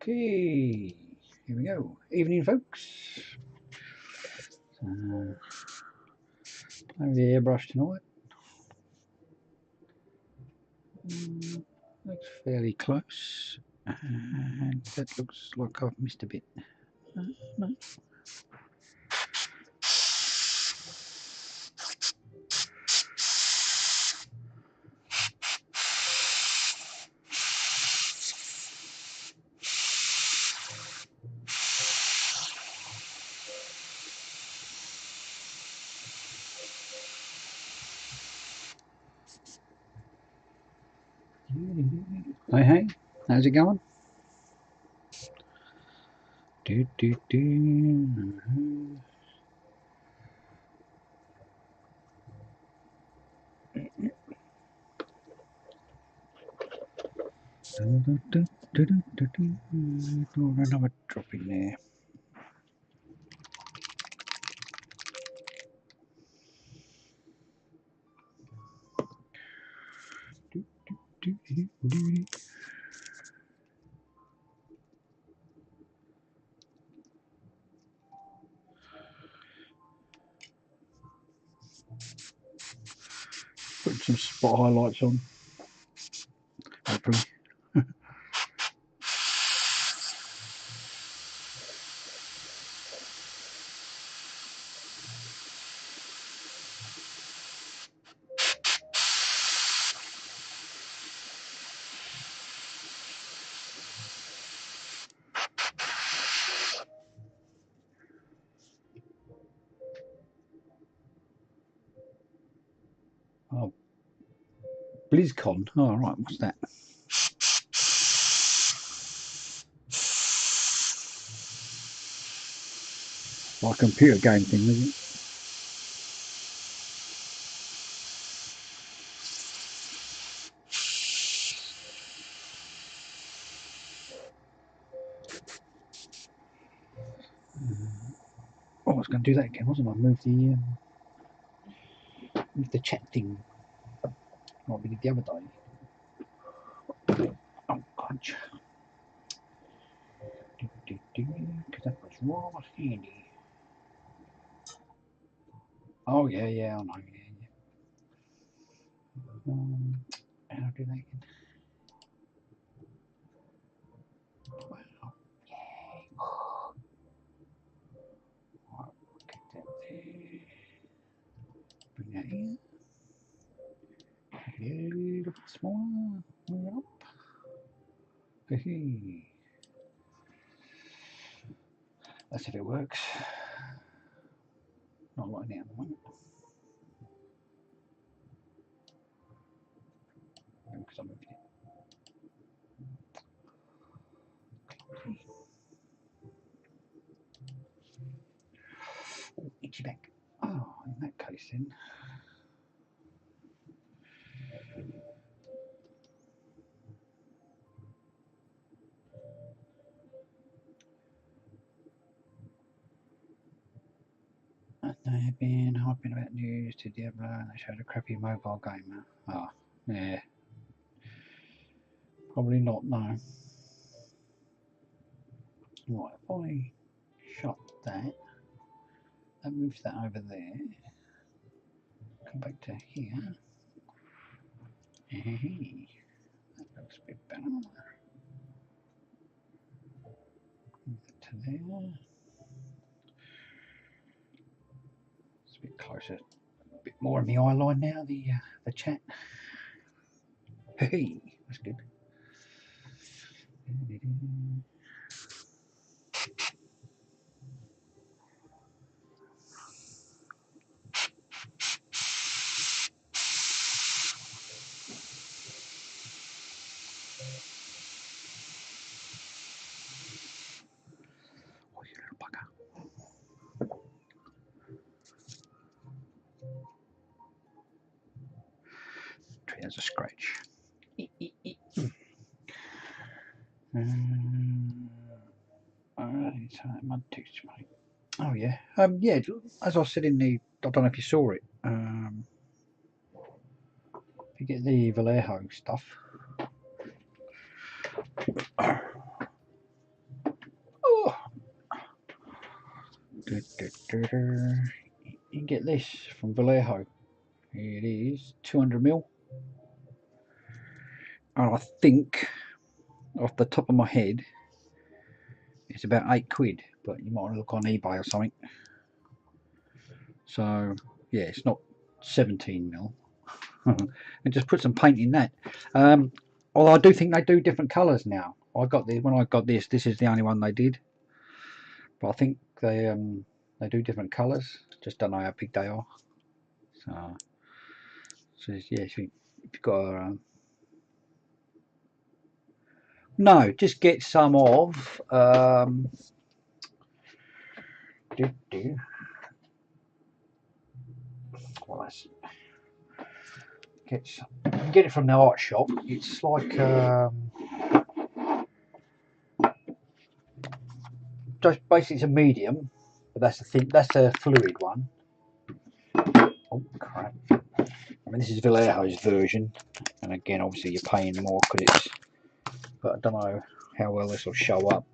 Okay, here we go. Evening, folks. Play the airbrush tonight. Looks fairly close, and that looks like I've missed a bit. No. Hey, how's it going? Do. Another drop in there. Put some spot highlights on, hopefully. Oh, BlizzCon. Oh, right, what's that? Like a computer game thing, is it? Oh, I was going to do that again, wasn't I? Move the chat thing. What we did the other day. Oh, crunch. Because that was rather handy. Oh, yeah, I know. Yeah. How do they again? Wow. Yay. Right, get that there. Bring that in. A little bit smaller. Move it up. Hey. Let's see if it works. Not right now at the moment. Because I moved it. Oh, itchy back. Oh, in that case then. They have been harping about news to Diablo and they showed a crappy mobile gamer. Oh, yeah. Probably not, no. Right, if I shut that moves that over there. Come back to here. Hey, that looks a bit better. Move that to there. It's a bit closer. A bit more in the eye line now, the chat. Hey, that's good. Oh, you little bugger. There's a scratch. Alright, so that mud texture paint. Oh yeah, yeah. As I said in the, I don't know if you saw it. If you get the Vallejo stuff, You can get this from Vallejo. It is 200ml, and I think off the top of my head it's about £8, but you might look on eBay or something. So yeah, it's not 17ml. And just put some paint in that. Although I do think they do different colours now. I got this when I got this. This is the only one they did, but I think they do different colours. Just don't know how big they are. So yeah, if you've got a, no, just get some of well, get it from the art shop. It's like just basically it's a medium, but that's the thing. That's a fluid one. Oh crap! I mean, this is Vallejo's version, and again, obviously you're paying more because it's. But I don't know how well this will show up.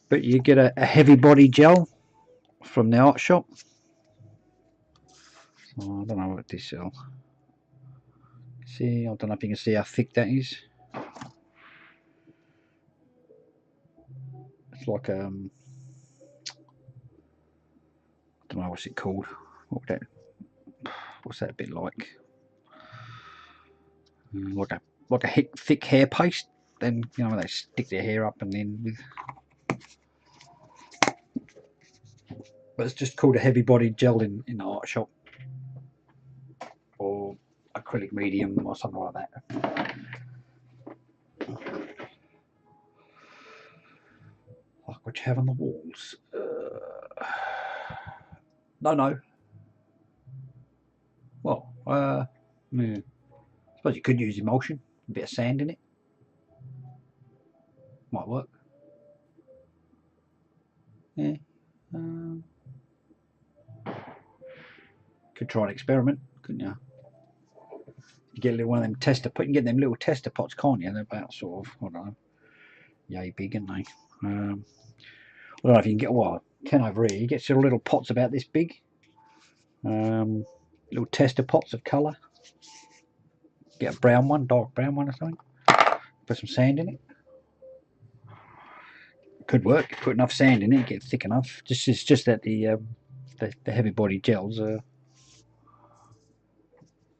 But you get a heavy body gel from the art shop. So I don't know what this will. See, I don't know if you can see how thick that is. It's like I don't know what's it called. What's that bit like? Like a thick hair paste. Then you know they stick their hair up and then with. But it's just called a heavy bodied gel in the art shop, or acrylic medium or something like that. Like what you have on the walls. No. Well, yeah. I suppose you could use emulsion, a bit of sand in it. Might work. Yeah. Could try an experiment, couldn't you? You get a little one of them tester pot. You can get them little tester pots, can't you? They're about sort of, I don't know, yay big, aren't they? I don't know if you can get, well, 10 over here. You get sort of little pots about this big. Little tester pots of colour. Get a brown one, dark brown one or something. Put some sand in it. Could work. Put enough sand in it, get thick enough. It's just that the heavy body gels are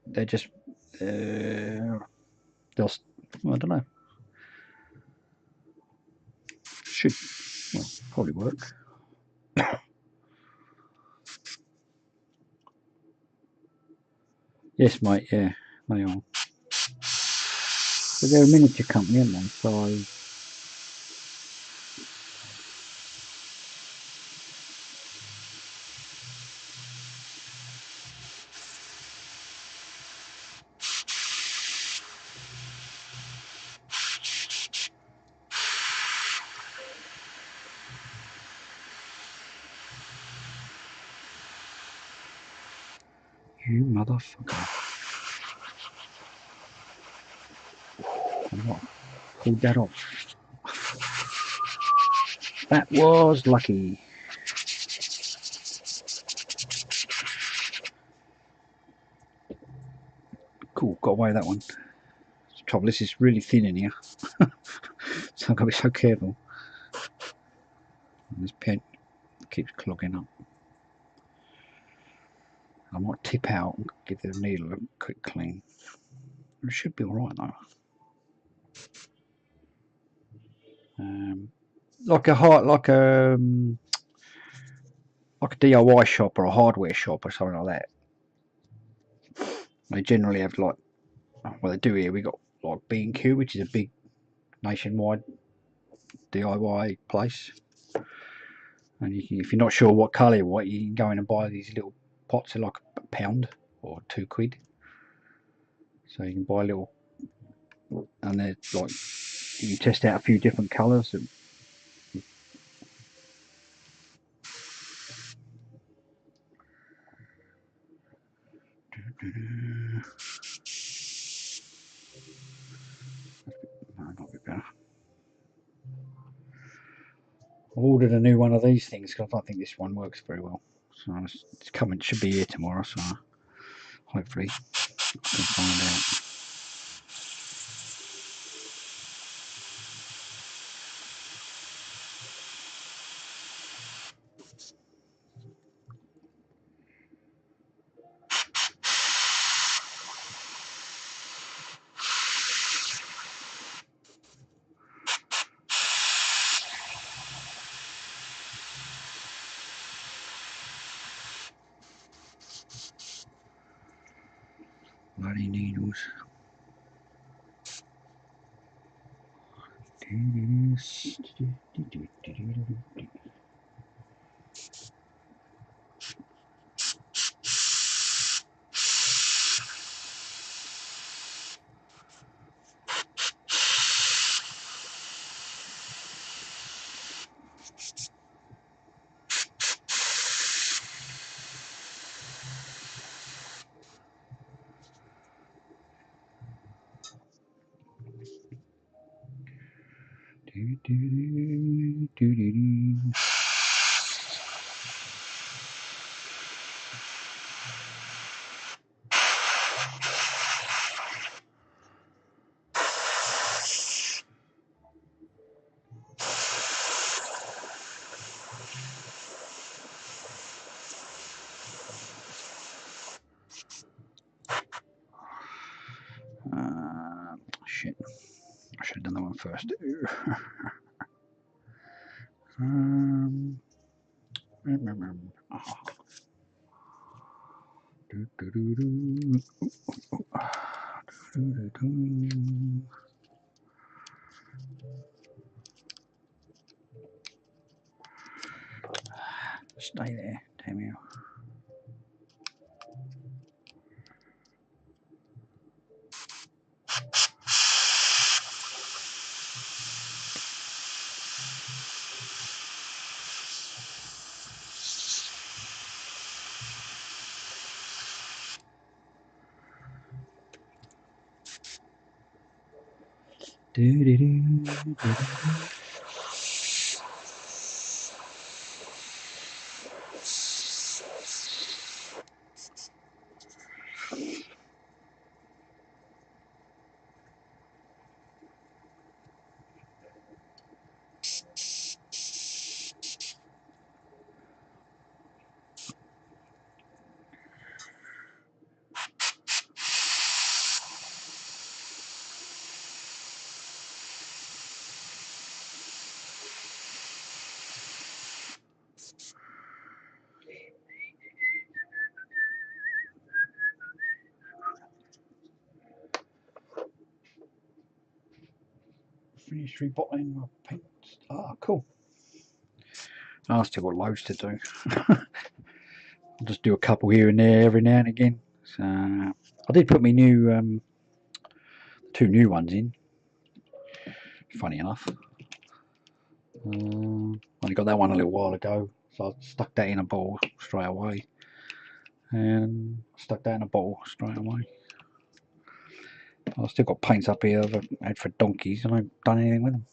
they're just they'll, I don't know. Should probably work. Yes, mate. Yeah, they are. But they're a miniature company, aren't they? So you motherfucker! What? Pulled that off. That was lucky. Cool. Got away with that one. The trouble is, it's really thin in here, so I've got to be so careful. And this pen keeps clogging up. I might tip out and give the needle a quick clean. It should be all right though. Like a DIY shop or a hardware shop or something like that. They generally have like, well, they do here. We got like B&Q, which is a big nationwide DIY place. And if you're not sure what colour you want, you can go in and buy these little pots. They're like a pound or £2. So you can buy a little, and they're like, you can test out a few different colours. No, not a bit better. ordered a new one of these things because I don't think this one works very well. So it's coming, should be here tomorrow. So hopefully I can find out. Bloody needles. Shit. I should have done that one first. Stay there, damn you. Finish rebottling my paint. Ah, cool. I've still got loads to do. I'll just do a couple here and there every now and again. So I did put my new 2 new ones in. Funny enough. Only got that one a little while ago, so I stuck that in a bottle straight away. And stuck that in a bottle straight away. I've still got paints up here I've had for donkeys and I haven't done anything with them.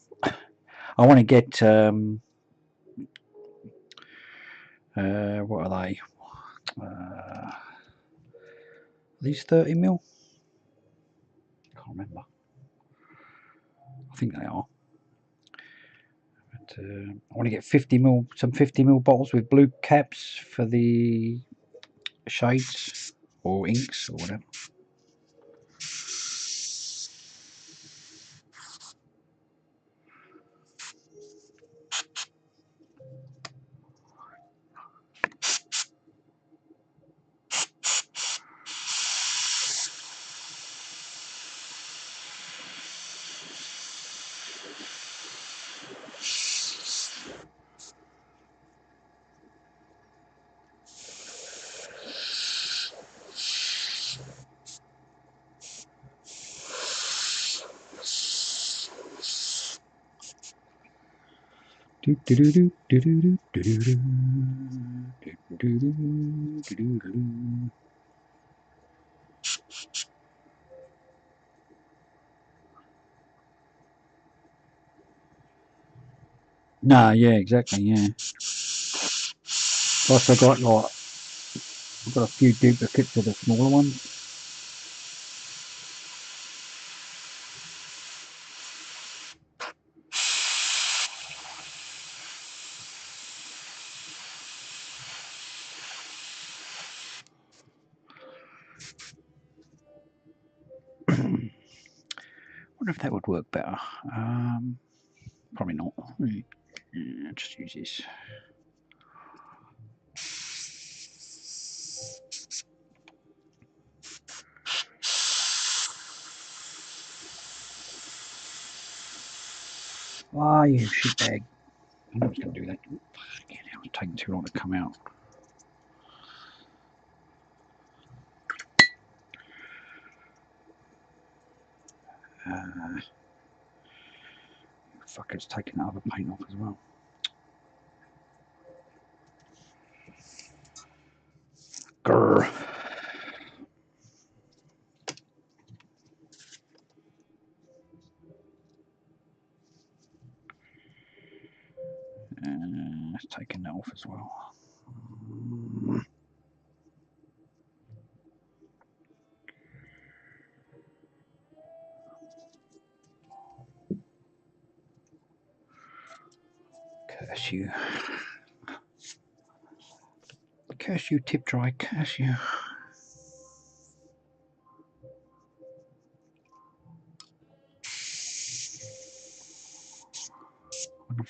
I want to get what are they? Are these 30mm? Can't remember. I think they are. But I want to get 50mm, some 50mm bottles with blue caps for the shades or inks or whatever. No, yeah, exactly, yeah. Plus, I've got a few duplicates of the smaller ones. Wonder if that would work better. Probably not. Yeah, just use this. Ah, you shitbag. I know it's going to do that. Fucking hell, it's taking too long to come out. Fuck, it's taking the other paint off as well. Grr. It's taking that off as well. Curse you. Curse you, tip dry, curse you.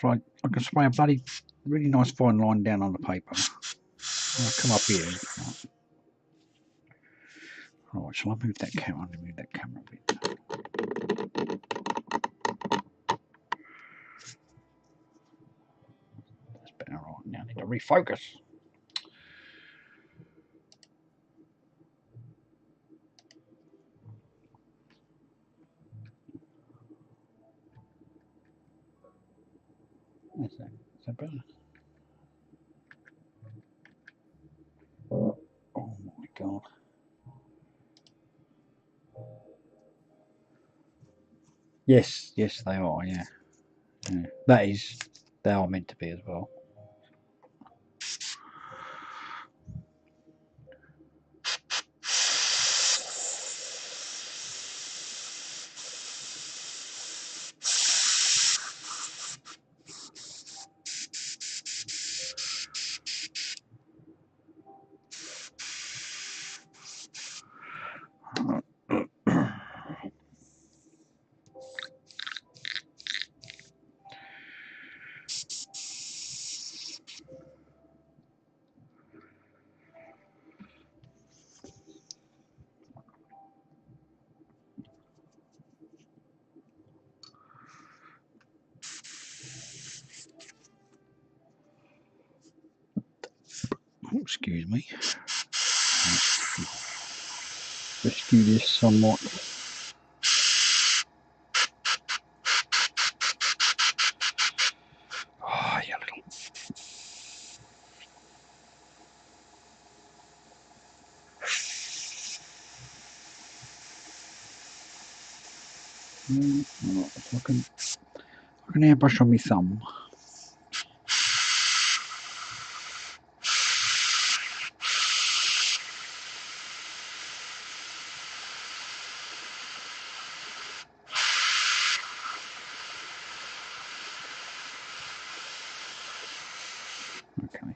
I can spray a bloody really nice fine line down on the paper. I'll come up here. Alright, shall I move that camera? I'll move that camera a bit. That's better. Right, now I need to refocus. Is that better? Oh my god. Yes, yes, they are, yeah. They are meant to be as well. Oh, excuse me. Rescue this somewhat. Oh, you little. Right, I can airbrush on my thumb. Okay.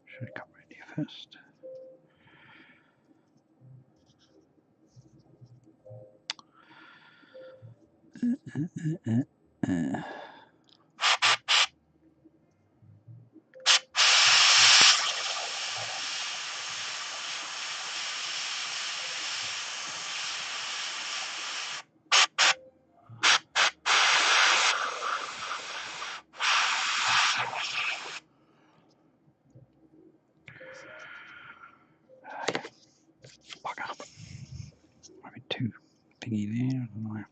Should come around here first. Bugger. Maybe too thingy there. I don't know.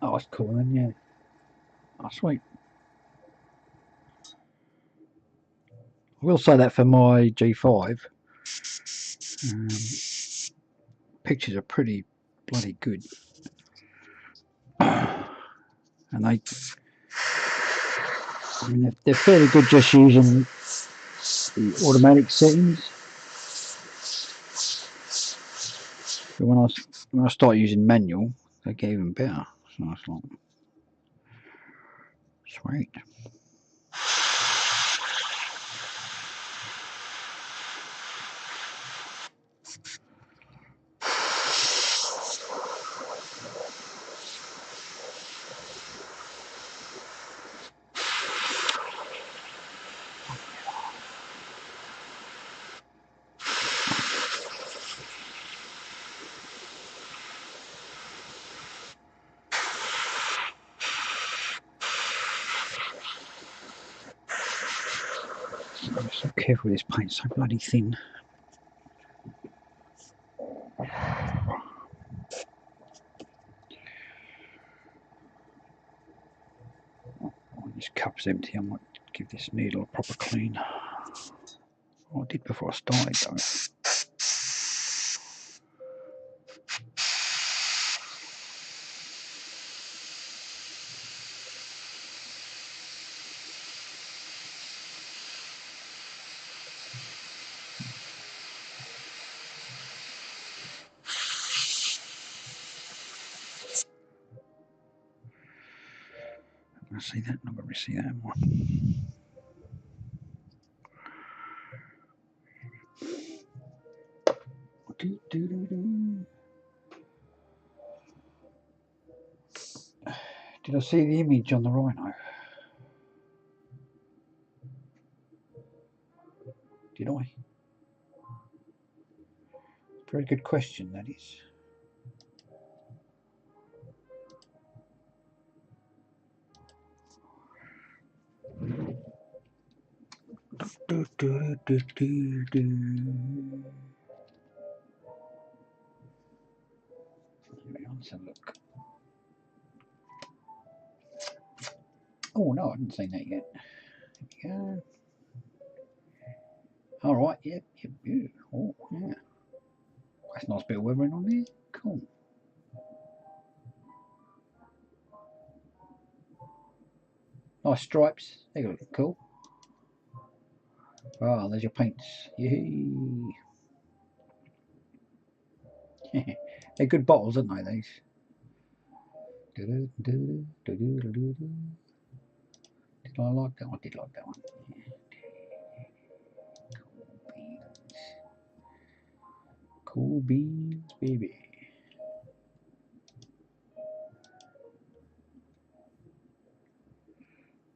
Oh, that's cool then, yeah. Oh, sweet. I will say that for my G5, pictures are pretty bloody good. And I mean, they're fairly good just using the automatic settings. But when I start using manual, they get even better. So it's like, sweet. I'm so careful with this paint, so bloody thin. Oh, this cup's empty. I might give this needle a proper clean. Oh, I did before I started though. I see that, not going to see that anymore. Did I see the image on the Rhino? Did I? Very good question, that is. Let's have a look. Oh no, I haven't seen that yet. There we go. All right, yep. Oh yeah, that's a nice bit of weathering on there. Cool. Nice stripes. They look cool. Oh, there's your paints. Yay. They're good bottles, aren't they? These. Did I like that one? I did like that one. Cool beans, baby.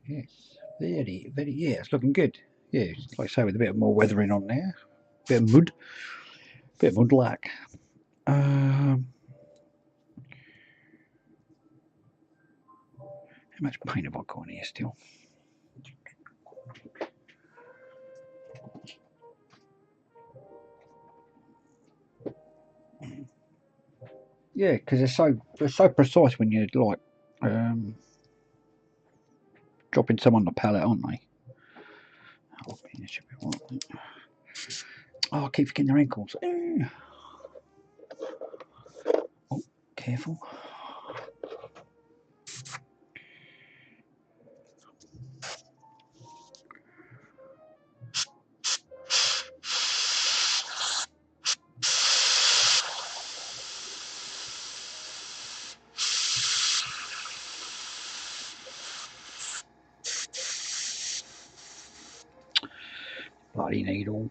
Yes, very, yeah, it's looking good. Yeah, like I say, with a bit more weathering on there. Bit of mud lack. How much paint have I got in here still? Yeah, because they're so precise when you're like dropping some on the palette, aren't they? Oh, yeah, should be right. Oh, I keep forgetting their ankles. Oh, careful. bloody needle.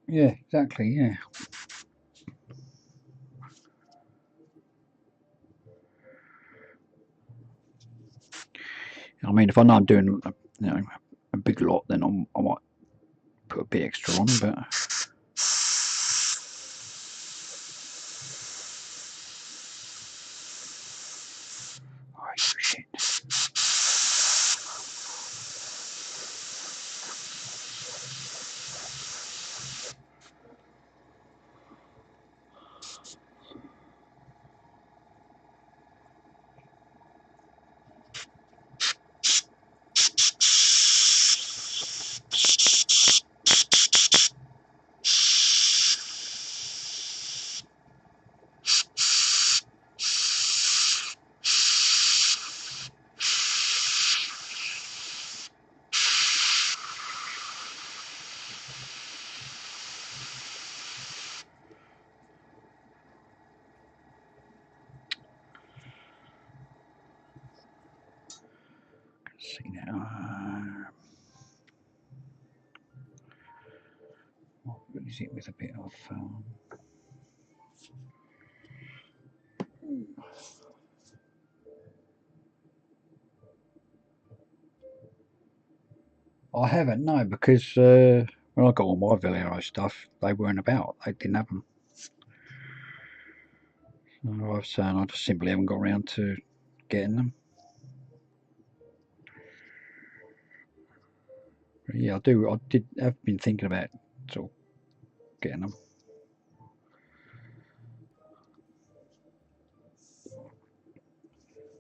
Yeah, exactly, yeah. I mean, if I know I'm doing a big lot, then I might put a bit extra on, but oh shit. See now. What is it with a bit of I haven't, no, because when I got all my Valero stuff, they weren't about. They didn't have them. So I was saying I just simply haven't got around to getting them. But yeah, I did have been thinking about sort of getting them.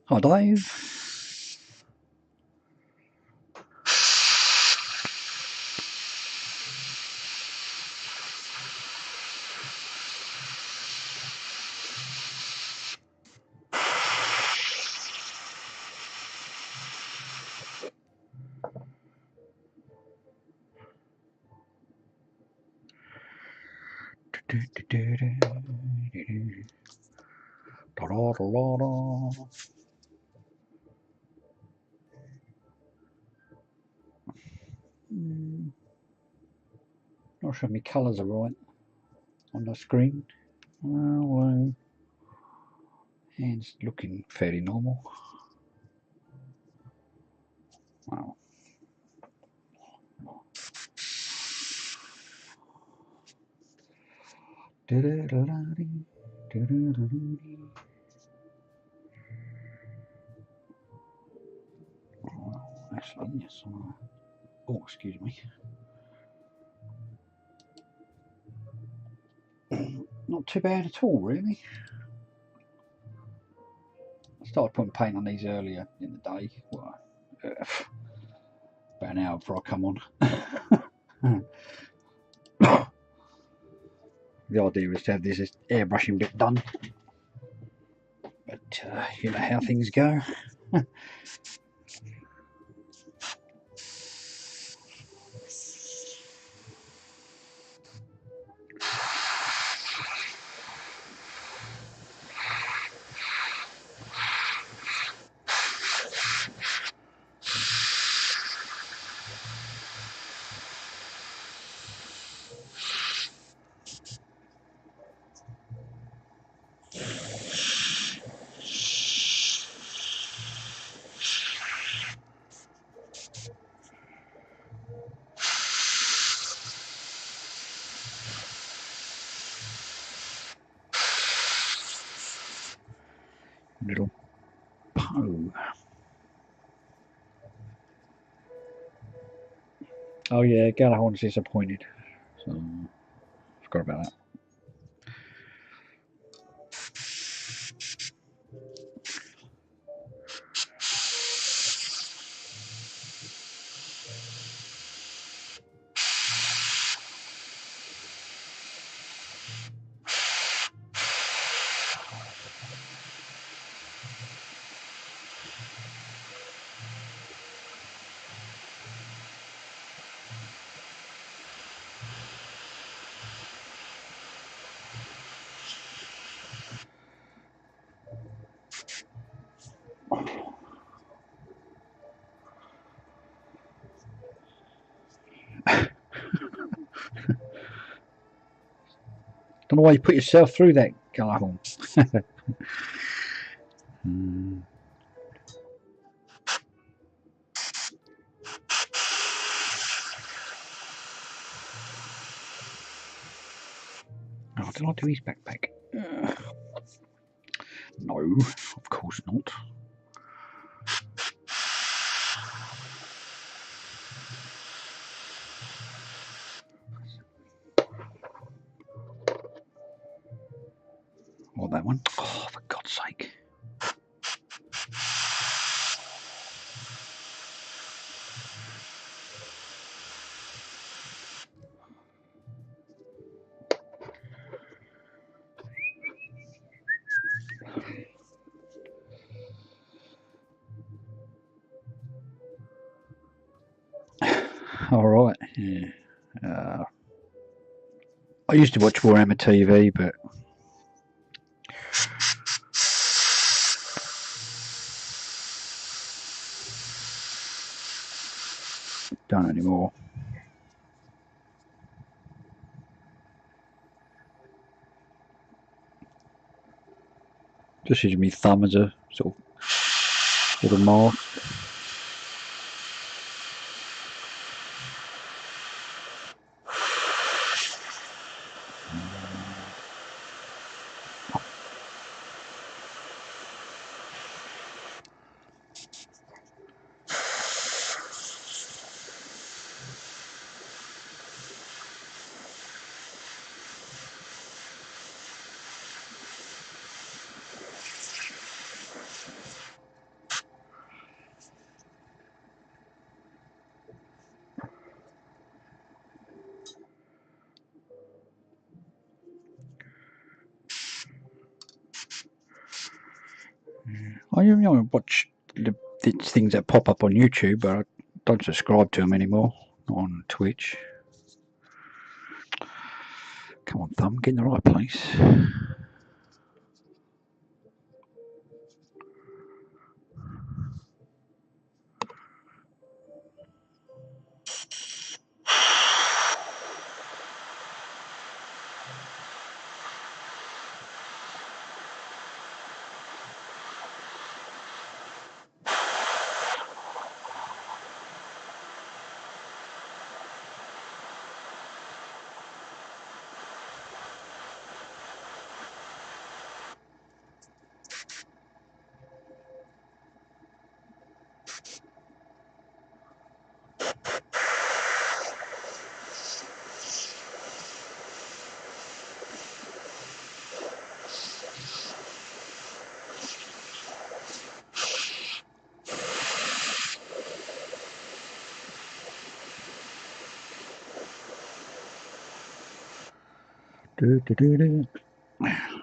Hi, Dave. Not sure my colours are right on the screen. Well, it's looking fairly normal. Wow. Actually, yes. Oh, excuse me. Not too bad at all, really. I started putting paint on these earlier in the day. Well, about an hour before I come on. The idea was to have this airbrushing bit done, but you know how things go. Little Poe. Oh yeah, Galahorn's disappointed. So forgot about that. Don't know why you put yourself through that, Galahorn. Oh, did I do his backpack? No, of course not. Or that one. Oh, for God's sake. All right. Yeah. I used to watch Warhammer TV, but don't anymore. Just using my thumb as a sort of little mask. I watch the things that pop up on YouTube, but I don't subscribe to them anymore. Not on Twitch. Come on, thumb, get in the right place.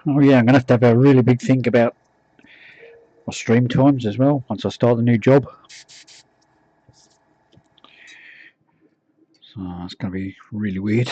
Oh yeah, I'm gonna have to have a really big think about my stream times as well once I start the new job. So it's gonna be really weird.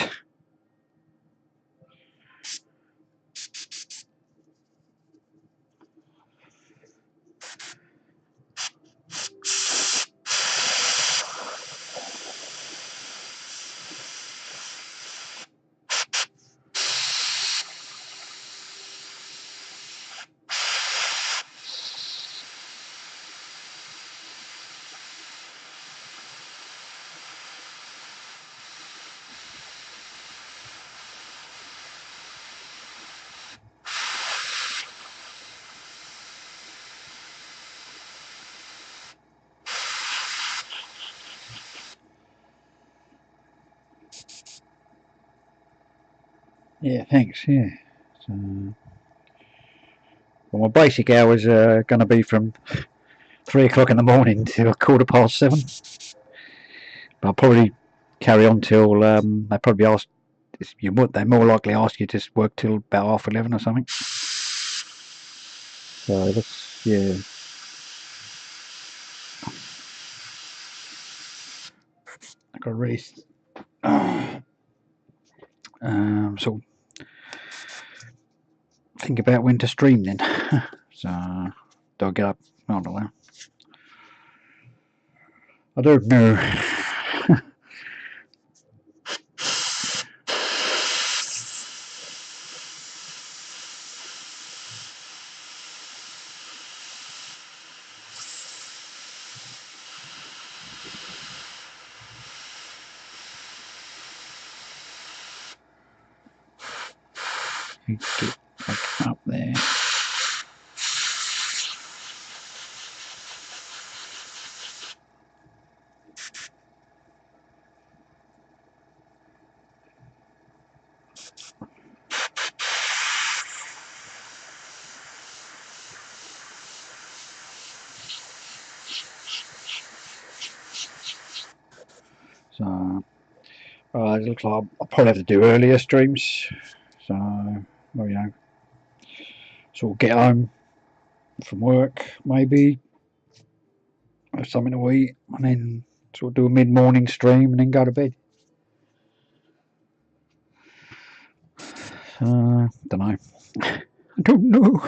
Yeah, thanks. Yeah. So, well, my basic hours are going to be from 3 o'clock in the morning till 7:15. But I'll probably carry on till they probably ask. They more likely ask you to work till about 11:30 or something. So that's yeah. I got to really sort of think about when to stream then. So do I get up? I don't know. I don't know. Get back up there. So it looks like I'll probably have to do earlier streams. So well, sort of get home from work, maybe have something to eat, and then sort of do a mid-morning stream, and then go to bed. Don't know. I don't know.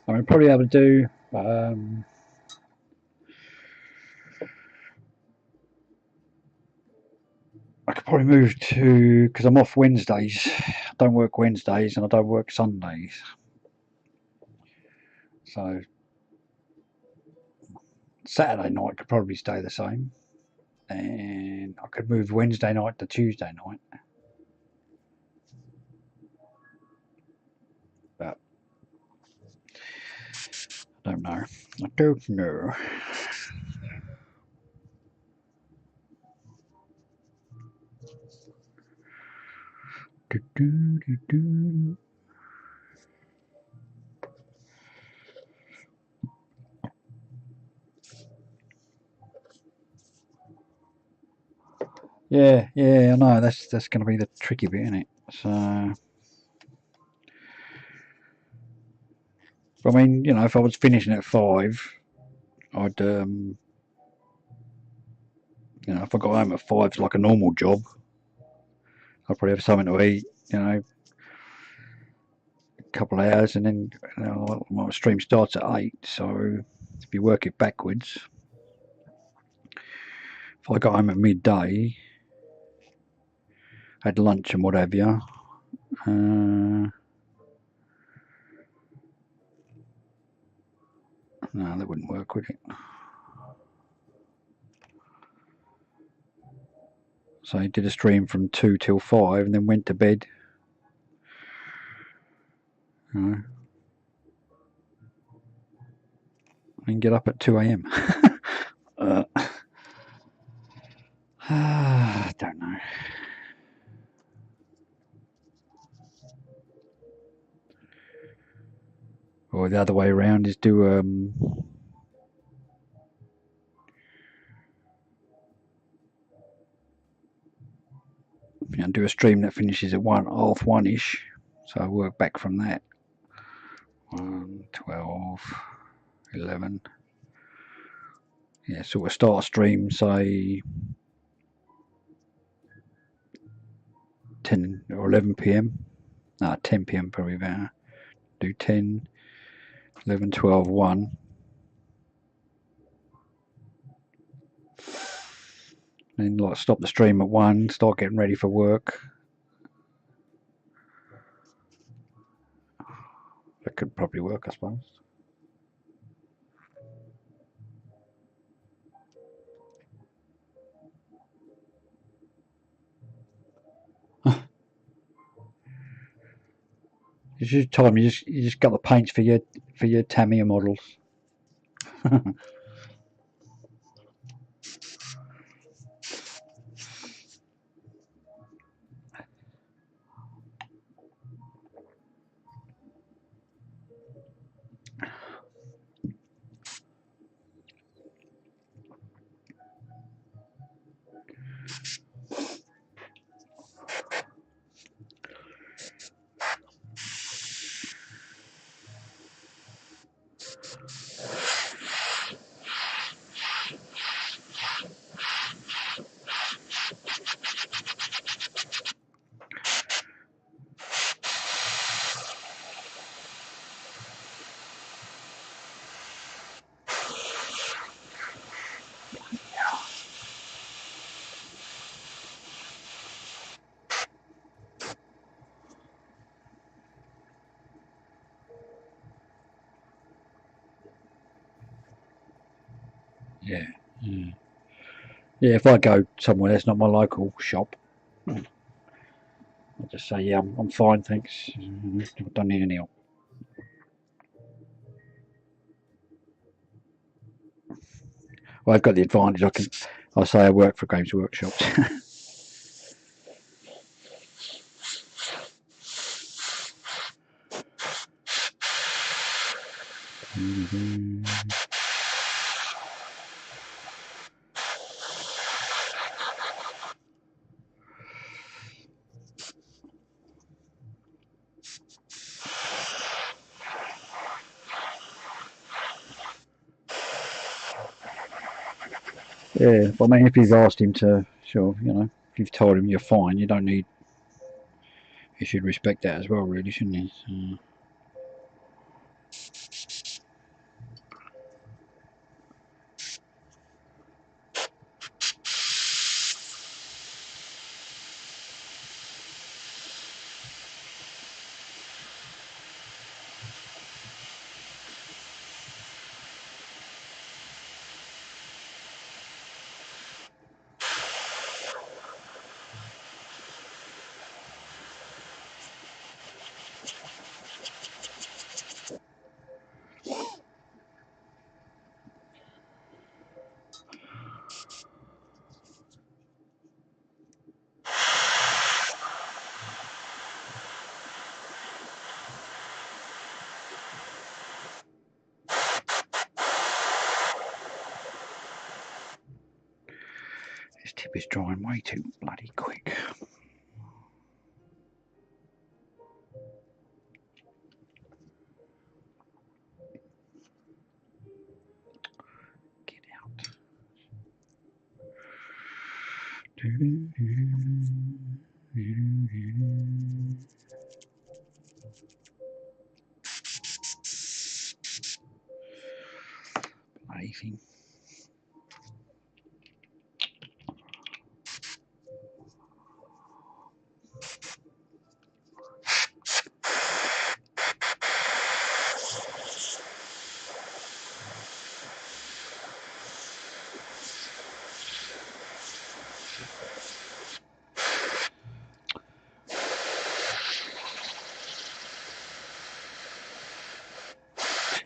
I mean, probably able to do. I could probably move to because I'm off Wednesdays. I don't work Wednesdays and I don't work Sundays. So Saturday night could probably stay the same, and I could move Wednesday night to Tuesday night. But I don't know. I don't know. Do, do, do, do. Yeah, I know. That's going to be the tricky bit, isn't it? So, I mean, if I was finishing at 5, I'd if I got home at 5, it's like a normal job. I'd probably have something to eat. A couple of hours, and then my stream starts at 8. So if you work it backwards, if I got home at midday, had lunch and what have you. No, that wouldn't work, would it? So I did a stream from 2 till 5 and then went to bed. You know, and get up at 2 a.m. I don't know. Or the other way around is do do a stream that finishes at 1:30-ish. So I work back from that. 1, 12, 11. Yeah, so we'll start a stream, say 10 or 11 p.m. 10 p.m. probably better. Do 10, 11, 12, 1. Then like stop the stream at 1, start getting ready for work. That could probably work, I suppose. It's just time. You just got the paints for your Tamiya models. Yeah. Yeah. Yeah, if I go somewhere that's not my local shop, I'll just say, yeah, I'm fine, thanks. I don't need any help. Well, I've got the advantage. I'll say I work for Games Workshop. Yeah, but I mean, if you've asked him to, sure, if you've told him you're fine, you don't need. He should respect that as well, really, shouldn't he? So, this tip is drying way too bloody quick. Get out. Bloody thing.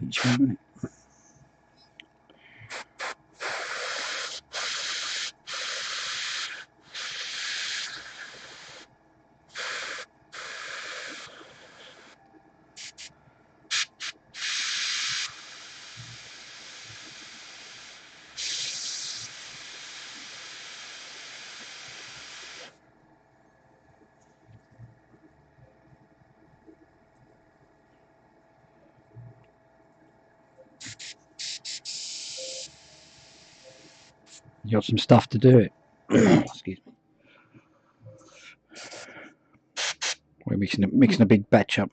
each one, isn't it? You got some stuff to do it. Excuse me. We're mixing a big batch up.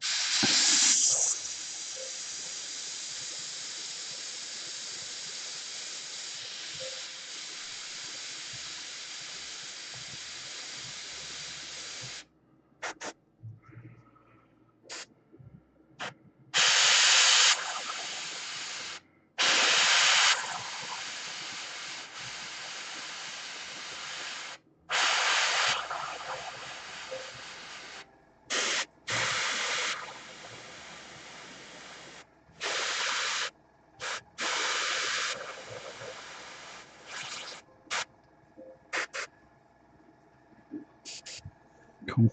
Cool.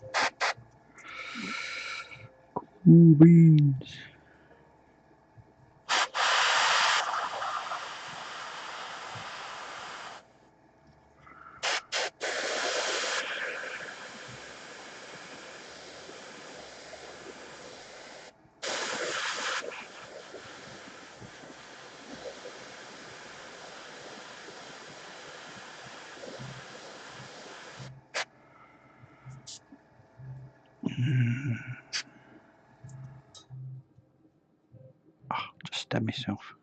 Cool beans. Oh, just stab myself.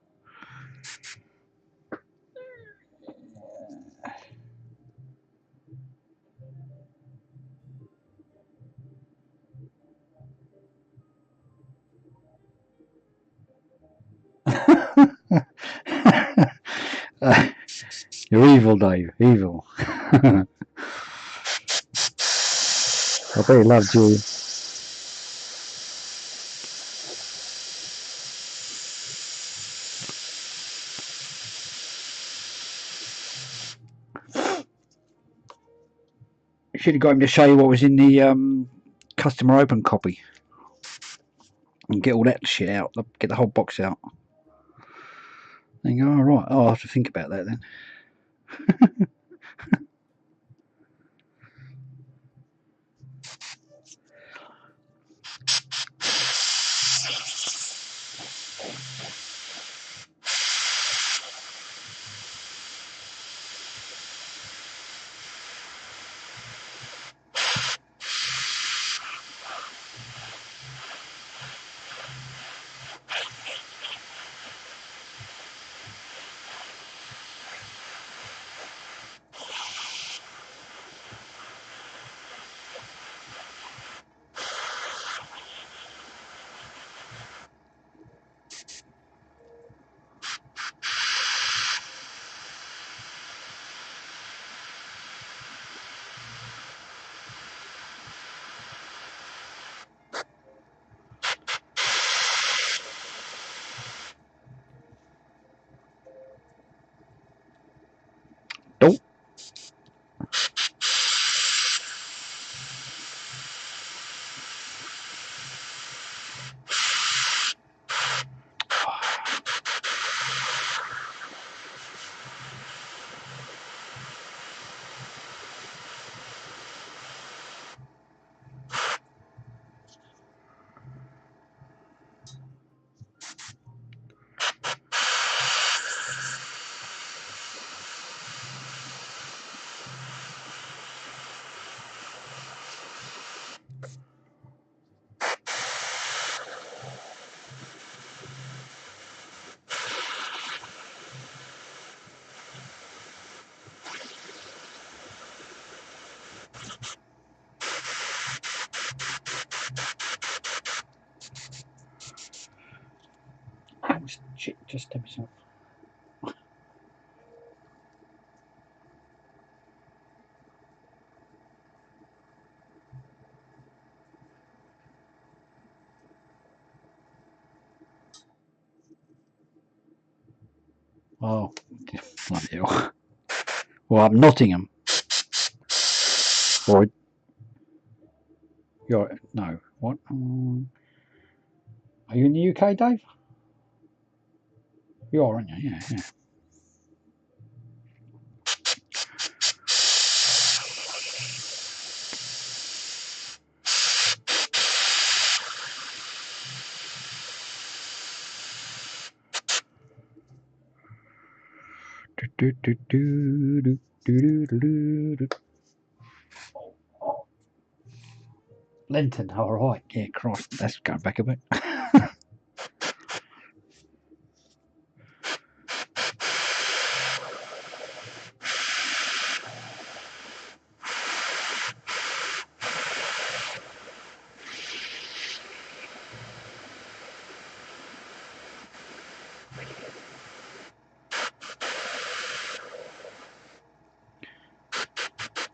You're evil, Dave. Evil. I bet he loved you. Should have got him to show you what was in the customer open copy. And get all that shit out. Get the whole box out. And you go, all right. Oh, I'll have to think about that then. Nope. Shit, just stab myself. Oh, bloody hell. Well, I'm Nottingham. Or you're no. What? Are you in the UK, Dave? You are, aren't you? Yeah, yeah. Lenton, all right. Yeah, Christ, that's going back a bit.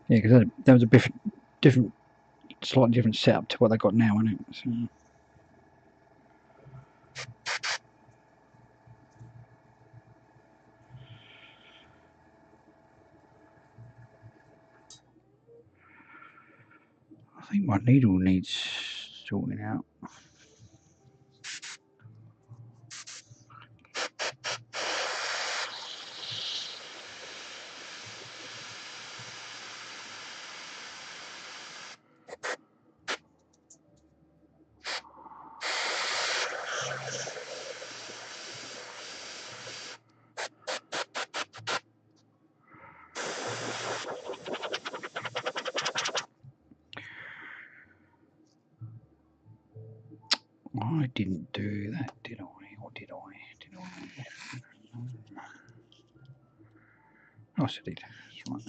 Yeah, because that was a different, slightly different setup to what they got now, isn't it? So, I think my needle needs sorting out. I didn't do that, did I? Or did I? Did I? Oh, I did. That's right.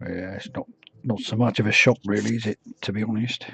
Yeah, it's not so much of a shop, really, is it? To be honest.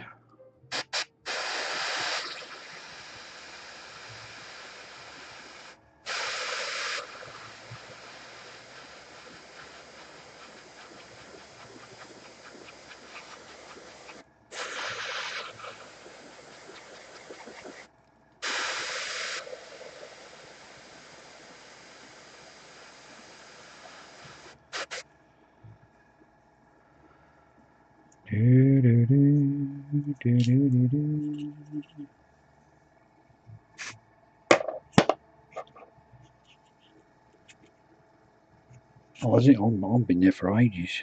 Oh, has it? I've been there for ages.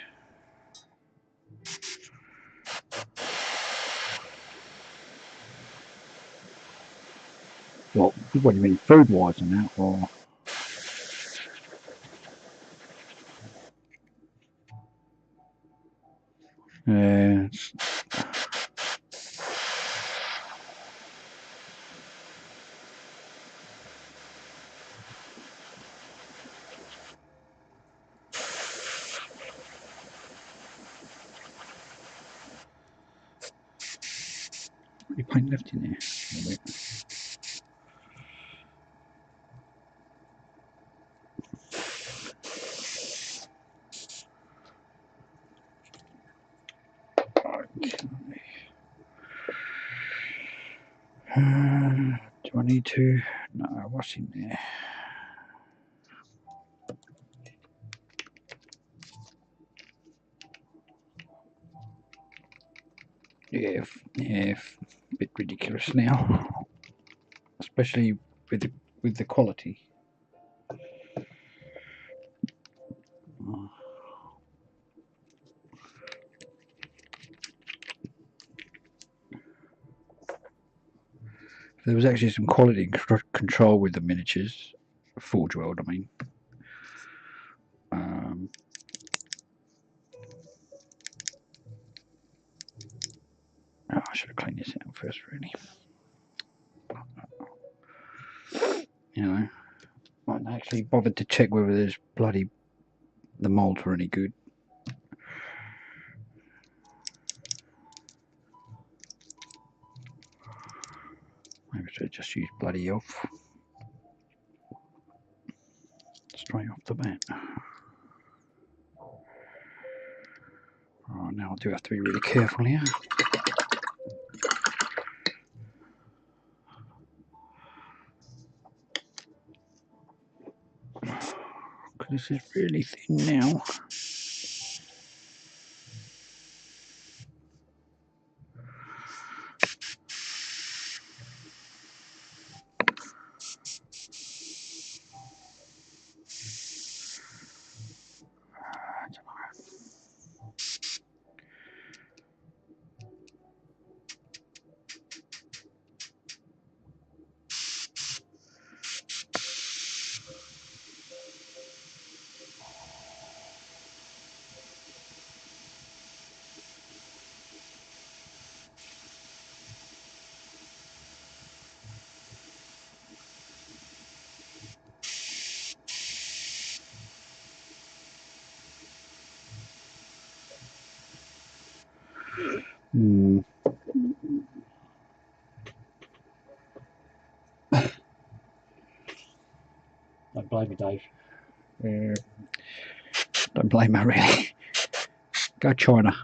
What do you mean, food-wise and that, or? Yeah, pretty paint left in there. Do I need to? No, what's in there? Yeah, yeah, a bit ridiculous now, especially with the quality. There was actually some quality control with the miniatures, Forge World, I mean. Oh, I should have cleaned this out first, really. You know, I haven't actually bothered to check whether there's the molds were any good. Maybe I should just use bloody off straight off the bat. Now I do have to be really careful here. This is really thin now. Don't blame me, Dave. Don't blame her, really. Go China.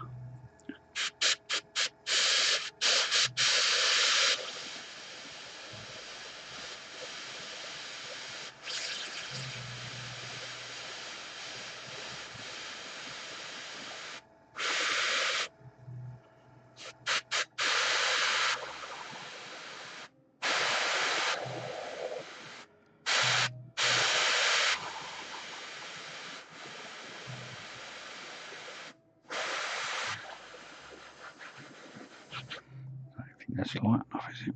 That's light enough, is it?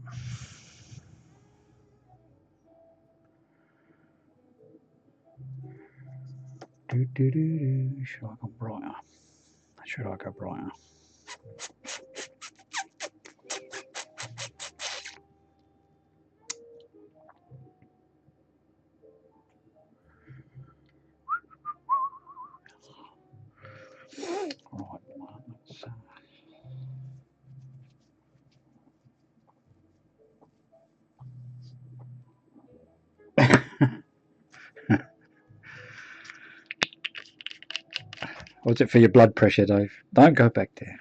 Should I go brighter? Should I go brighter? Right, let's What's it for your blood pressure, Dave? Don't go back there.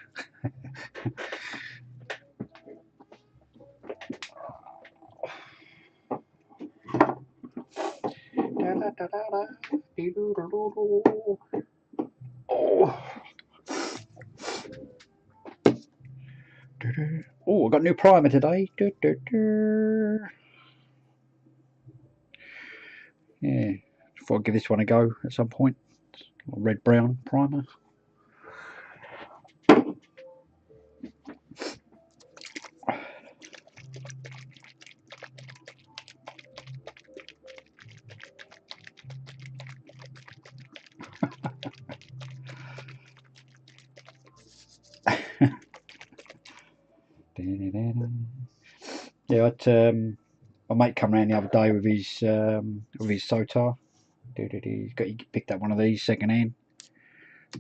Oh, I got a new primer today. Yeah, before I give this one a go at some point. Red brown primer. Yeah, my mate come around the other day with his Sotar. He picked up one of these second hand.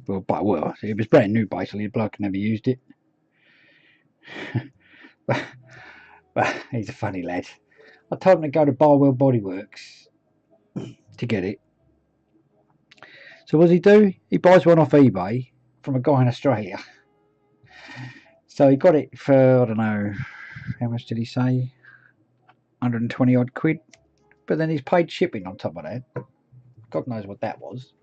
Well, it was brand new basically. The bloke never used it. but he's a funny lad. I told him to go to Barwell Bodyworks to get it. So what does he do? He buys one off eBay from a guy in Australia. So he got it for, I don't know, how much did he say? 120 odd quid. But then he's paid shipping on top of that. God knows what that was.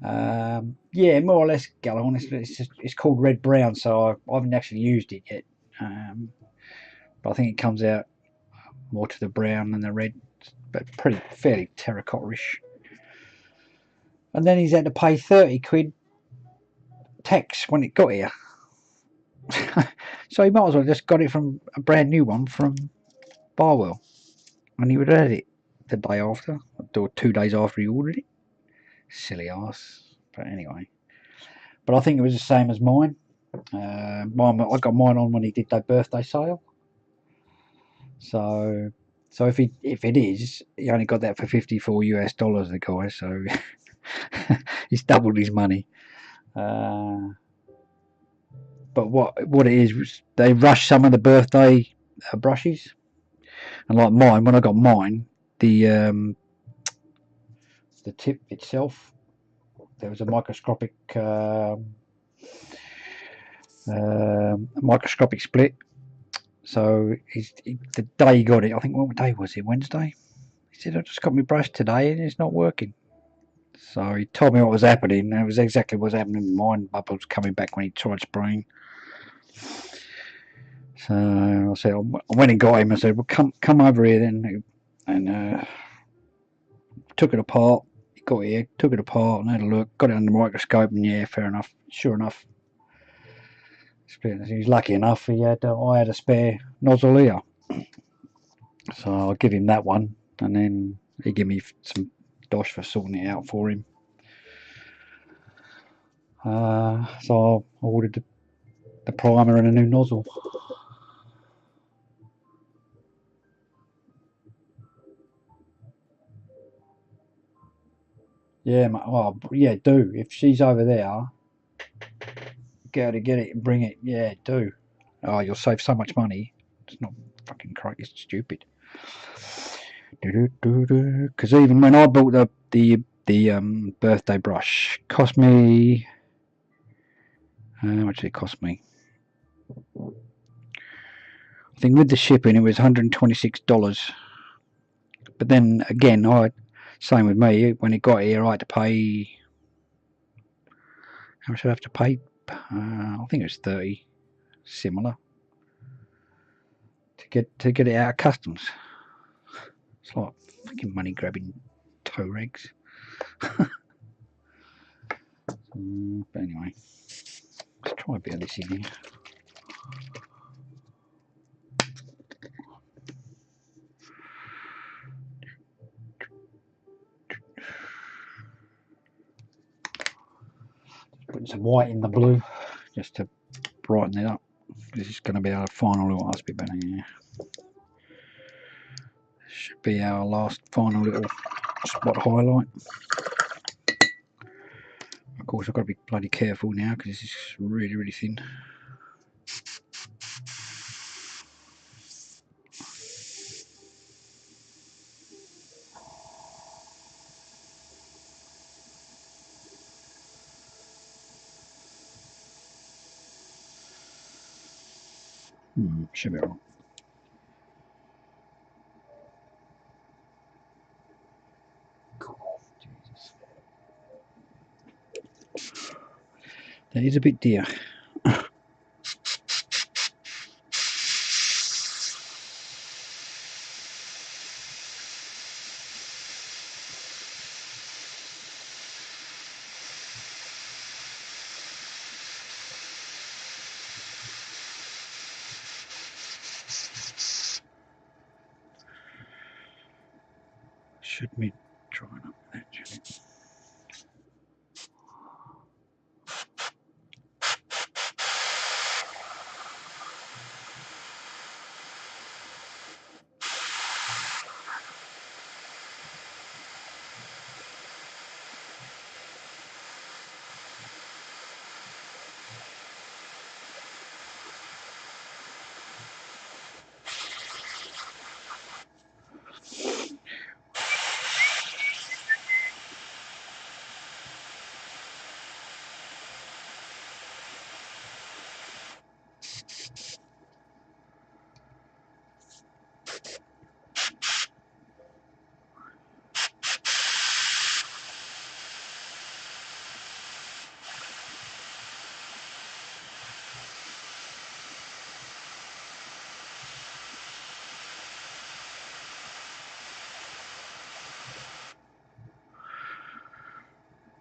Yeah, more or less, Gallon. It's called Red Brown, so I haven't actually used it yet. But I think it comes out more to the brown than the red, but fairly terracotta-ish. And then he's had to pay 30 quid tax when it got here. So he might as well just got it from a brand new one from Barwell. And he would have had it the day after, or 2 days after he ordered it. Silly ass. But anyway. But I think it was the same as mine. I got mine on when he did that birthday sale. So if it is, he only got that for $54 US, the guy. So he's doubled his money. But what it is, they rush some of the birthday brushes, and like mine, when I got mine, the tip itself, there was a microscopic microscopic split. So the day he got it, I think, what day was it? Wednesday? He said, I just got my brush today and it's not working. So he told me what was happening, and it was exactly what was happening. Mine bubbles coming back when he tried spraying. So I said, I went and got him. I said, well, come over here then. And took it apart. He got here, took it apart and had a look, got it under the microscope, and yeah, fair enough. Sure enough, he was lucky enough. I had a spare nozzle here. So I'll give him that one, and then he gave me some dosh for sorting it out for him. So I ordered the primer and a new nozzle. Yeah, well, yeah, do. If she's over there, get her to get it and bring it. Yeah, do. Oh, you'll save so much money. It's not fucking crazy. It's stupid. Because even when I bought the birthday brush, cost me how much did it cost me? I think with the shipping it was $126. But then again, same with me. When it got here, I had to pay. How much did I have to pay? I think it was 30. Similar to get it out of customs. It's like fucking money grabbing toe rags. But anyway, let's try a bit of this in here. Putting some white in the blue just to brighten it up. This is going to be our final little husband banner here. Should be our last final little spot highlight. Of course, I've got to be bloody careful now because this is really, really thin. Should be alright. That is a bit dear. Should be drying up actually.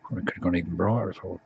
Probably could have gone even brighter as well.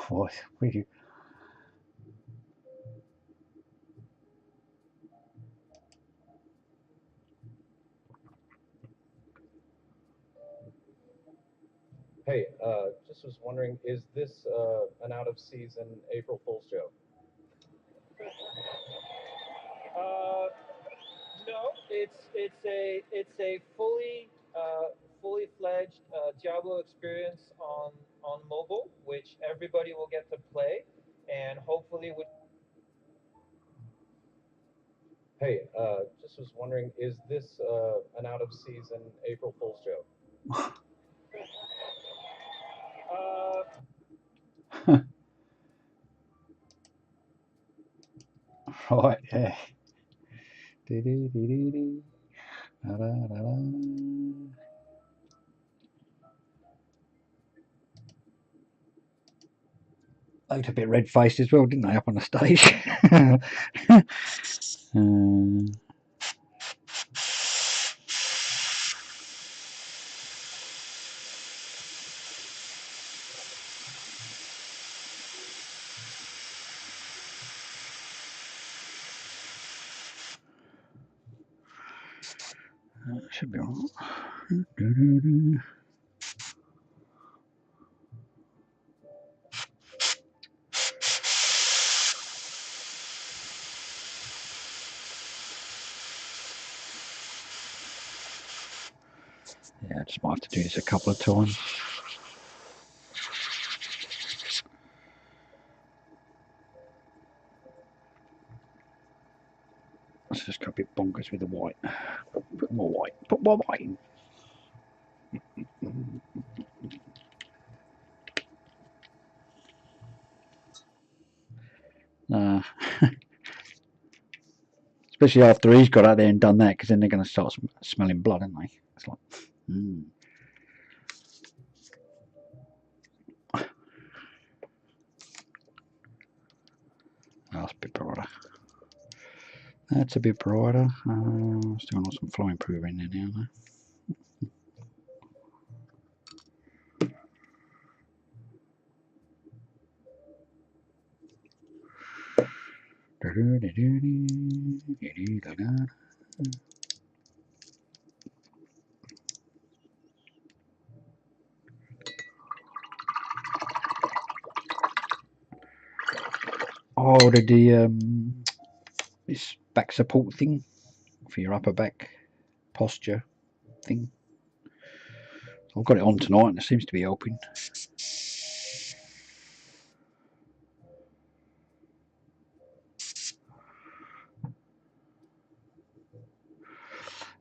What? Hey, just was wondering, is this an out of season April Fool's joke? Uh, no, it's a fully fledged Diablo experience on mobile, which everybody will get to play, and hopefully with. Hey, just was wondering, is this an out of season April Fool's joke? Uh, Right, yeah. Dee-dee-dee-dee-dee. Da-da-da-da. They looked a bit red-faced as well, didn't they, up on the stage? Should be alright. Yeah, I just might have to do this a couple of times. It's just got a bit bonkers with the white. Put more white. Put more white in. Especially after he's got out there and done that, because then they're going to start smelling blood, aren't they? It's like, that's a bit brighter. That's a bit brighter. Still got some flow improver in there now, though. Oh, this back support thing for your upper back posture thing. I've got it on tonight and it seems to be helping.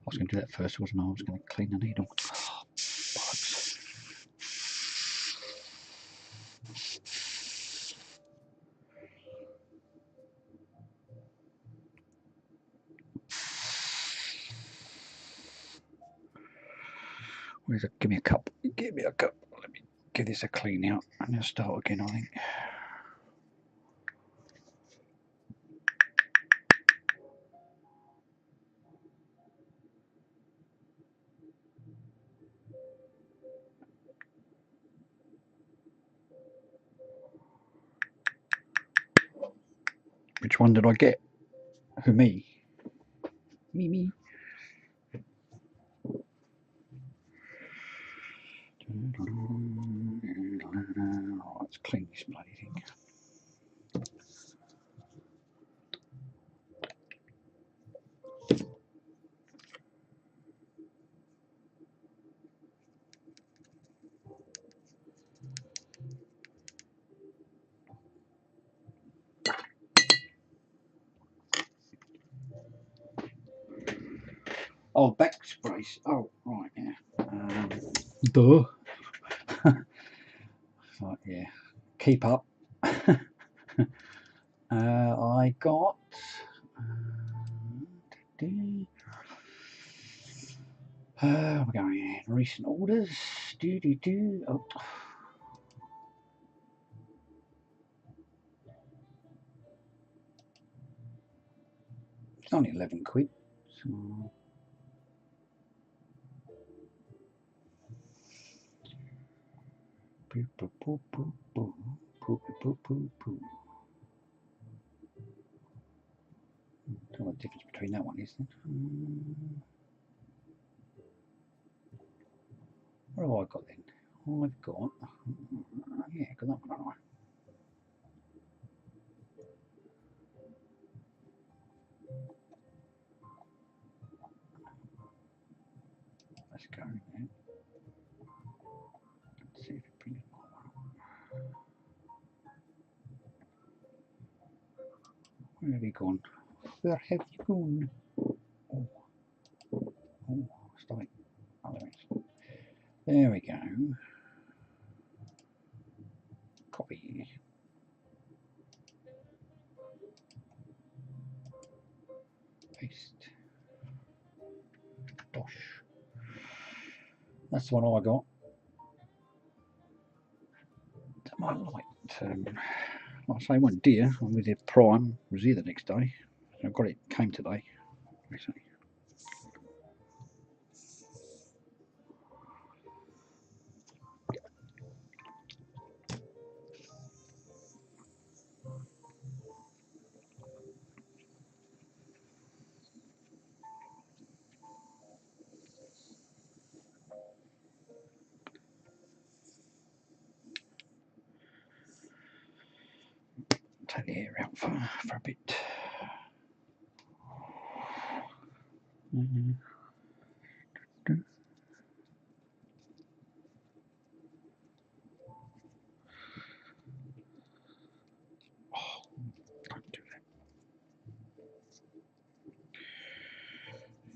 I was going to do that first, wasn't I? I was going to clean the needle. Oh, bugs. Where's it? Give me a cup. Give me a cup. Let me give this a clean out and then start again, I think. Which one did I get? Who, me? Me. Right, let's clean this bloody thing. Oh, back brace. Oh, right, yeah. Duh. Right, yeah. Keep up. I got. We're going in recent orders. Oh. It's only 11 quid. So. Poo, poo, poo, poo, poo. Poo, poo, poo, poo. Don't know what the difference between that one is. What have I got then? I've got, yeah, got that one. Let's go again. Let's see if it brings more up. Where have you gone? Where have you gone? Oh, oh, stop it. Oh, there it is. There we go. Copy. Paste. Dosh. That's the one I got. That might like, like I say, one deer. I'm with the Prime. Was here the next day. So I got it. Came today. Actually. Take the air out for a bit. Oh, don't do that.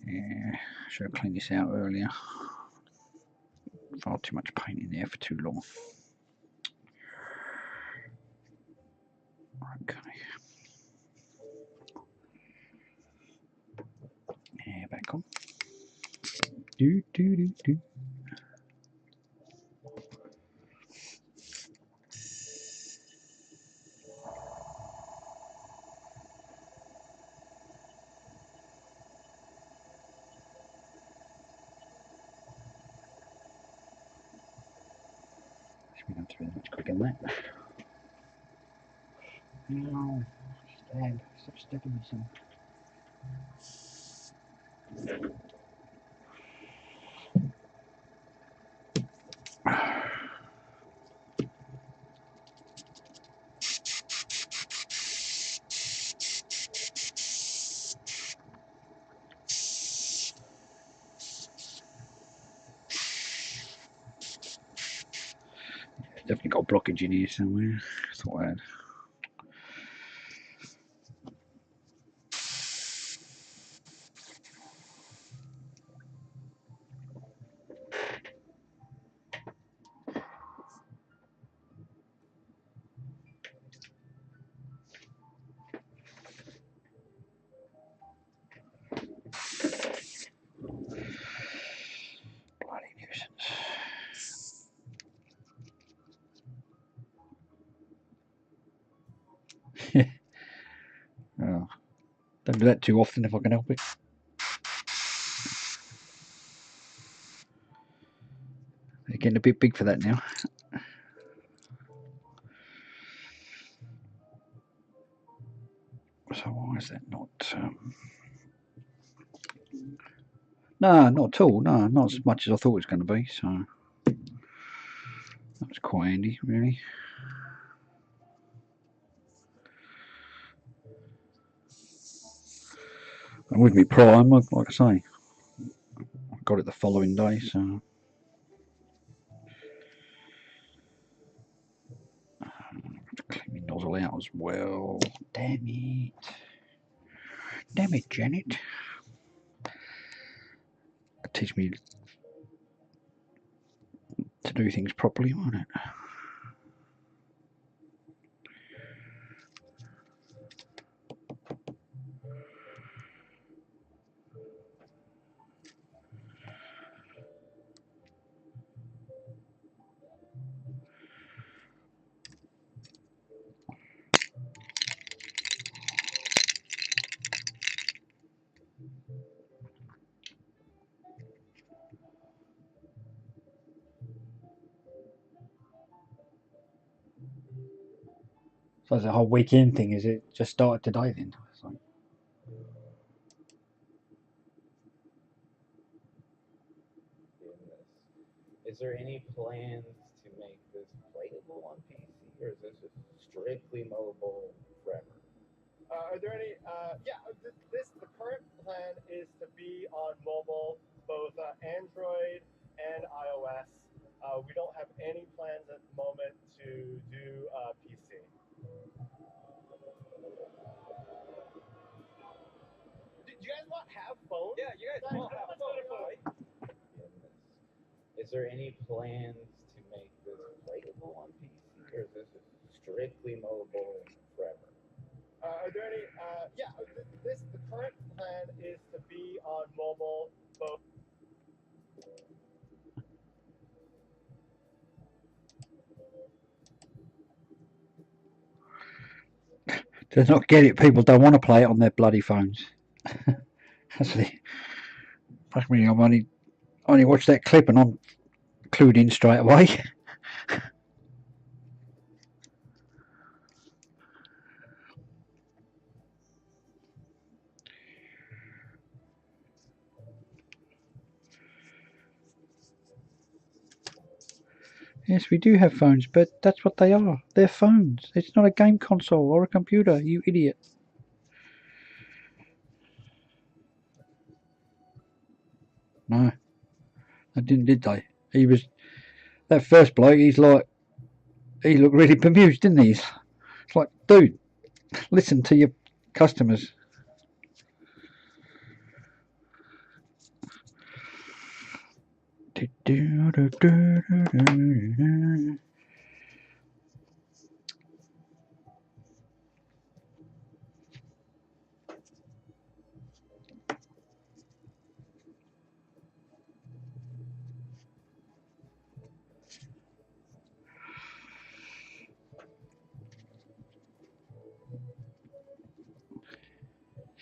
Yeah, should have cleaned this out earlier. Far too much paint in there for too long. Okay. Yeah, back on. Do do do do. We don't have to be much quicker than that. No, stab. Stop stabbing me, son. Definitely got a blockage in here somewhere. Thought I had. Bloody nuisance. Oh, don't do that too often if I can help it. They're getting a bit big for that now. So why is that not? No, not at all. No, not as much as I thought it was going to be. So that was quite handy, really. And with me Prime, like I say, I got it the following day. So clean my nozzle out as well. Damn it! Damn it, Janet! Teach me to do things properly, won't it? So it's a whole weekend thing, is it? Just started today then? So. Is there any plans or is this just strictly mobile forever? Are there any? Yeah, the current plan is to be on mobile, both Android and iOS. We don't have any plans at the moment to do PC. Do you guys want have phones? Yeah, you guys Guys, will have let's go to fun, right? Goodness. Is there any plans to make this playable on PC, or is this just strictly mobile forever? Are there any? Yeah, the current plan is to be on mobile, both. To not get it, people don't want to play it on their bloody phones. That's the. Fuck me, I've only watched that clip and I'm clued in straight away. Yes, we do have phones, but that's what they are. They're phones. It's not a game console or a computer, you idiot. No, they didn't, did they? That first bloke, he looked really bemused, didn't he? It's like, dude, listen to your customers.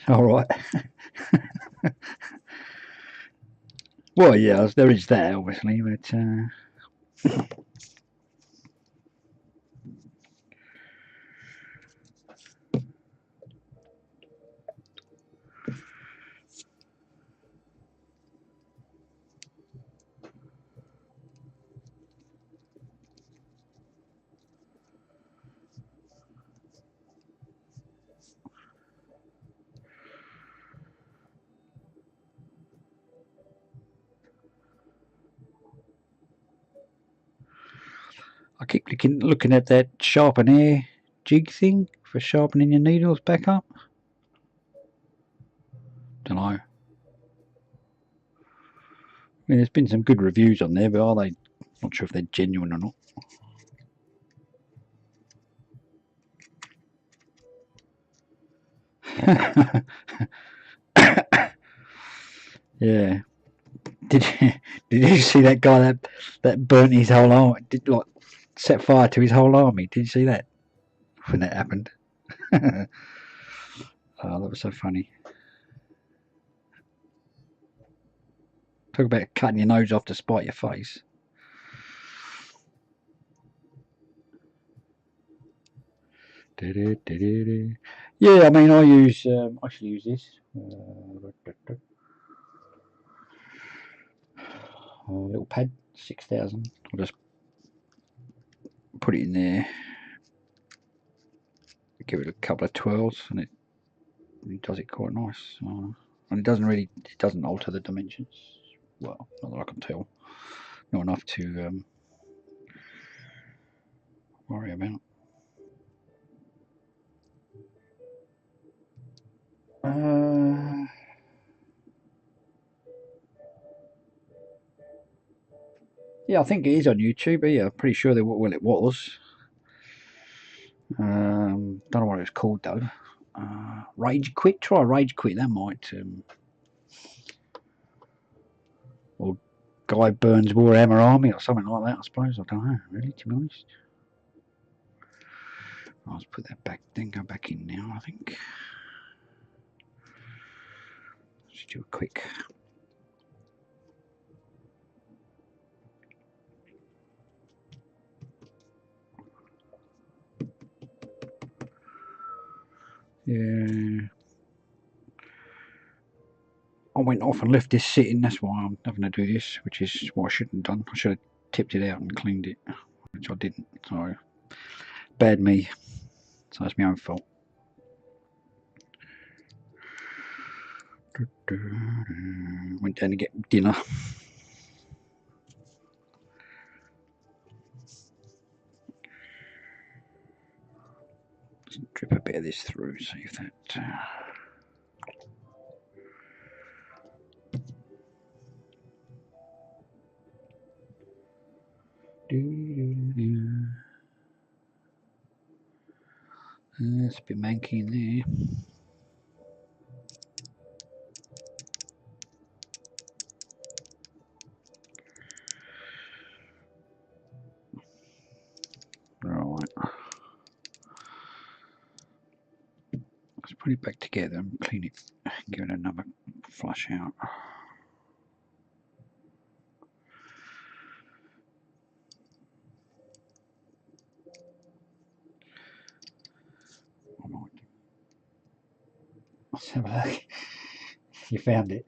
All right. Well, yeah, there is that, obviously, but I keep looking at that sharpen air jig thing for sharpening your needles back up. Don't know. I mean, there's been some good reviews on there, but are they? Not sure if they're genuine or not. Yeah. Did you see that guy that burnt his whole arm? Did like set fire to his whole army? Did you see that when that happened? Oh, that was so funny. Talk about cutting your nose off to spite your face. Yeah, I mean, I should use this. Little pad, 6,000. I'll just put it in there. Give it a couple of twirls, and it does it quite nice. And it doesn't alter the dimensions. Well, not that I can tell. Not enough to worry about. Yeah, I think it is on YouTube. But yeah, I'm pretty sure it was. Don't know what it was called though. Rage Quit. Try Rage Quit. That might. Or Guy Burns Warhammer Army or something like that. I suppose. I don't know. Really, to be honest. I'll just put that back. Then go back in now. I think. Let's do a quick. Yeah. I went off and left this sitting. That's why I'm having to do this, which is what I shouldn't have done. I should have tipped it out and cleaned it, which I didn't. So bad me. So it's my own fault. Went down to get dinner. Just drip a bit of this through, see if that. There's a bit manky in there. Right. Let's put it back together and clean it. Give it another flush out. Let's have a look. You found it.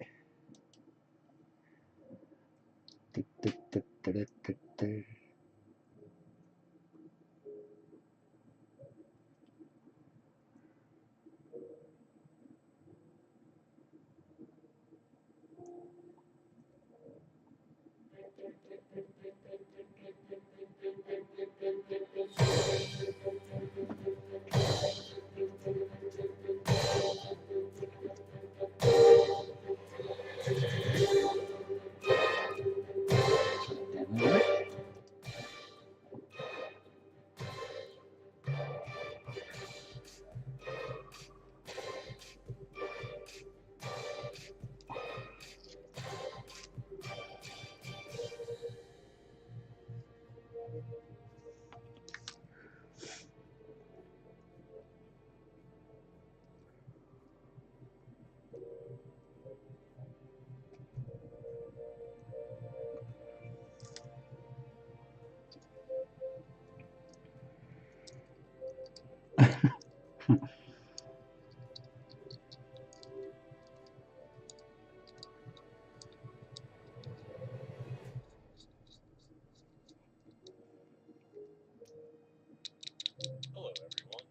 Hello everyone,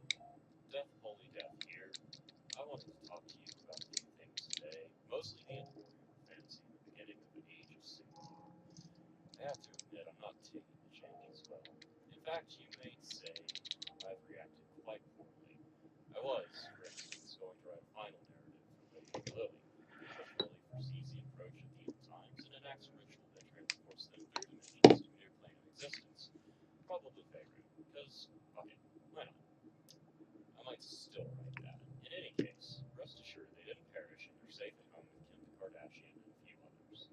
Death Holy Death here. I wanted to talk to you about a few things today, mostly the end of Warrior Fantasy and the beginning of the Age of Sigmar. I have to admit I'm not taking the changes well. In fact, you may say I've reacted quite poorly. I was, for instance, going to write a final narrative for Lady Lily, which really foresees the approach of the end times and enacts a ritual that transports them through dimensions to a new plane of existence. Probably favorite, because, fuck it, why not? I might still write that. In any case, rest assured they didn't perish and they're safe at home with Kim Kardashian and a few others.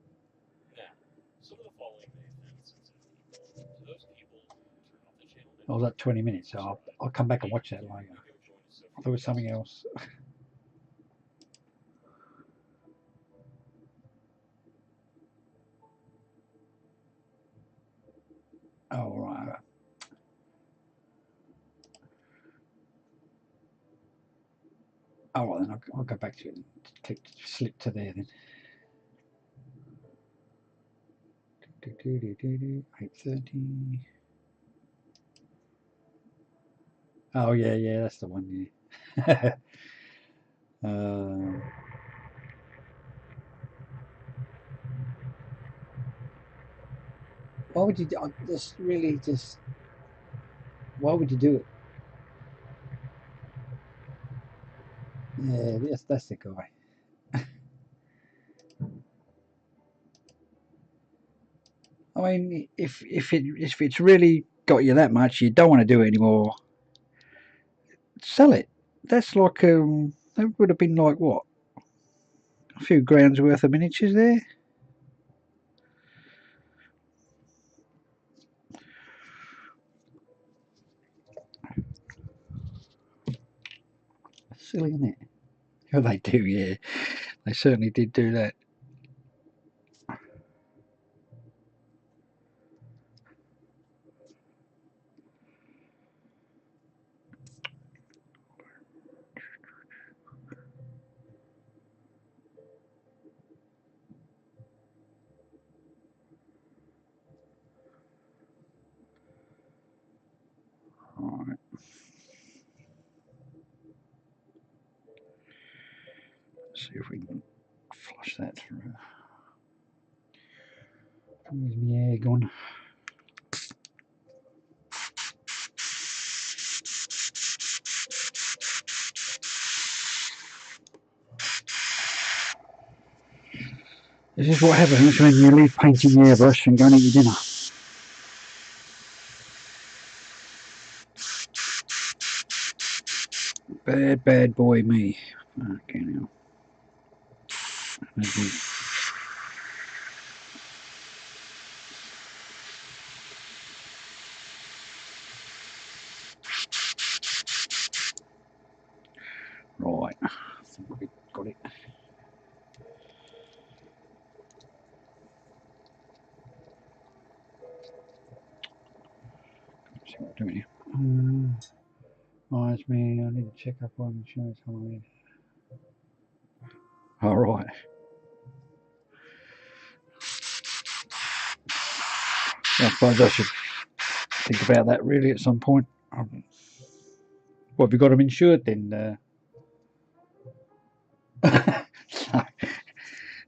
Now, some of the following may offend sensitive people. To those people, turn off the channel. I was at 20 minutes, so I'll come back and watch that later. I thought it was something else. Oh, right. Oh, well, then I'll go back to it and click, slip to there then. 8:30. Oh, yeah, that's the one, yeah. Why would you just really just? Why would you do it? Yeah, that's the guy. I mean, if it's really got you that much, you don't want to do it anymore. Sell it. That's like that would have been like what, a few grand's worth of miniatures there. Silly, isn't it? Oh, they do, yeah. They certainly did do that. Right. See if we can flush that through. Where's my air gone? This is what happens when you leave painting your airbrush and go and eat your dinner. Bad boy me. Okay now. Right, I think we got it. Let's see what we're doing here. Reminds me, I need to check up on insurance. All right. I suppose I should think about that really at some point. Well, have you got them insured then? No,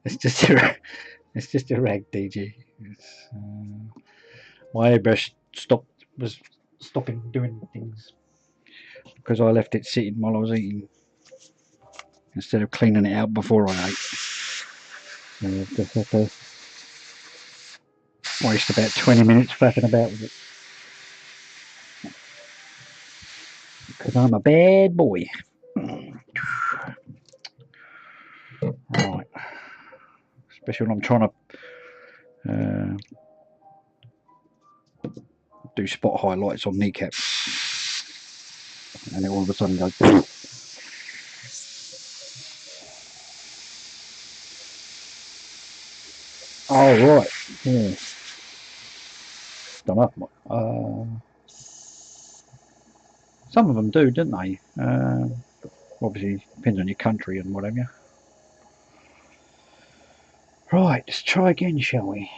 it's just a rag, DG. My airbrush was stopping doing things because I left it sitting while I was eating instead of cleaning it out before I ate. So I just had to waste about 20 minutes flapping about with it because I'm a bad boy. Right, especially when I'm trying to do spot highlights on kneecaps, and it all of a sudden goes. Oh right, yeah. Don't know. Some of them do, don't they? Obviously, depends on your country and whatever. Right, let's try again, shall we?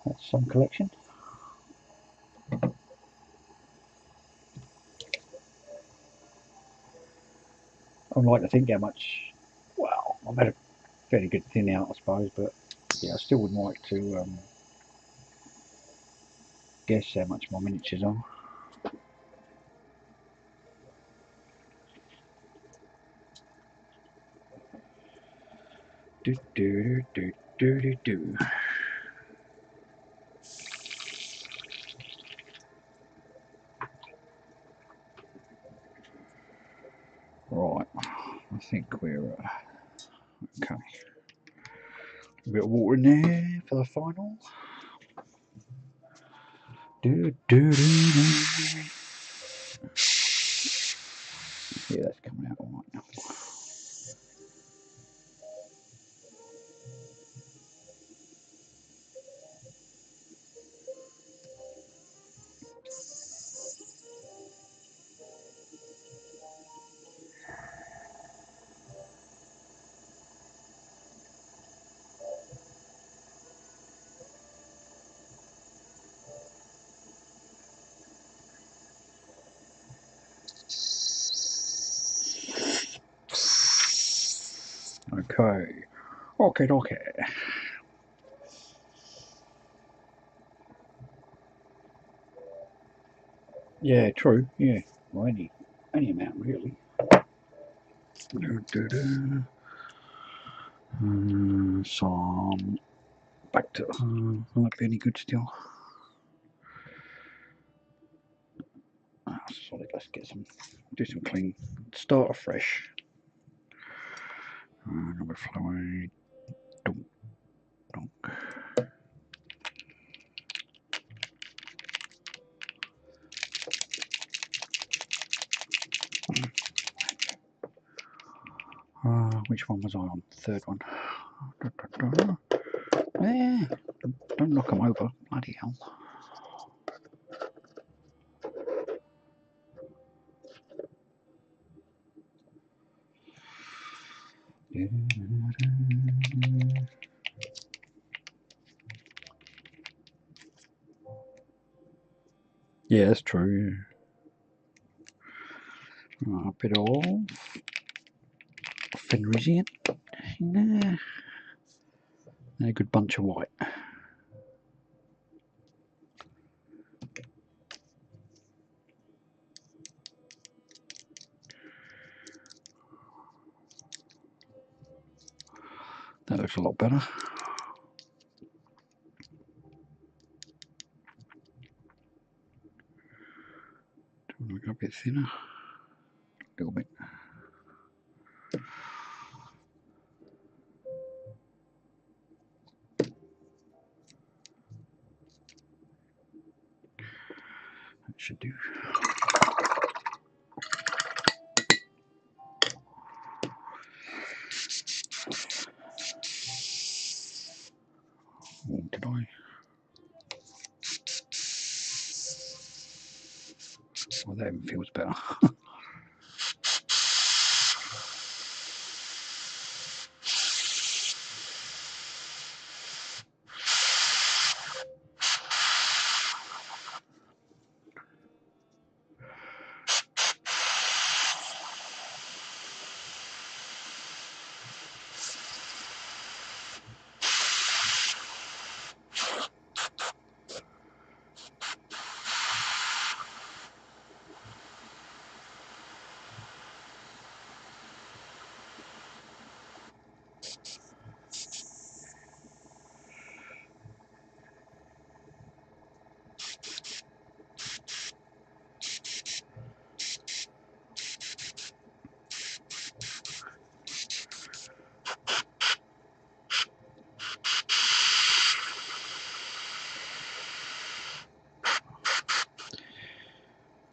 That's some collection. I'd like to think how much. Well, I've had a fairly good thin out, I suppose, but yeah, I still would like to guess how much my miniatures are. Do do do do do do. Right, I think we're okay. A bit of water in there for the final. Do do do do. Yeah, that's coming out all right now. Okay. Yeah, true. Yeah, well, any amount really. Some back to will that be any good still? Solid. Let's do some clean. Start afresh. Number fluid. Dunk. Which one was I on? Third one. Don't knock them over. Bloody hell. Yeah, that's true. A bit of Fenrisian. Nah. And a good bunch of white. That looks a lot better. Do you want to go a bit thinner? A little bit. That should do. Oh, did I? Oh, that even feels better.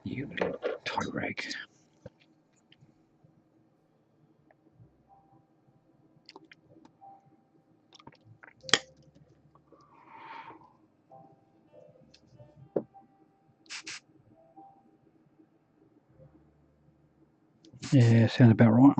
You little toy rag. Yeah, sounds about right.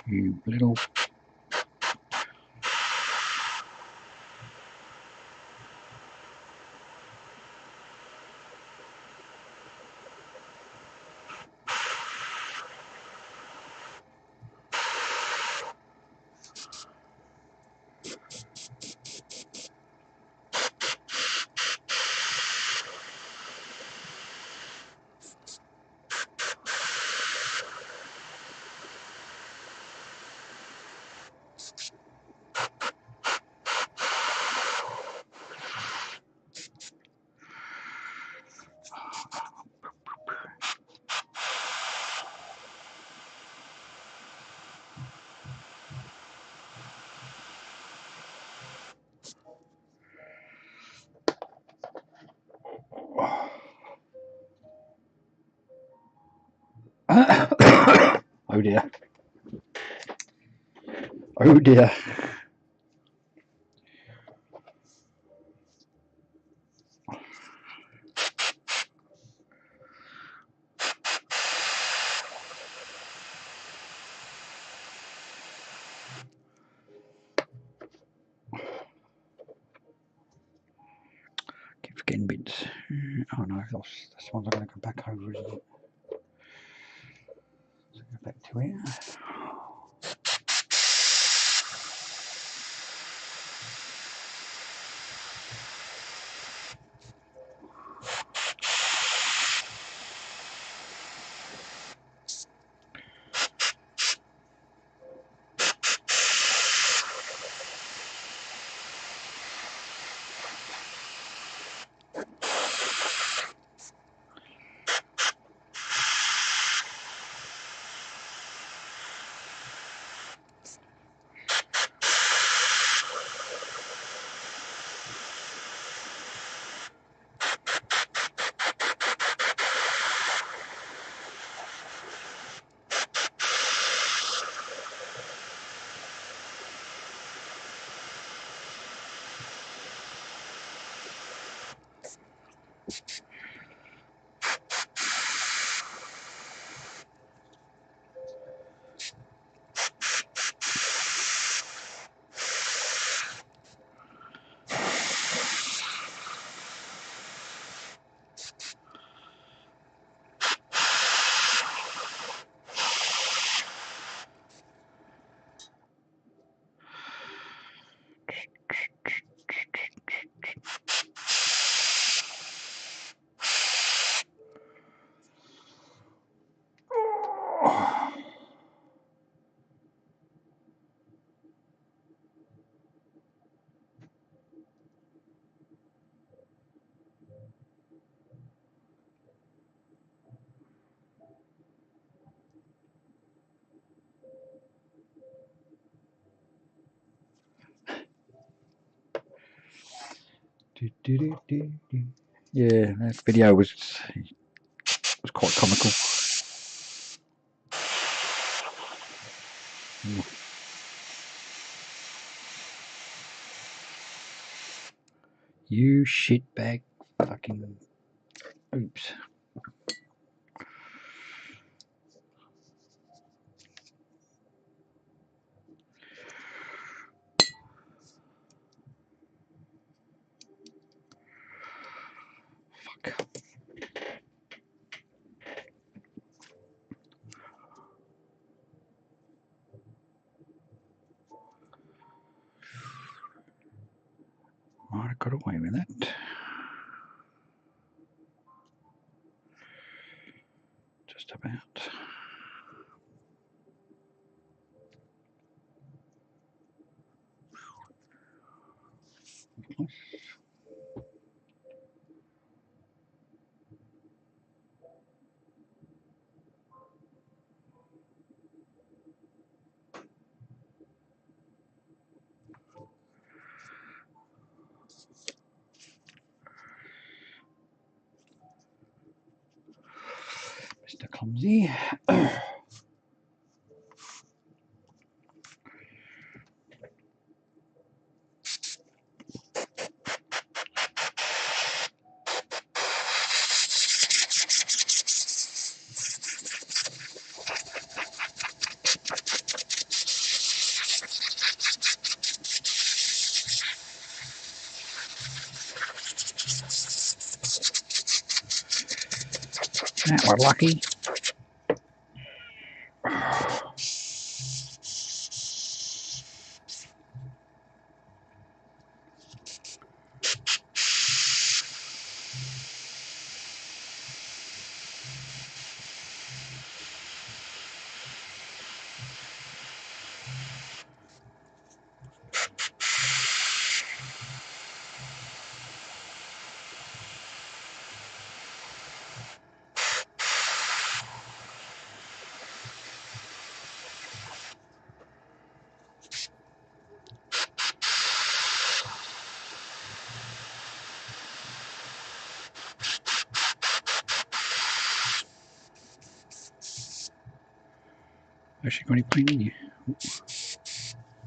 You little. dear. Oh dear. Keep forgetting bits. Oh no, this one's going to go back over, isn't it? So go back to it. Yeah, that video was quite comical. You shitbag fucking oops. Fuck. Might have got away with that. Just about. Mr. Clumsy. That we're lucky. Actually, got any paint in you?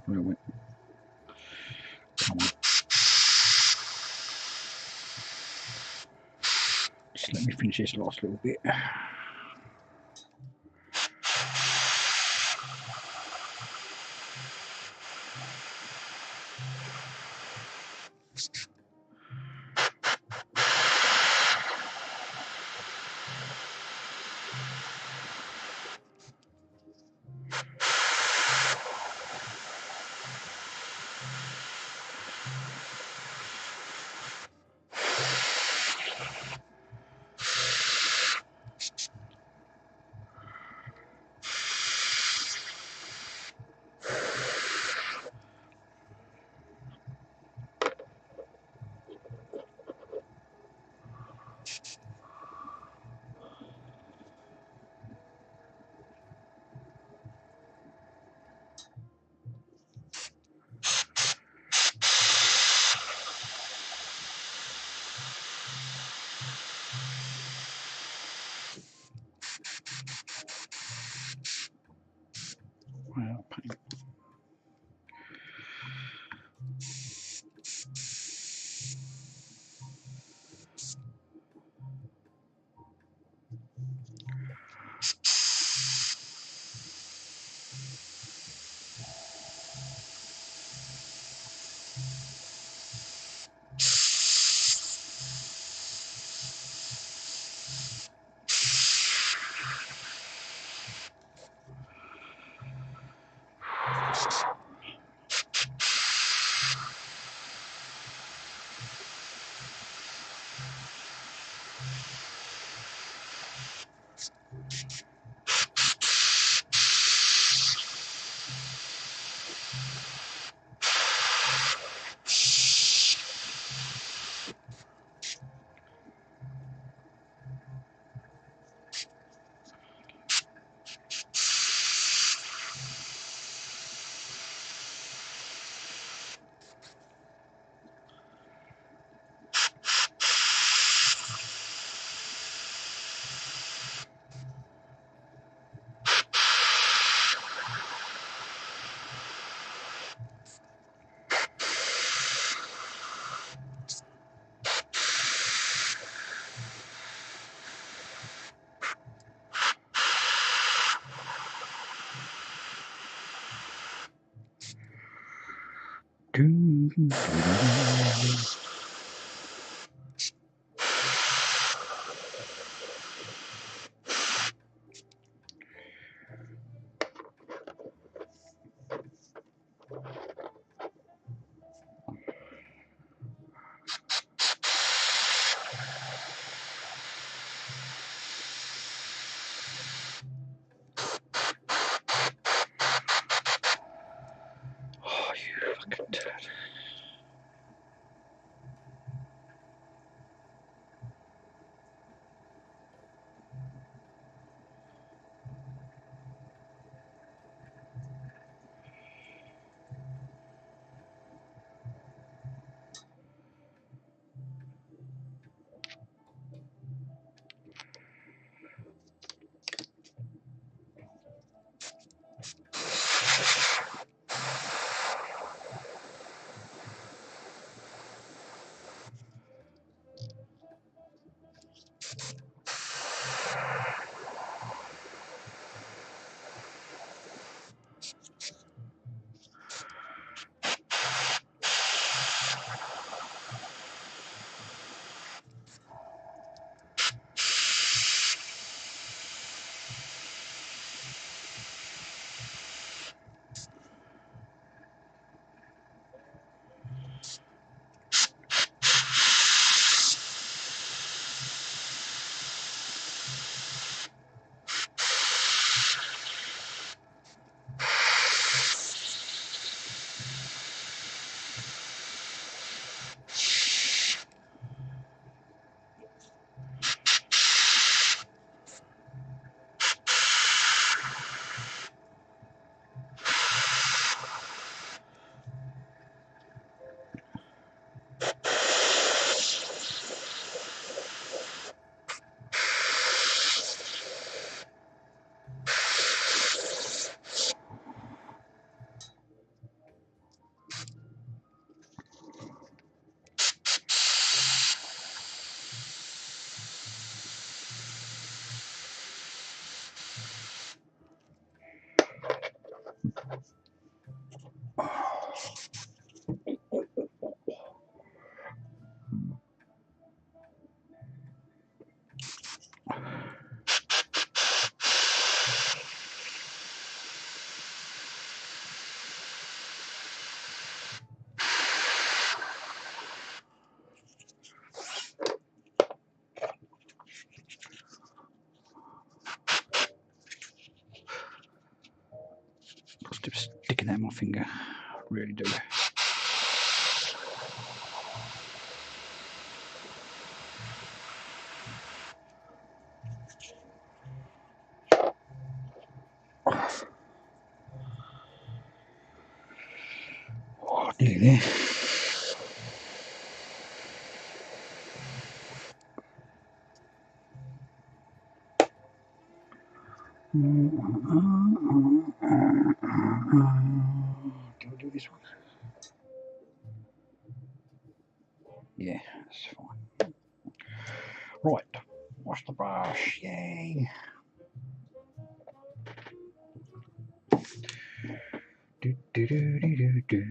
Where it went? Come on. Just let me finish this last little bit. Well, paint. Oh, you fucking turd. Just sticking out my finger, really do. Oh, nearly there. Do I do this one? Yeah, that's fine. Right, wash the brush, yay! Do, do, do, do, do, do.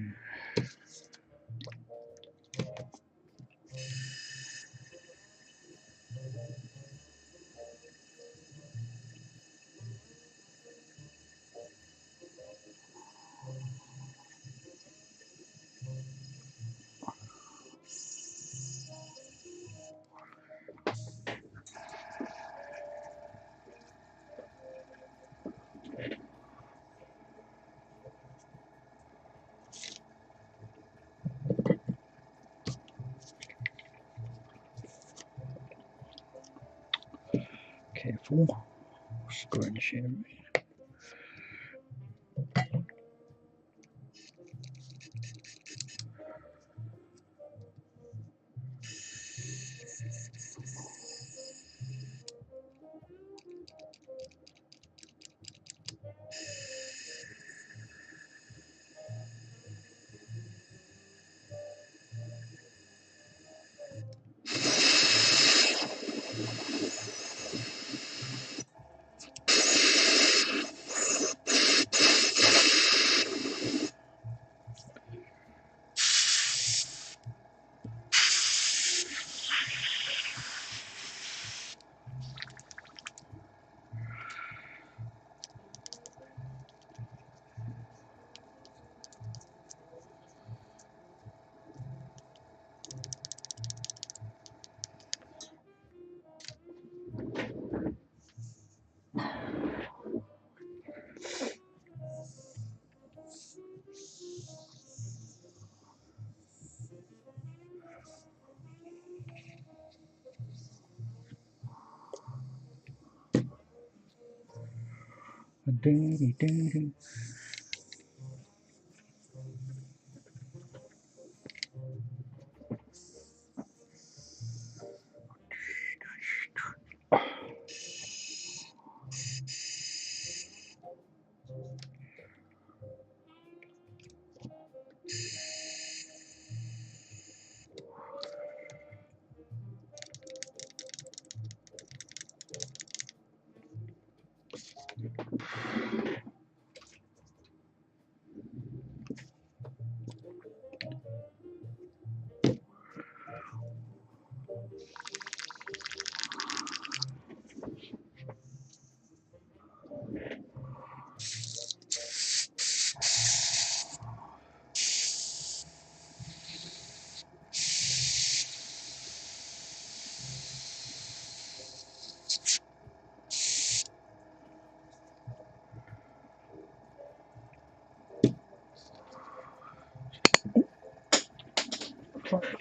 Careful, screwing the shit.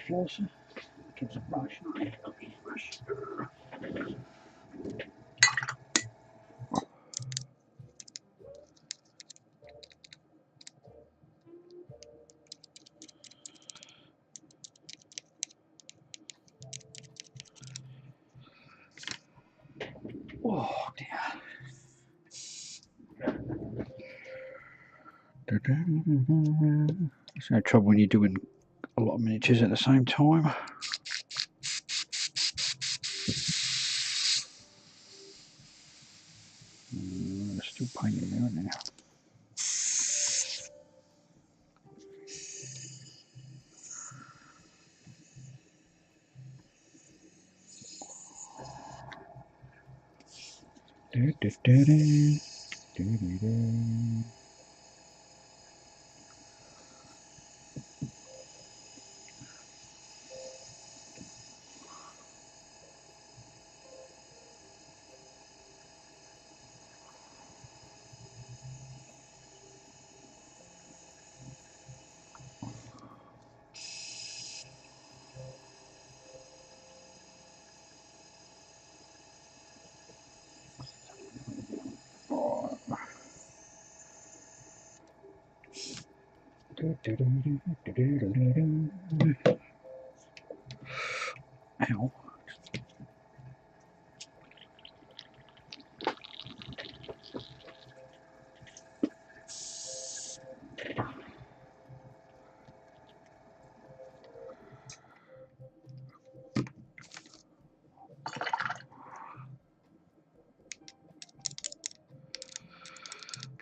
Closer. Gives a brush. Oh dear. There's no trouble when you're doing a lot of miniatures at the same time. Still painting there, aren't they? Ow.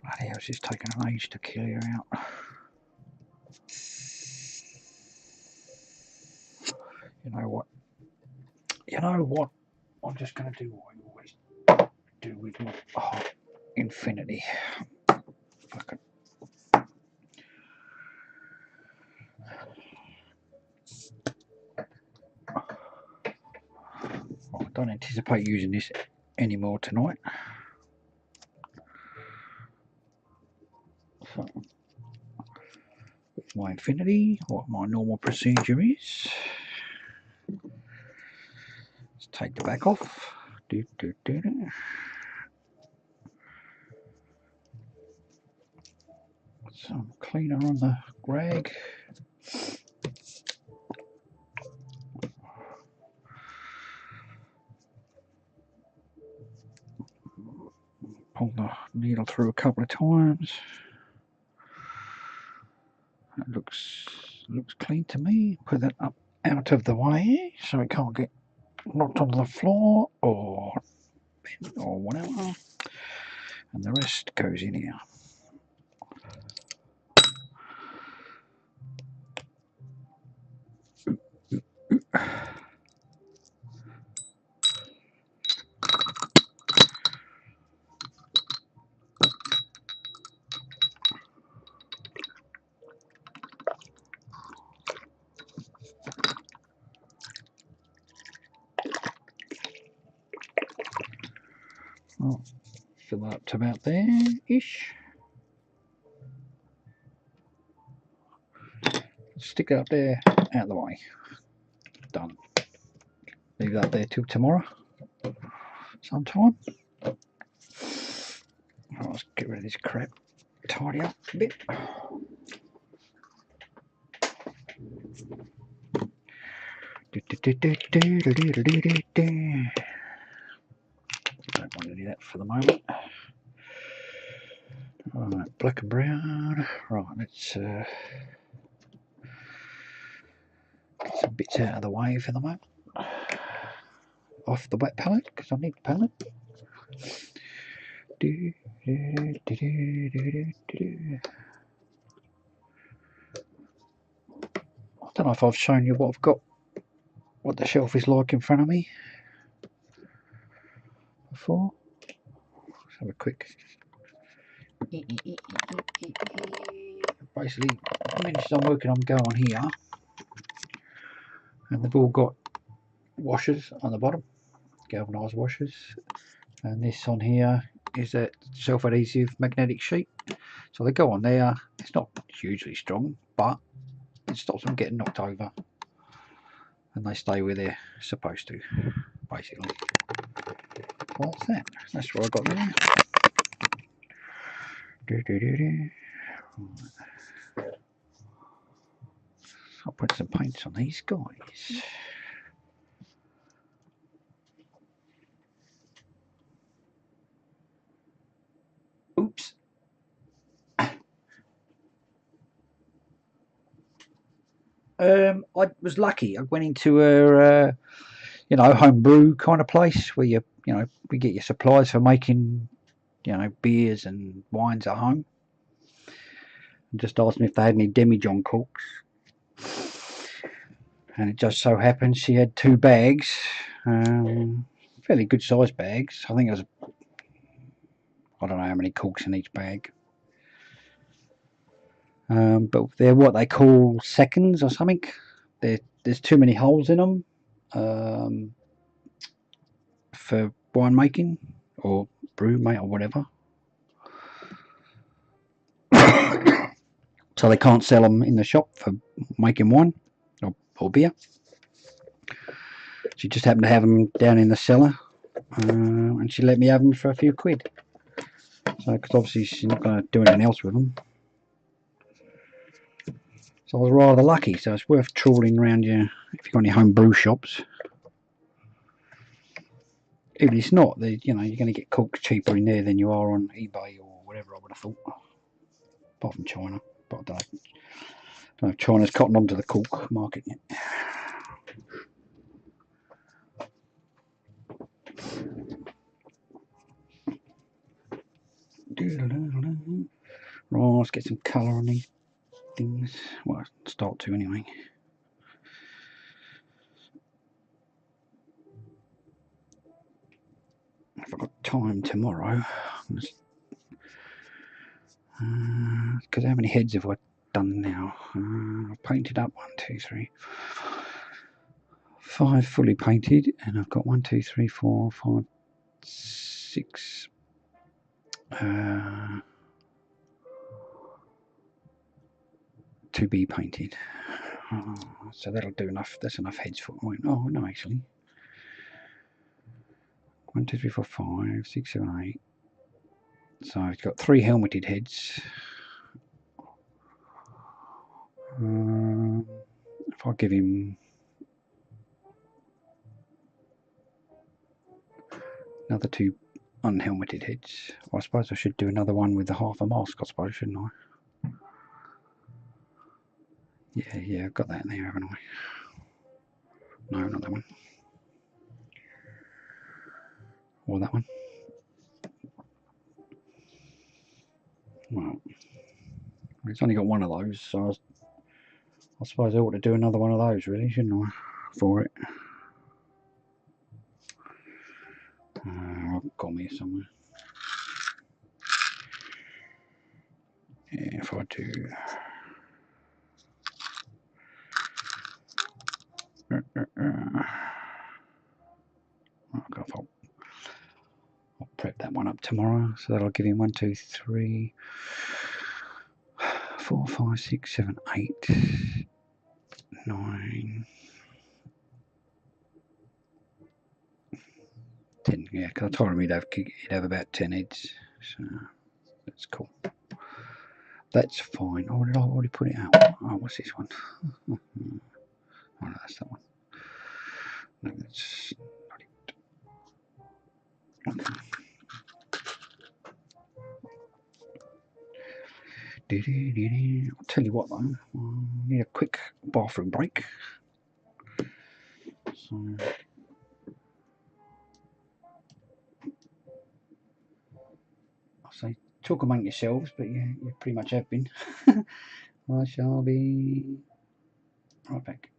Bloody hell, it's just taking an age to kill you out. You know what? You know what? I'm just going to do what I always do with my Infinity. Fucking. I don't anticipate using this anymore tonight. So, with my Infinity, what my normal procedure is, let's take the back off. Some cleaner on the rag. Pull the needle through a couple of times. That looks clean to me. Put that up out of the way so it can't get knocked onto the floor or whatever. And the rest goes in here. Oh, fill that up to about there-ish. Stick it up there, out of the way. Done. Leave that there till tomorrow sometime. Right, let's get rid of this crap. Tidy up a bit. Don't want to do that for the moment. Right, black and brown. Right, let's get some bits out of the way for the moment. Off the wet palette, because I need the palette. I don't know if I've shown you what I've got, what the shelf is like in front of me before. Let's have a quick. Basically, the miniatures I'm working on go on here, and they've all got washers on the bottom, galvanised washers, and this on here is that self-adhesive magnetic sheet. So they go on there. It's not hugely strong, but it stops them getting knocked over, and they stay where they're supposed to, basically. Well, that's that. That's what I got there. I'll put some paints on these guys. Oops. I was lucky. I went into a homebrew kind of place where we get your supplies for making beers and wines at home. And just asked me if they had any demijohn corks. And it just so happened she had 2 bags, fairly good sized bags. I think it was I don't know how many corks in each bag. But they're what they call seconds or something. There's too many holes in them for winemaking or brew mate or whatever. So they can't sell them in the shop for making wine or beer. She just happened to have them down in the cellar, and she let me have them for a few quid. So, because obviously she's not going to do anything else with them. So I was rather lucky. So it's worth trawling around you if you've got any home brew shops. Even if it's not, you're going to get corks cheaper in there than you are on eBay or whatever. I would have thought, apart from China, but I don't know if China's cotton onto the cork market yet. Right, let's get some colour on these things. Well, start to anyway. If I've got time tomorrow, because how many heads have I done now? I've painted up 1, 2, 3, 5 fully painted, and I've got 1, 2, 3, 4, 5, 6. To be painted. So that'll do enough. That's enough heads for. Oh no, actually. 1, 2, 3, 4, 5, 6, 7, 8. So I've got 3 helmeted heads. If I give him another 2 unhelmeted heads, I suppose I should do another one with the half a mask, I suppose, shouldn't I? Yeah, I've got that in there, haven't I? No, not that one. Or that one. Well, it's only got one of those, so I suppose I ought to do another one of those, really, shouldn't I? For it. I've got me somewhere. Yeah, if I do. I'll prep that one up tomorrow, so that'll give him 1, 2, 3, 4, 5, 6, 7, 8, 9, 10. Yeah, because I told him he'd have about 10 heads, so that's cool. That's fine. Oh, did I already put it out? Oh, what's this one? Oh no, that's that one. No, that's not it. Okay. I'll tell you what though, I need a quick bathroom break. So I'll say talk among yourselves, but yeah, you pretty much have been. I shall be right back.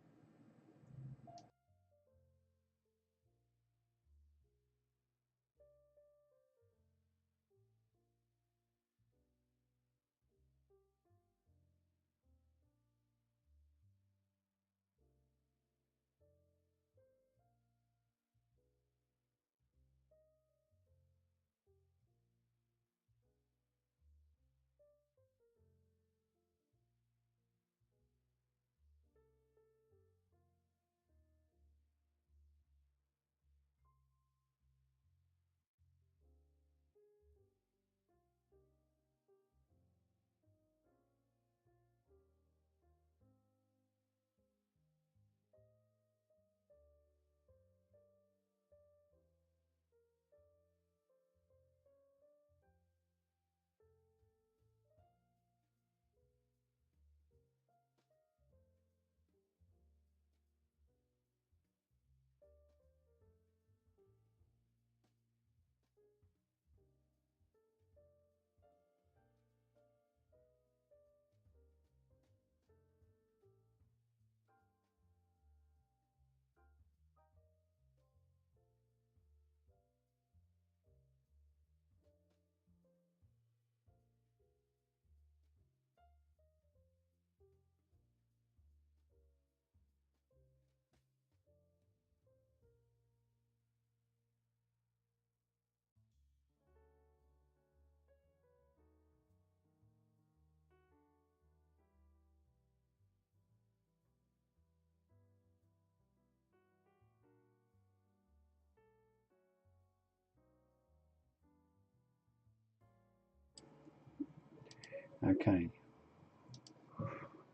Okay.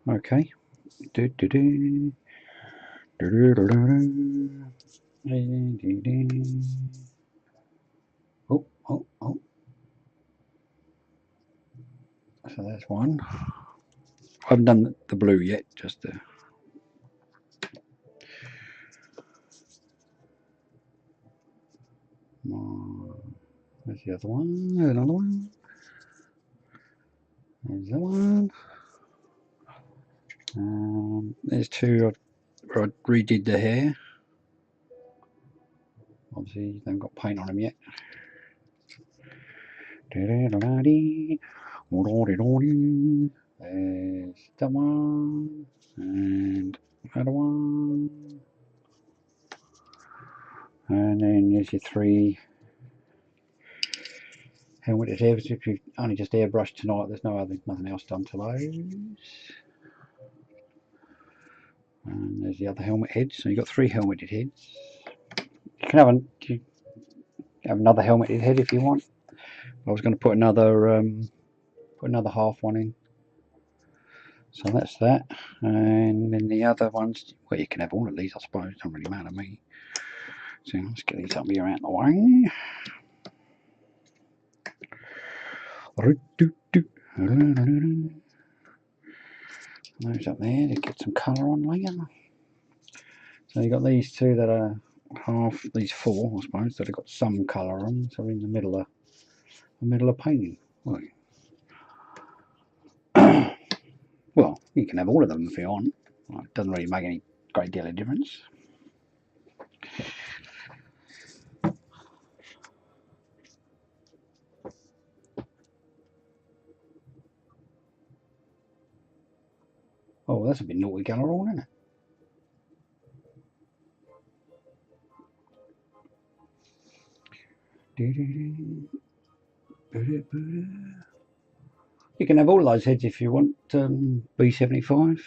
Okay. Do do do. Do do do do. Do do do. Oh, oh, oh. So that's one. I haven't done the blue yet, just the. There's the other one. There's another one. There's the one. There's two where I redid the hair. Obviously, they haven't got paint on them yet. There's that one. And another one. And then there's your three helmeted hairs, which we've only just airbrushed tonight. There's nothing else done to those. And there's the other helmet heads. So you've got three helmeted heads. You can have another helmeted head if you want. I was going to put another half one in. So that's that. And then the other ones, well, you can have all of these, I suppose. It doesn't really matter to me. So let's get these up here out of the way. Those up there to get some colour on later. So you've got these two that are half, these four, I suppose, that have got some colour on. So we're in the middle of painting. Well, you can have all of them if you want. It doesn't really make any great deal of difference. Oh, that's a bit naughty colour on, isn't it? You can have all of those heads if you want. B75.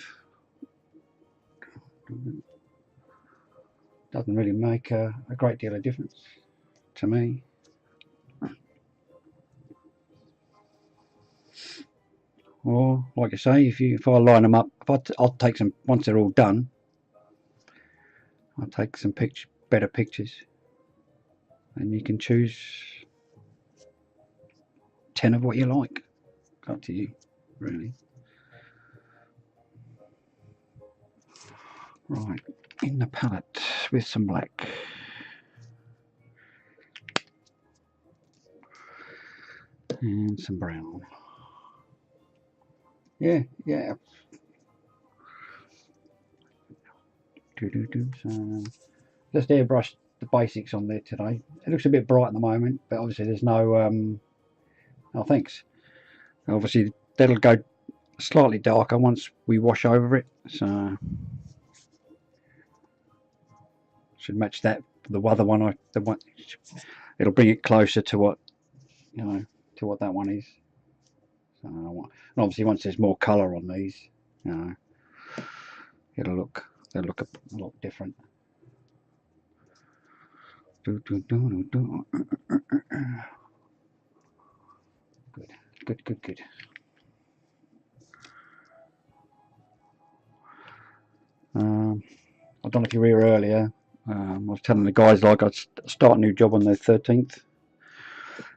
Doesn't really make a great deal of difference to me. Or, like I say, if I line them up, I'll take some, once they're all done, I'll take some better pictures, and you can choose 10 of what you like. Up to you, really. Right, in the palette with some black. And some brown. Yeah. So just airbrushed the basics on there today. It looks a bit bright at the moment, but obviously there's no oh, thanks. Obviously that'll go slightly darker once we wash over it, so should match that. The other one, it'll bring it closer to what to what that one is. So, and obviously once there's more colour on these, they'll look a lot different. Good. I don't know if you were here earlier. I was telling the guys like I'd start a new job on the 13th.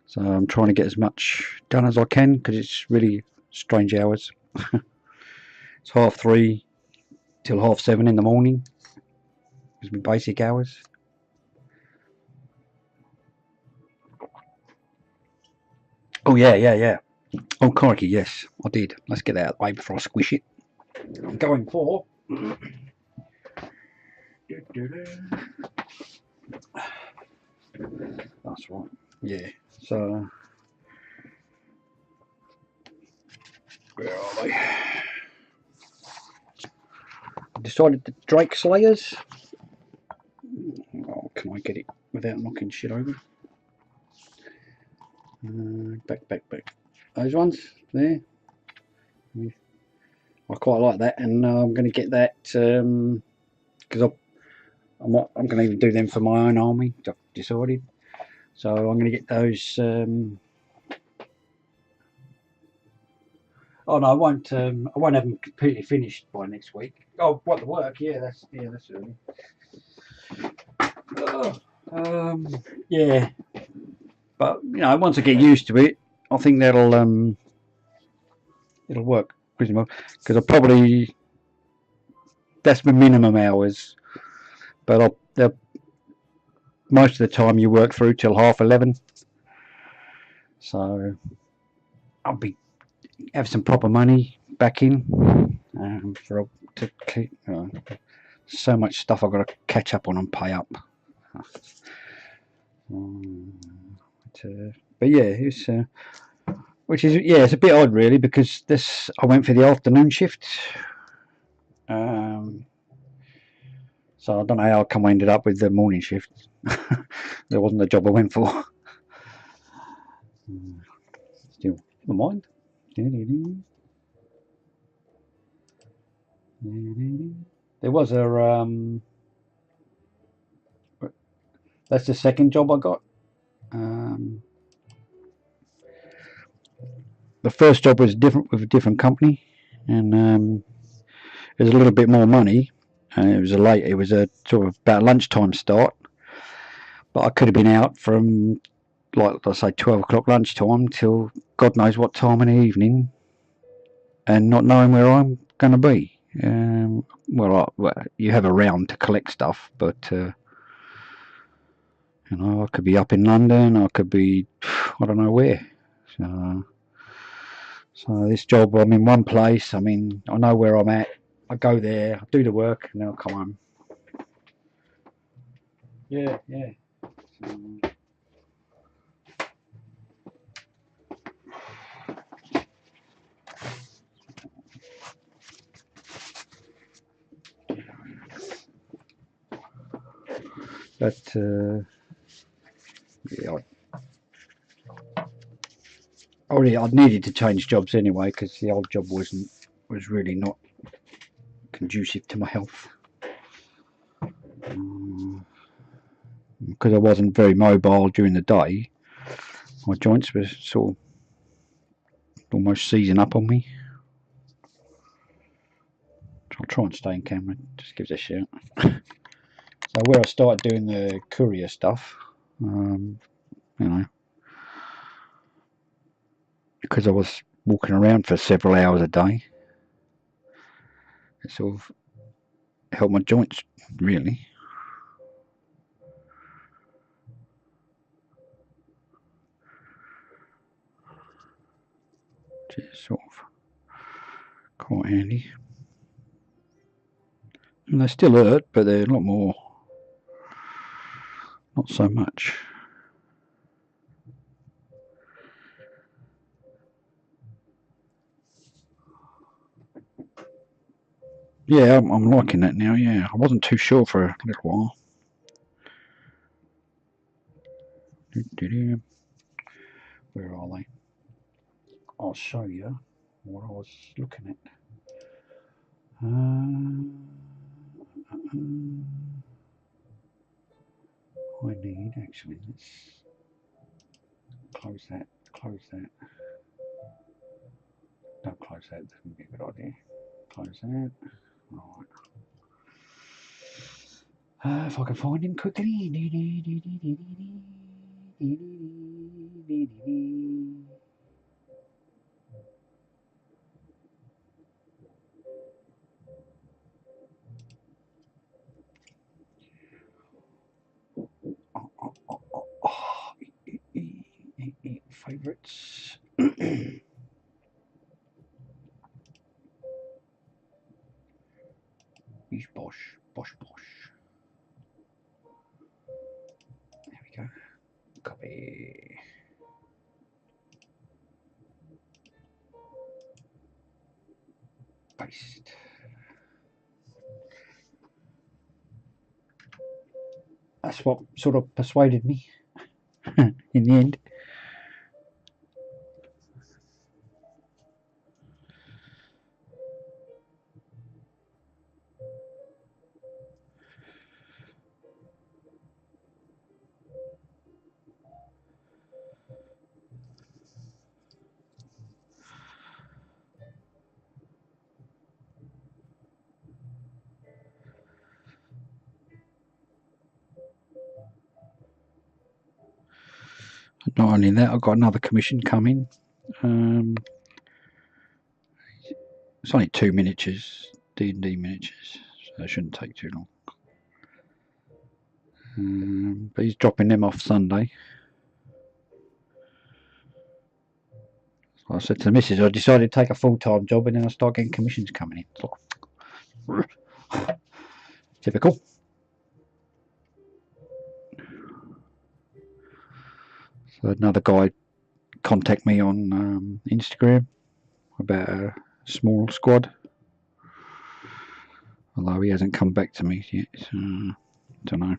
So I'm trying to get as much done as I can because it's really strange hours. It's 3:30 till 7:30 in the morning. It's my basic hours. Oh yeah. Oh crikey, yes, I did. Let's get that out of the way before I squish it. I'm going for that's right. Yeah. So where are they? I decided the Drake Slayers. Oh, can I get it without knocking shit over? Back. Those ones there. I quite like that, and I'm going to get that because I'm going to even do them for my own army. I've decided. So I'm going to get those. Oh no, I won't. I won't have them completely finished by next week. Oh, what the work? Yeah, that's early. Yeah, but once I get used to it, I think that'll it'll work pretty well because I probably that's my minimum hours, but most of the time you work through till 11:30, so I'll have some proper money back in to keep. So much stuff I've got to catch up on and pay up. But yeah, it's which is it's a bit odd really because I went for the afternoon shift. So I don't know how come I ended up with the morning shift. That wasn't the job I went for. Still, never mind. There was a that's the second job I got. The first job was different with a different company, and it was a little bit more money. It was a sort of about lunchtime start, but I could have been out from like I say 12 o'clock lunchtime till God knows what time in the evening, and not knowing where I'm going to be. Well, you have a round to collect stuff, but I could be up in London, I could be I don't know where. So this job, I'm in one place. I mean, I know where I'm at. I go there, I do the work, and then I'll come home. Yeah. But yeah, I needed to change jobs anyway because the old job was really not conducive to my health. Because I wasn't very mobile during the day, my joints were sort of almost seizing up on me. I'll try and stay in camera, just gives a shout. So where I started doing the courier stuff, because I was walking around for several hours a day, it sort of helped my joints really. Which is sort of quite handy. And they still hurt, but they're a lot more, not so much. Yeah, I'm liking that now. Yeah, I wasn't too sure for a little while. Where are they? I'll show you what I was looking at. I need actually. Let's close that. Don't close that. That would be a good idea. Close that. Right. If I can find him quickly. Favorites. Bosh. There we go. Copy. Paste. That's what sort of persuaded me in the end. Not only that, I've got another commission coming. It's only 2 miniatures, D&D miniatures, so it shouldn't take too long. But he's dropping them off Sunday. So I said to the missus, I decided to take a full-time job and then I start getting commissions coming in. So, typical. So another guy contact me on Instagram about a small squad, although he hasn't come back to me yet, so don't know.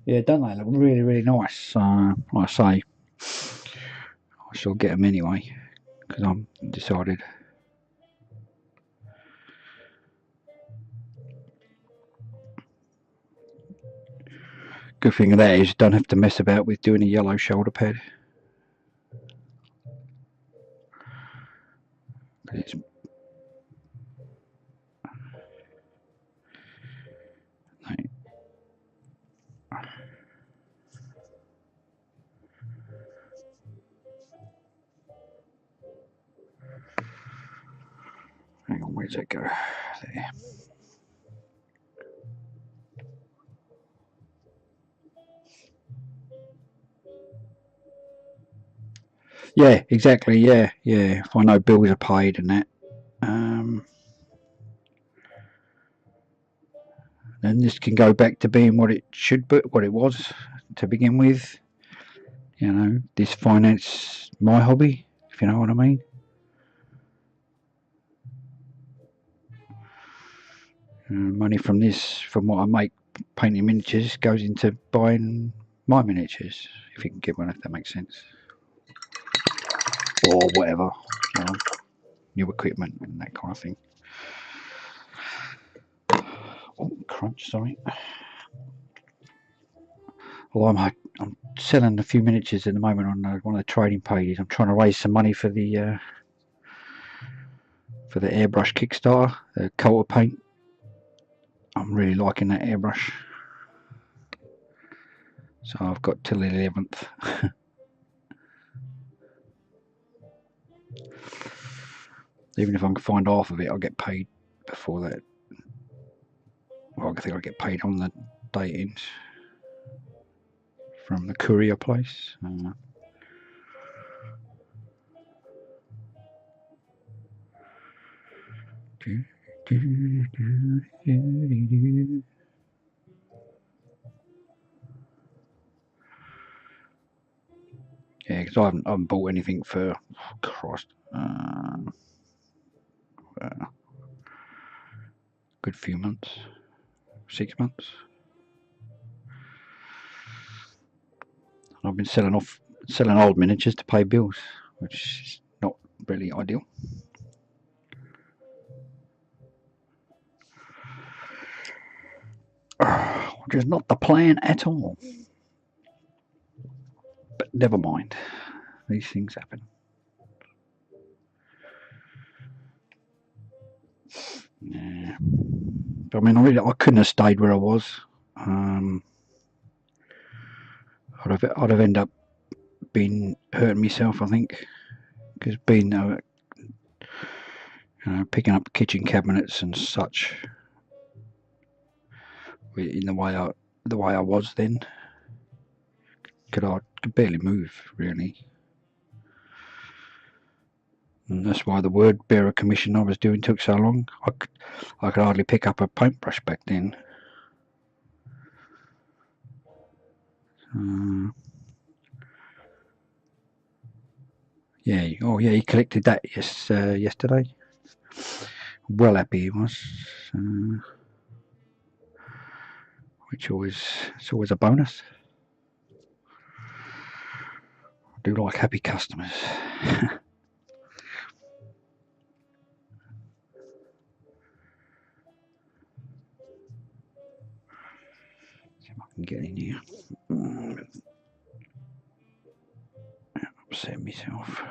Yeah, don't they look really, really nice? Like I say, I shall get them anyway, because I'm decided. Good thing of that is you don't have to mess about with doing a yellow shoulder pad. It's, hang on, where's that go? There. Yeah, exactly. Yeah. If I know bills are paid and that, then this can go back to being what it should be, what it was to begin with. You know, this finance my hobby, if you know what I mean. Money from this, from what I make painting miniatures, goes into buying my miniatures, if you can get one, if that makes sense. Or whatever, you know, new equipment and that kind of thing. Oh, crunch, sorry. Well, I'm selling a few miniatures at the moment on one of the trading pages. I'm trying to raise some money for the airbrush Kickstarter, the Coulter paint. I'm really liking that airbrush. So I've got till the 11th. Even if I can find half of it, I'll get paid before that. Well, I think I'll get paid on the day it ends from the courier place. Yeah, because I haven't bought anything for, Christ, good few months, 6 months. I've been selling old miniatures to pay bills, which is not really ideal. Which is not the plan at all. But never mind. These things happen. Yeah. But I mean, I couldn't have stayed where I was. I'd have ended up hurting myself, I think, because being picking up kitchen cabinets and such in the way I was then, could barely move really. And that's why the word bearer commission I was doing took so long. I could hardly pick up a paintbrush back then. Yeah. Oh, yeah. He collected that yesterday. Well happy he was, which it's always a bonus. do like happy customers. See if I can get in here. Upset myself.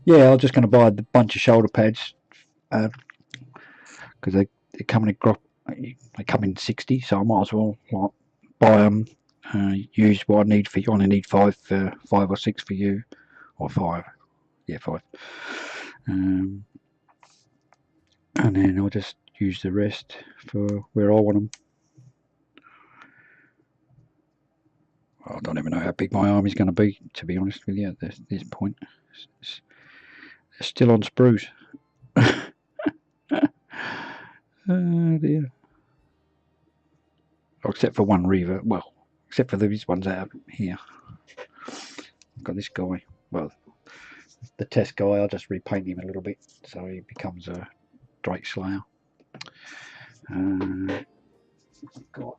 Yeah, I was just going to buy a bunch of shoulder pads because they come in they come in 60, so I might as well like buy them. Use what I need for you. I only need 5 or 6 for you, or 5. Yeah, 5. And then I'll just use the rest for where I want them. I don't even know how big my arm is going to be, to be honest with you, at this point. It's still on sprues. Oh dear. Oh, except for one reaver. Well, except for these ones out here. I've got this guy. Well, the test guy, I'll just repaint him a little bit so he becomes a Drake Slayer. God.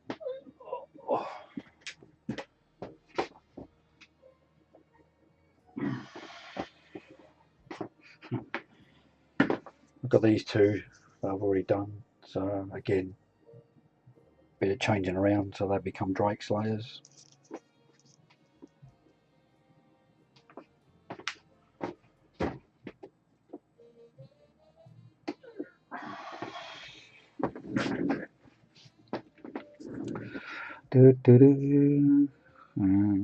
Oh. I've got these two that I've already done, so again, a bit of changing around so they become Drake Slayers. I've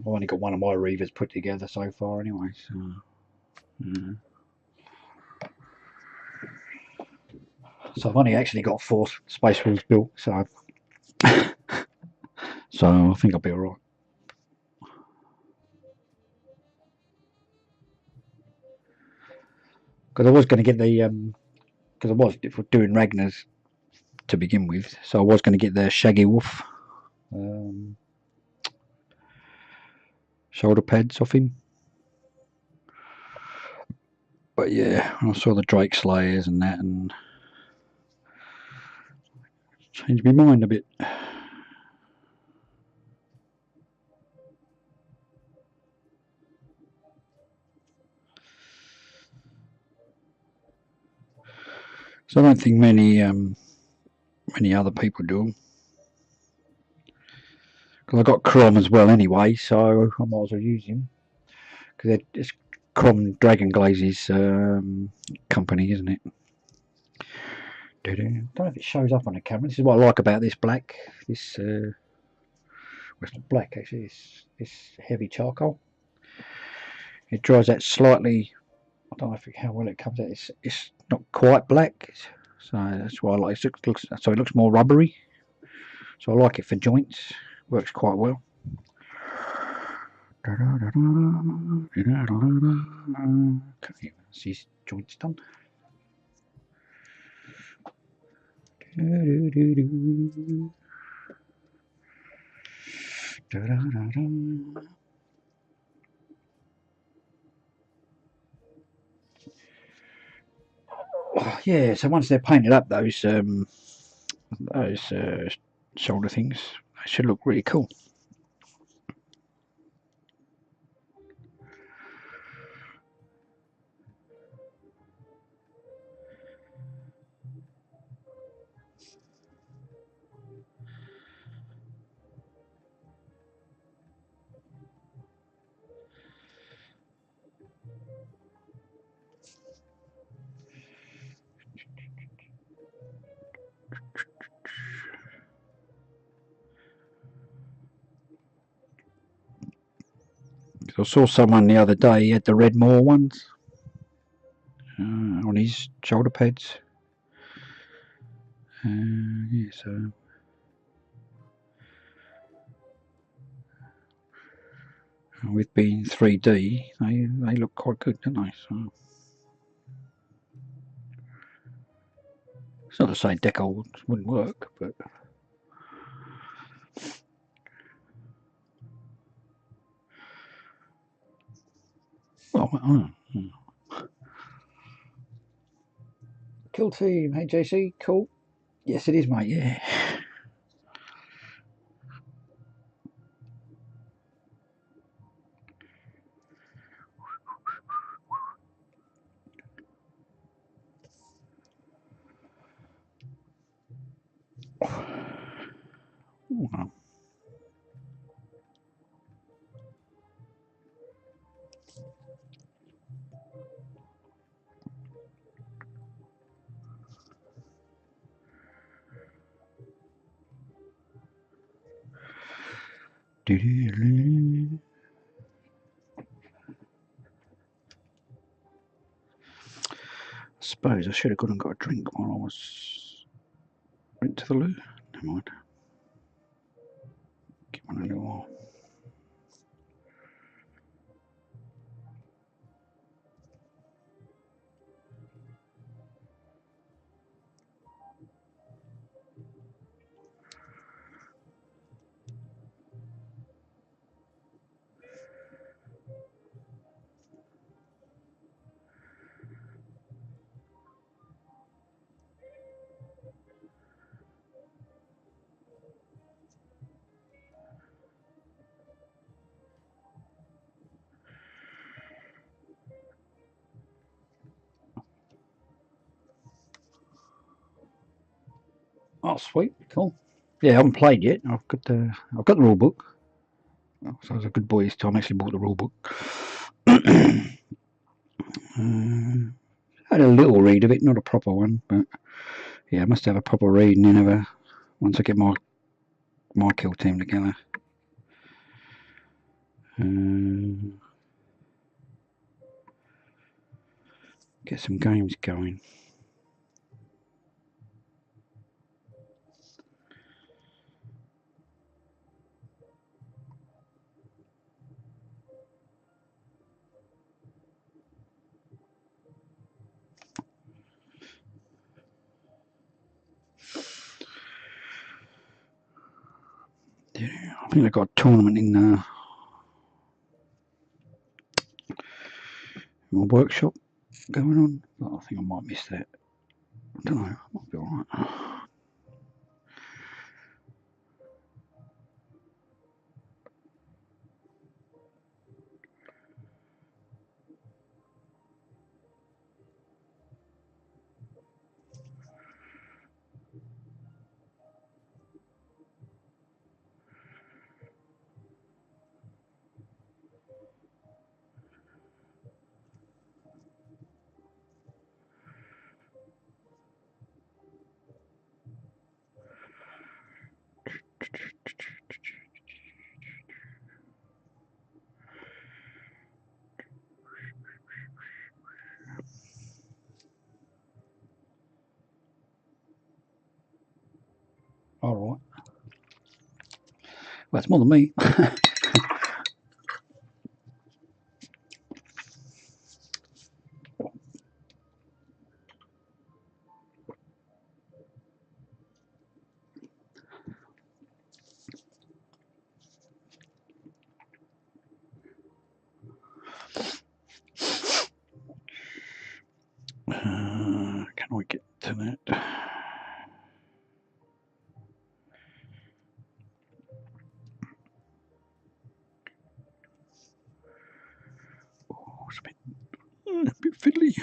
only got one of my Reavers put together so far anyway, so so I've only actually got 4 Space Wolves built, so so I think I'll be alright. Because I was going to get the because I was doing Ragnar's to begin with, so I was going to get the Shaggy Wolf shoulder pads off him. But yeah, I saw the Drake Slayers and that, and changed my mind a bit. So I don't think many other people do. Because I got Crom as well anyway, so I might as well use him. Because it's Crom Dragon Glaze's company, isn't it? I don't know if it shows up on the camera. This is what I like about this black. This well, it's not black actually. It's heavy charcoal. It dries out slightly. I don't know how well it comes out. It's not quite black, so that's why I like it. So it looks more rubbery. So I like it for joints. Works quite well. Okay, see his joints done. Oh, yeah, so once they're painted up, those shoulder things, they should look really cool. I saw someone the other day, he had the Redmore ones on his shoulder pads. Yeah, so with being 3D, they look quite good, don't they? It's not to say decal wouldn't work, but well, Kill team, hey JC, cool. Yes, it is, mate. Yeah. Well, I suppose I should have gone and got a drink while I went to the loo. Never mind. Get one a little while. Oh, sweet, cool. Yeah, I haven't played yet. I've got the rule book. So I was a good boy this time. I actually bought the rule book. Had a little read of it, not a proper one, but yeah, I must have a proper read and then have once I get my kill team together. Get some games going. Yeah, I think they've got a tournament in my workshop going on, but I think I might miss that. I don't know, might be alright. Alright. Well, it's more than me. Can we get to that? Oh, it's a bit fiddly.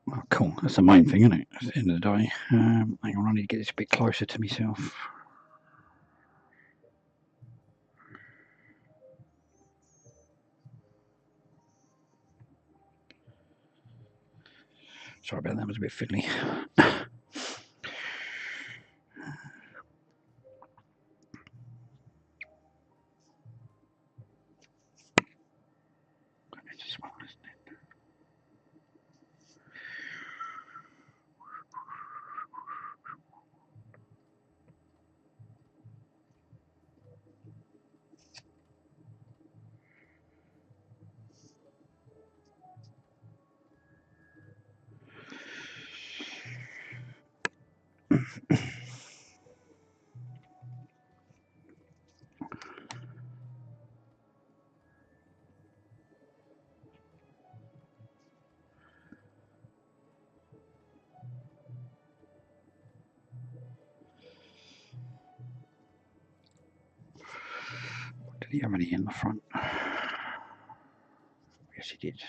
Oh, cool. That's the main thing, isn't it? At the end of the day. Hang on, I need to get this a bit closer to myself. Sorry about that, it was a bit fiddly. Did he have any in the front? Yes, he did.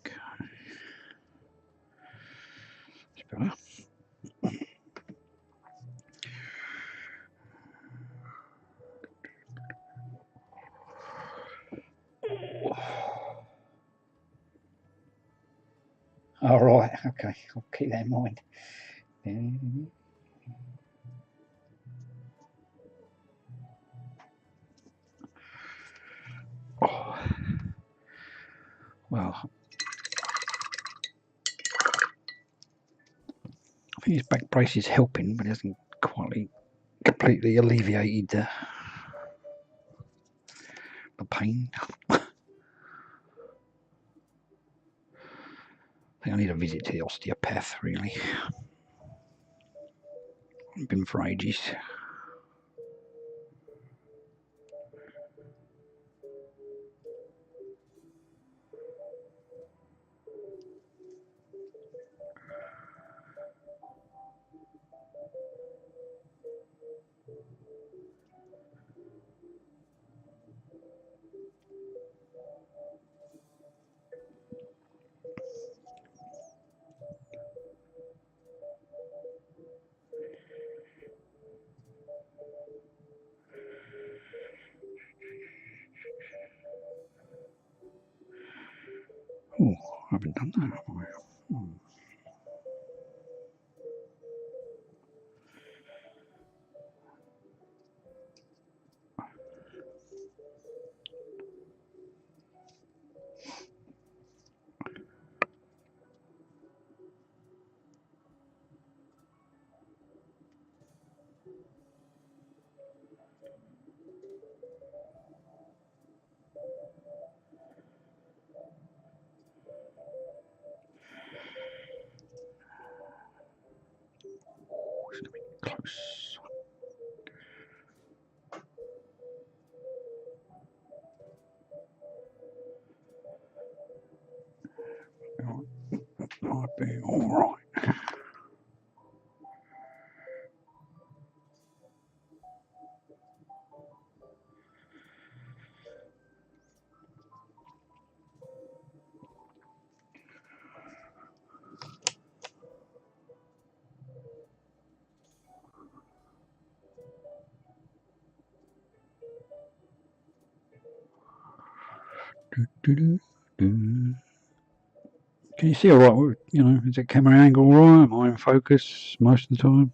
Okay. That's better. All right. Okay. I'll keep that in mind. Oh. Well, I think his back brace is helping, but it hasn't quite completely alleviated the pain. I think I need a visit to the osteopath, really. Been for ages. Oh, I haven't done that. Hmm. Oh, it's getting close. Might be all right. Can you see all right? You know, is the camera angle all right? Am I in focus most of the time?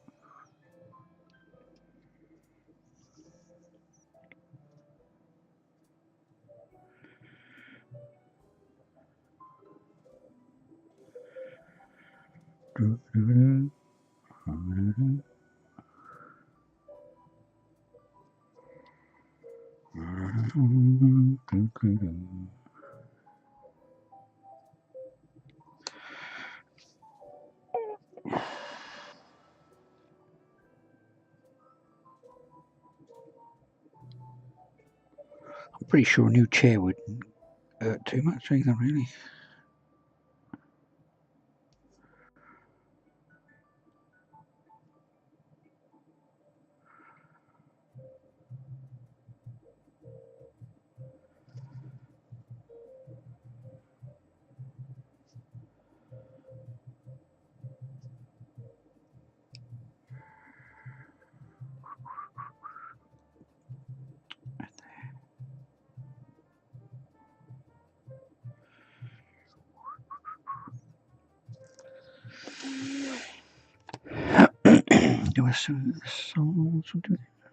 I'm pretty sure a new chair wouldn't hurt too much either, really. Do I something?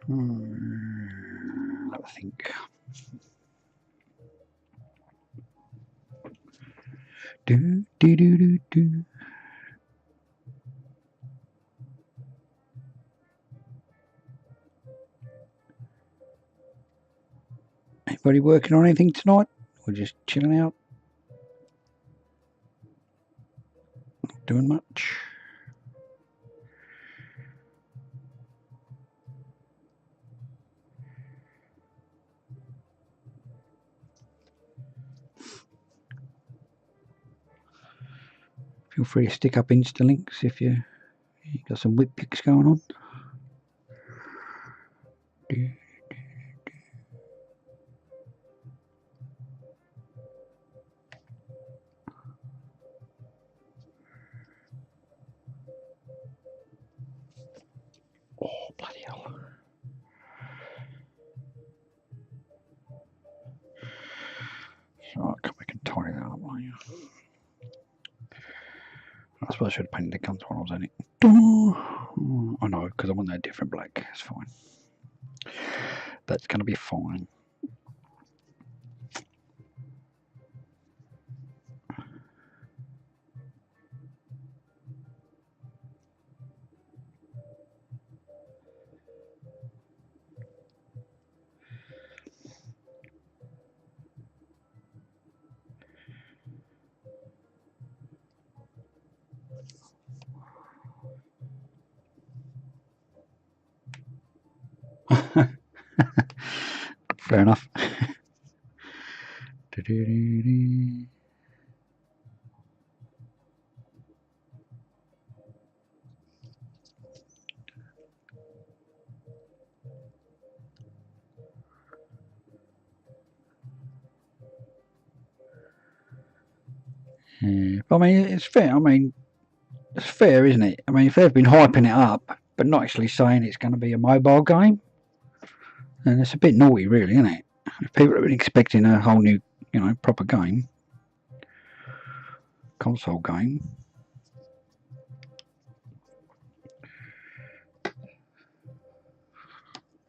Let me think. Do do do do do. Anybody working on anything tonight? Or just chilling out? Not doing much. Feel free to stick up Insta links if you got some whip picks going on. Oh, bloody hell. So I'll come back and tidy that up, won't you? I suppose I should have painted the guns when I was in it. Oh no, because I want that different black. It's fine. That's going to be fine. Fair enough. Yeah, I mean, it's fair. I mean, it's fair, isn't it? I mean, if they've been hyping it up, but not actually saying it's going to be a mobile game, then it's a bit naughty, really, isn't it? If people have been expecting a whole new, proper game, console game.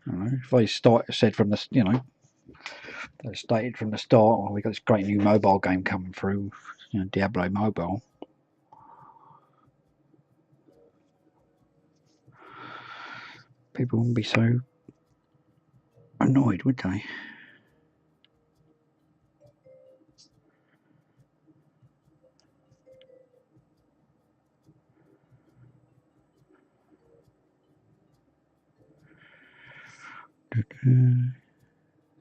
If they said from the, they stated from the start, oh, we got this great new mobile game coming through, Diablo Mobile. People wouldn't be so annoyed, would they?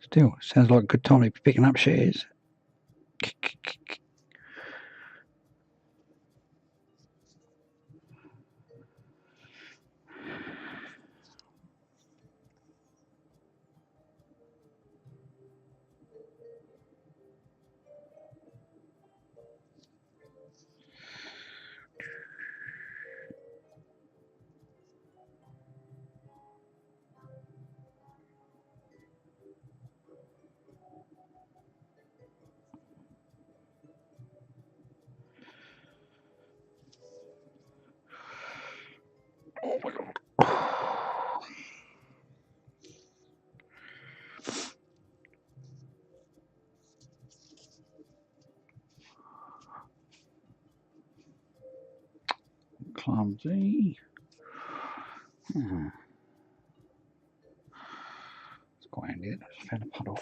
Still, sounds like a good time to be picking up shares. Oh my god. Clumsy. It's quite handy that I just found a puddle.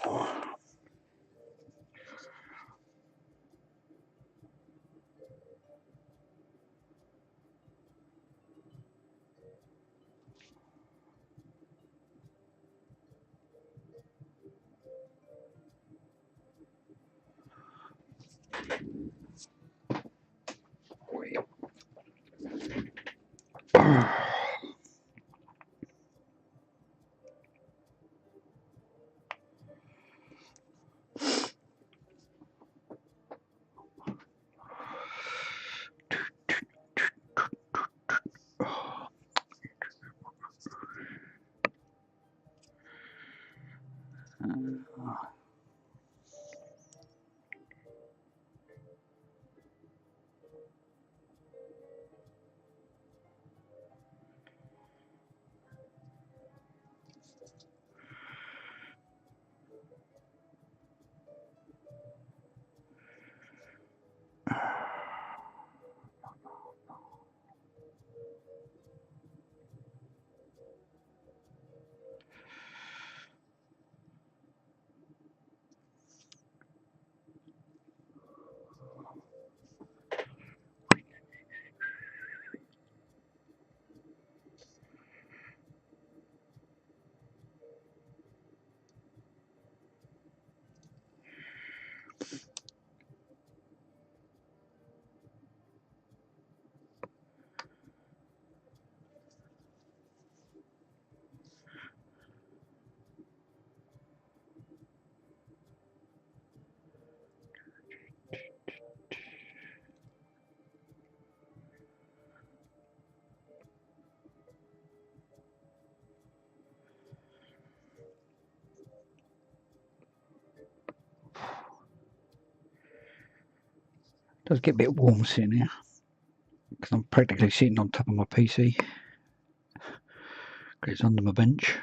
Does get a bit warm sitting here because I'm practically sitting on top of my PC because it's under my bench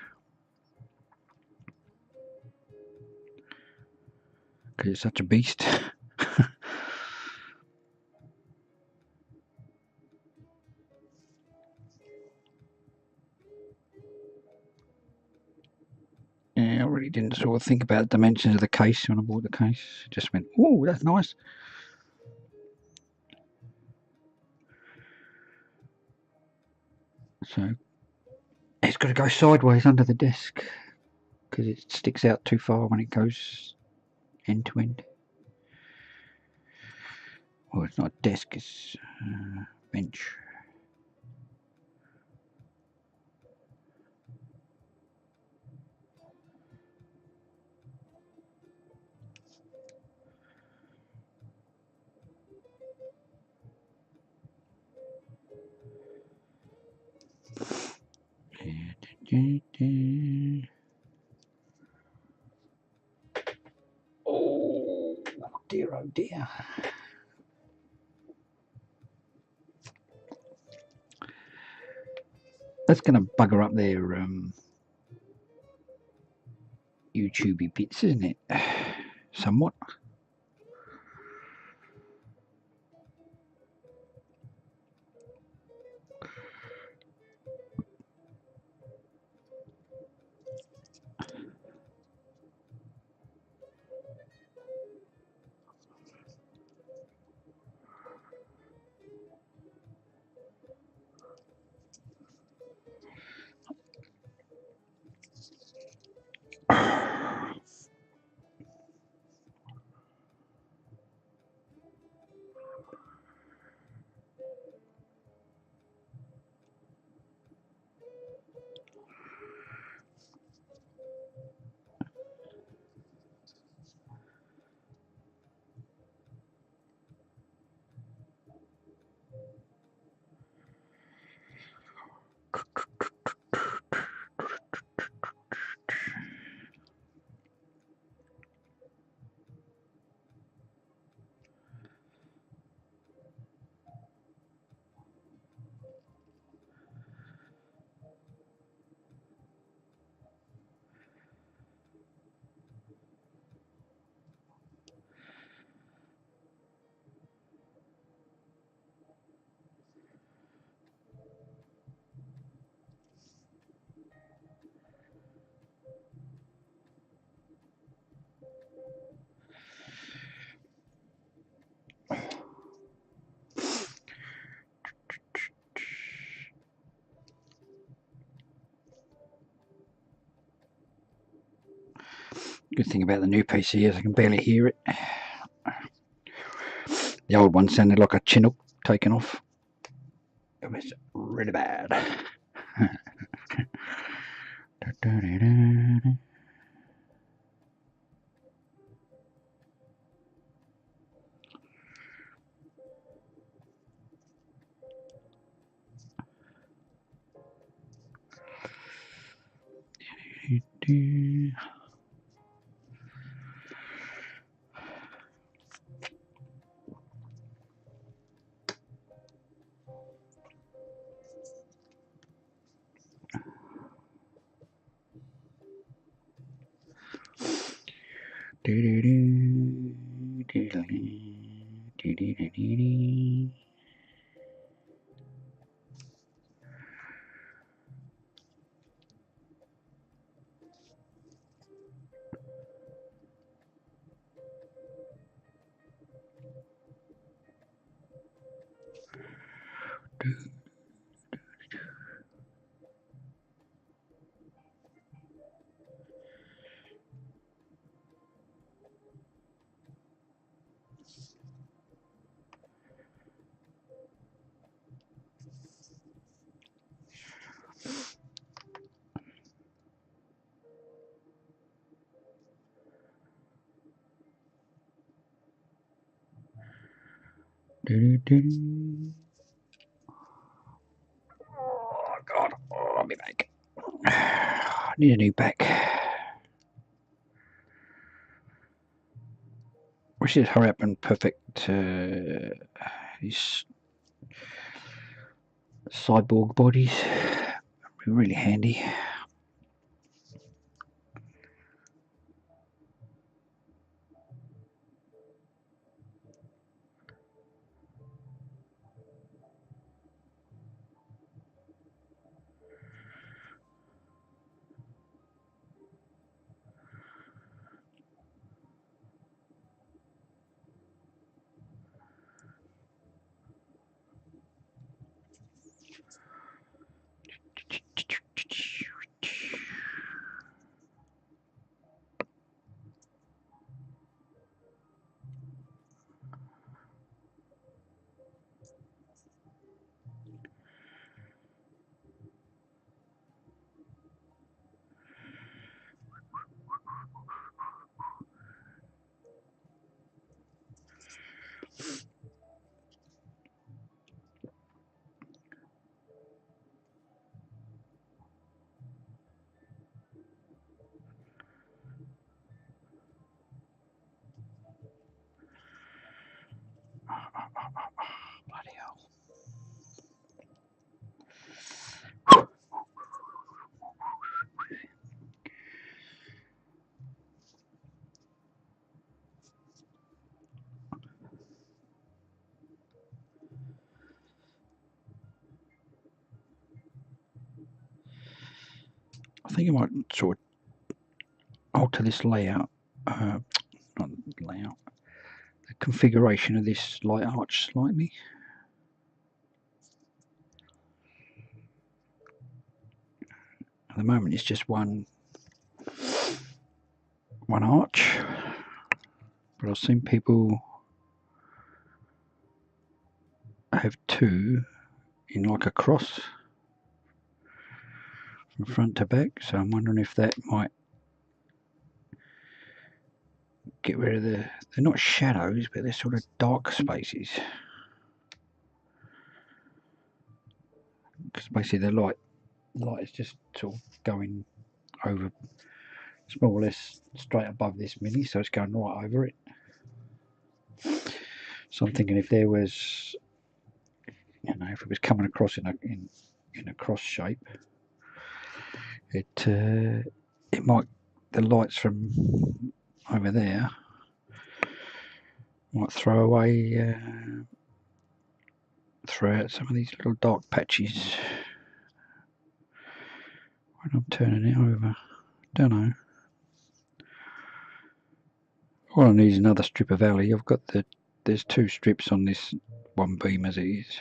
because it's such a beast. Yeah, I really didn't sort of think about the dimensions of the case when I bought the case. Just went, oh, that's nice. So it's got to go sideways under the desk because it sticks out too far when it goes end to end. Well, it's not desk, it's bench. Oh dear, oh dear. That's going to bugger up their YouTubey bits, isn't it? Somewhat. Good thing about the new PC is I can barely hear it. The old one sounded like a Chinook taken off. It was really bad. Oh God! Oh, I'll be back. I need a new back. We should hurry up and perfect these cyborg bodies. Be really handy. Bloody hell. I think I might sort of alter this layout, not layout, the configuration of this light arch slightly. At the moment it's just one arch, but I've seen people have two in like a cross from front to back, so I'm wondering if that might get rid of they're not shadows, but they're sort of dark spaces, because basically the light is just sort of going over, it's more or less straight above this mini, so it's going right over it. So I'm thinking if there was, you know, if it was coming across in a cross shape, it might, the lights from over there might throw out some of these little dark patches when I'm turning it over. Don't know. All I need is another strip of alley. I've got there's two strips on this one beam as it is,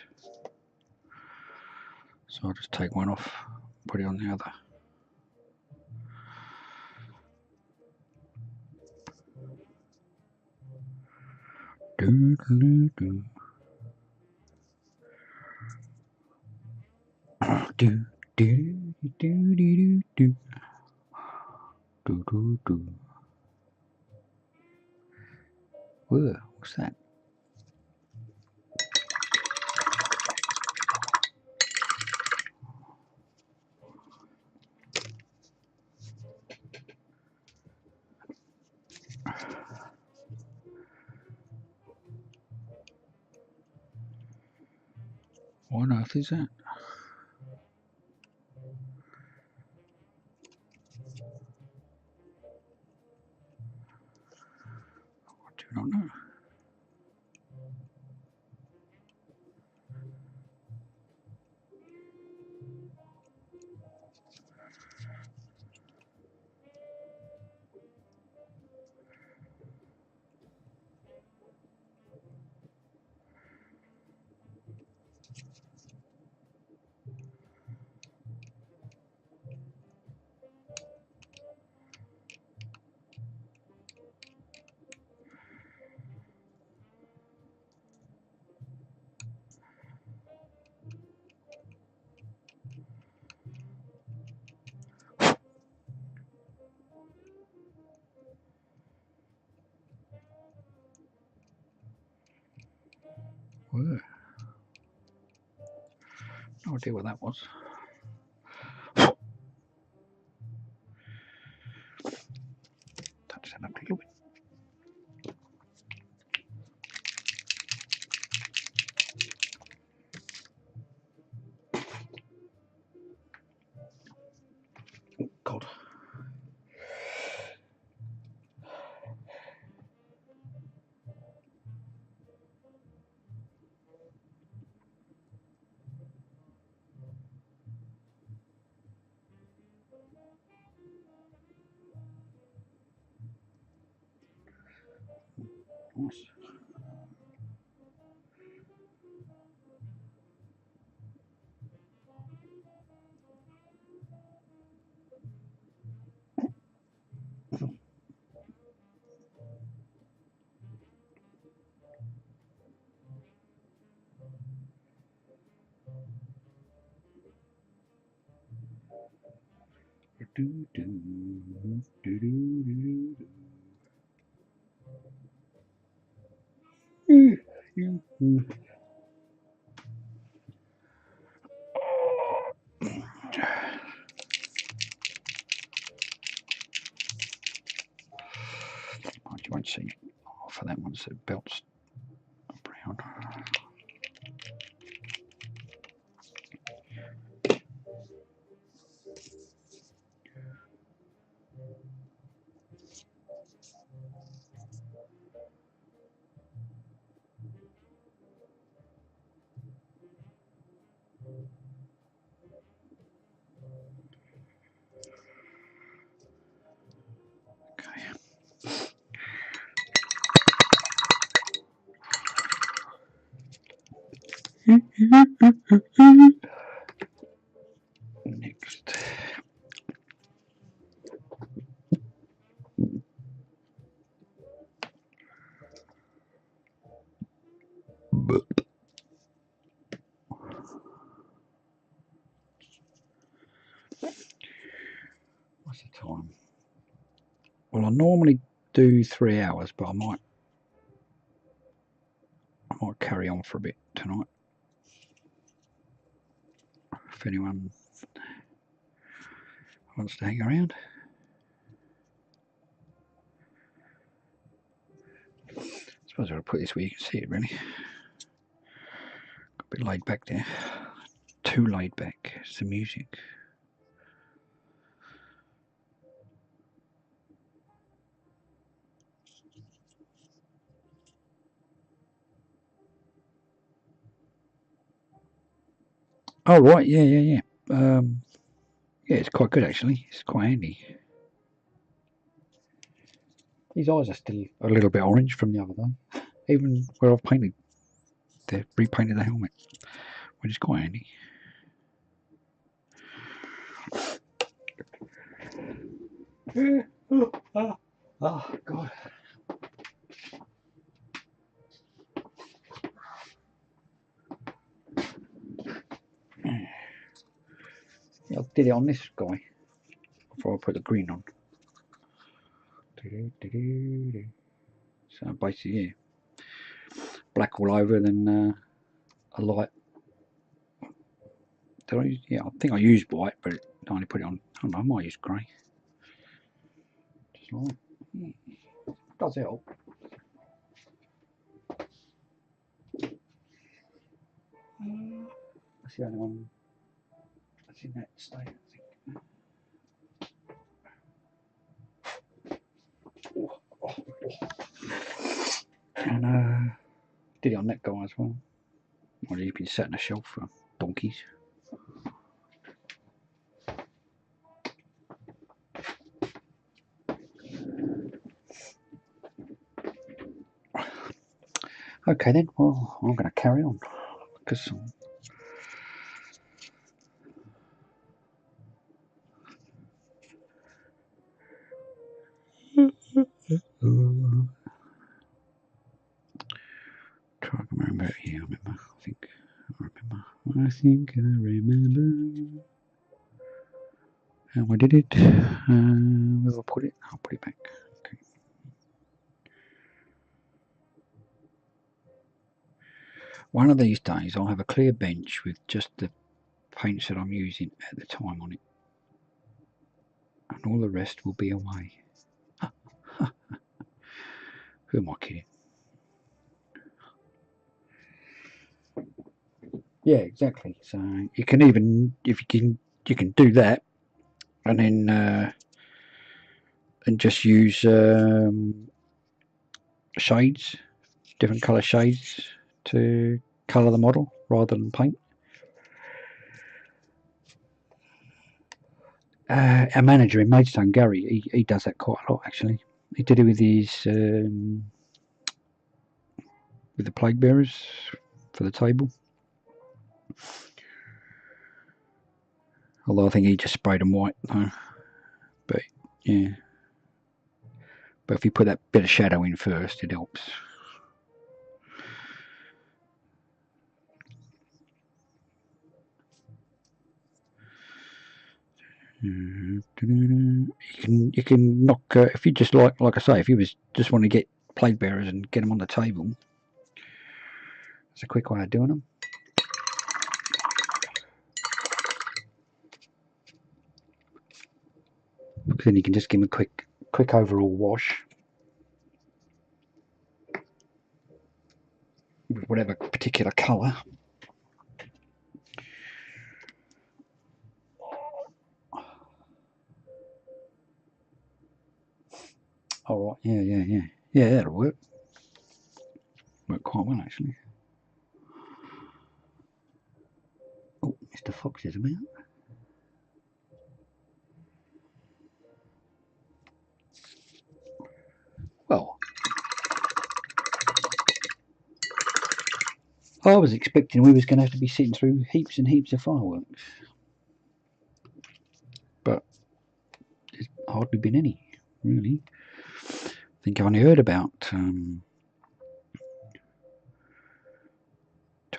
so I'll just take one off, put it on the other. Do, do, do. Do, do, do, do, do. Do, do, do. Whoa, what's that? What on earth is that? I do not know. Whoa. No idea what that was. Touch that up a little bit. Nice. You won't see for that one, so belts brown. Next. What's the time? Well, I normally do 3 hours, but I might carry on for a bit tonight. If anyone wants to hang around. I suppose I'll put this where you can see it really. Got a bit laid back there. Too laid back. It's the music. Oh right, yeah. Yeah, it's quite good actually. It's quite handy. These eyes are still a little bit orange from the other day. Even where I've painted, they've repainted the helmet, which is quite handy. Oh God. Yeah, I did it on this guy before I put the green on. So basically, yeah, black all over, then a light. Yeah, I think I used white, but I only put it on. I don't know, I might use grey. Just like that. Does help. That's the only one that's in that state, I think. And did it on that guy as well. Well, you've been sat on a shelf for donkeys. Okay then, well, I'm going to carry on because try to remember. Yeah, I remember. I think I remember how I did it. Where will I put it? I'll put it back. Okay. One of these days, I'll have a clear bench with just the paints that I'm using at the time on it, and all the rest will be away. Who am I kidding? Yeah, exactly. So you can even, if you can do that, and then and just use shades, different colour shades to colour the model rather than paint. Our manager in Maidstone, Gary, he does that quite a lot actually. He did it with his with the plague bearers for the table. Although I think he just sprayed them white though. But yeah. But if you put that bit of shadow in first, it helps. You can knock if you just like I say, if you just want to get plague bearers and get them on the table. It's a quick way of doing them. Then you can just give them a quick overall wash with whatever particular colour. All right, yeah, that'll work. Work quite well actually. Oh, Mr. Fox is about. Well, I was expecting we was going to have to be sitting through heaps and heaps of fireworks, but there's hardly been any, really. I think I've only heard about 2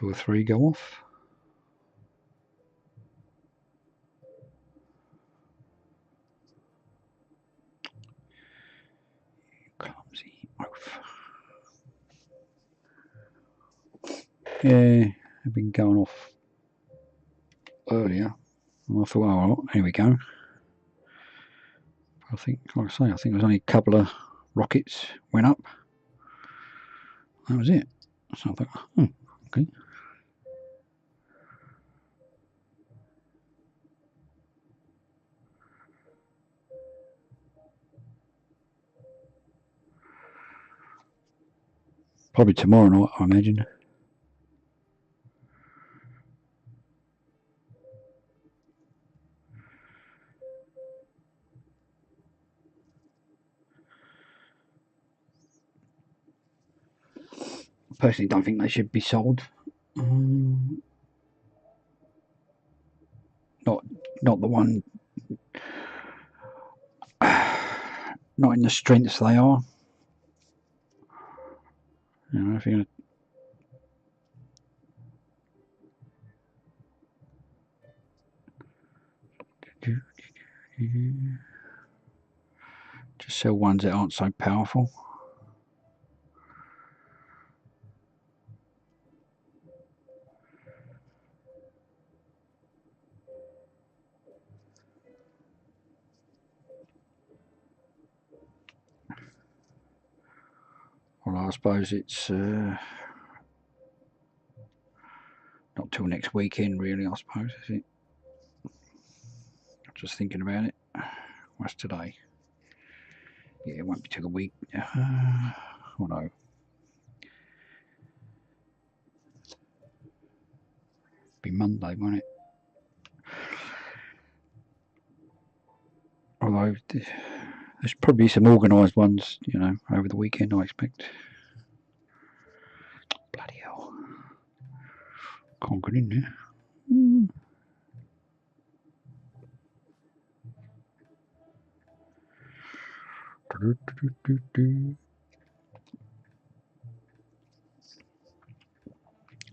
or 3 go off. Clumsy oaf. Yeah, they've been going off earlier. And I thought, oh, well, here we go. I think, like I say, I think it was only a couple of rockets went up. That was it. So I thought, oh, okay. Probably tomorrow night, I imagine. I personally don't think they should be sold. Not the one. Not in the strengths they are. You know, if you're just sell ones that aren't so powerful. Well, I suppose it's not till next weekend, really. I suppose, is it? Just thinking about it. What's today? Yeah, it won't be till the week. Oh no. Be Monday, won't it? Although there's probably some organised ones, you know, over the weekend, I expect. Bloody hell. Can't get in there.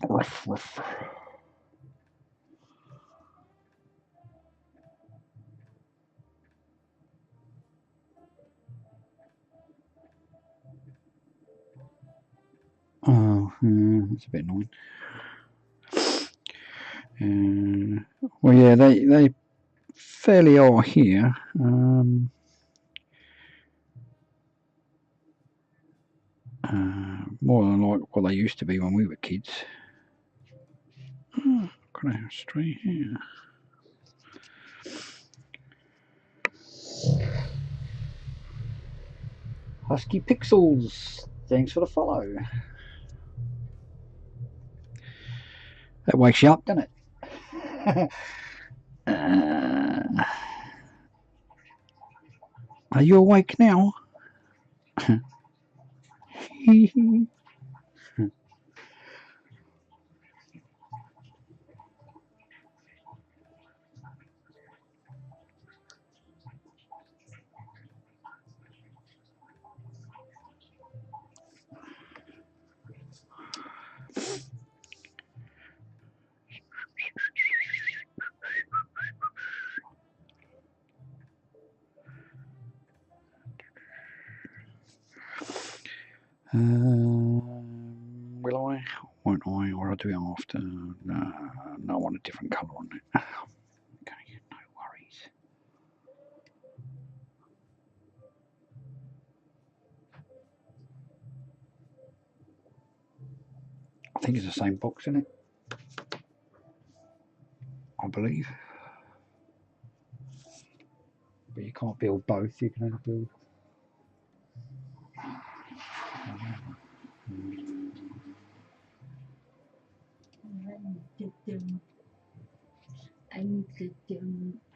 Ruff, ruff. Oh, that's a bit annoying. Well, yeah, they fairly are here. More than like what they used to be when we were kids. Oh, got a stray here. Husky Pixels, thanks for the follow. That wakes you up, doesn't it? Are you awake now? Will I? Won't I? Or I'll do it after? No, I want a different colour on it. Okay, no worries. I think it's the same box, isn't it? I believe. But you can't build both, you can only build.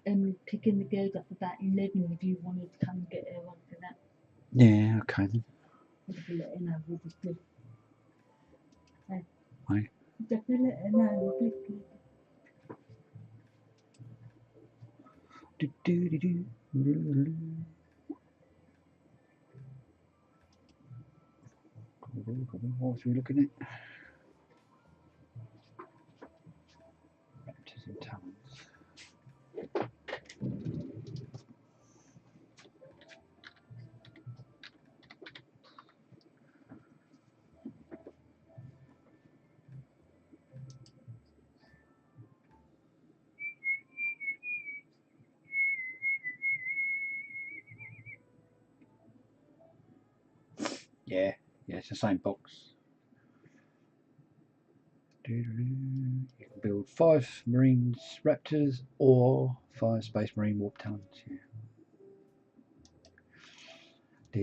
Emily picking the girls up about 11 if you wanted to come and get her on for that. Yeah, okay then. I'll just let her know, we'll be good. Aye. Just let her know, we'll be good. What was we looking at? Raptors and talons. Yeah, it's the same box. You can build 5 Marines Raptors or 5 Space Marine Warp Talons. Yeah. I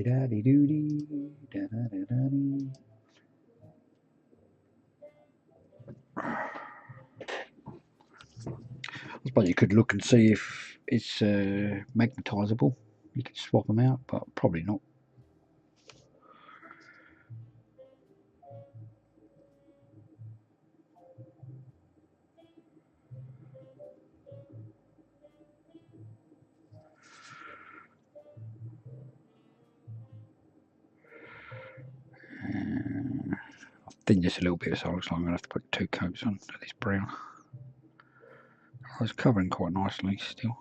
suppose you could look and see if it's magnetisable. You could swap them out, but probably not. I think just a little bit, so it looks like I'm going to have to put 2 coats on to this brown. Oh, it's covering quite nicely still.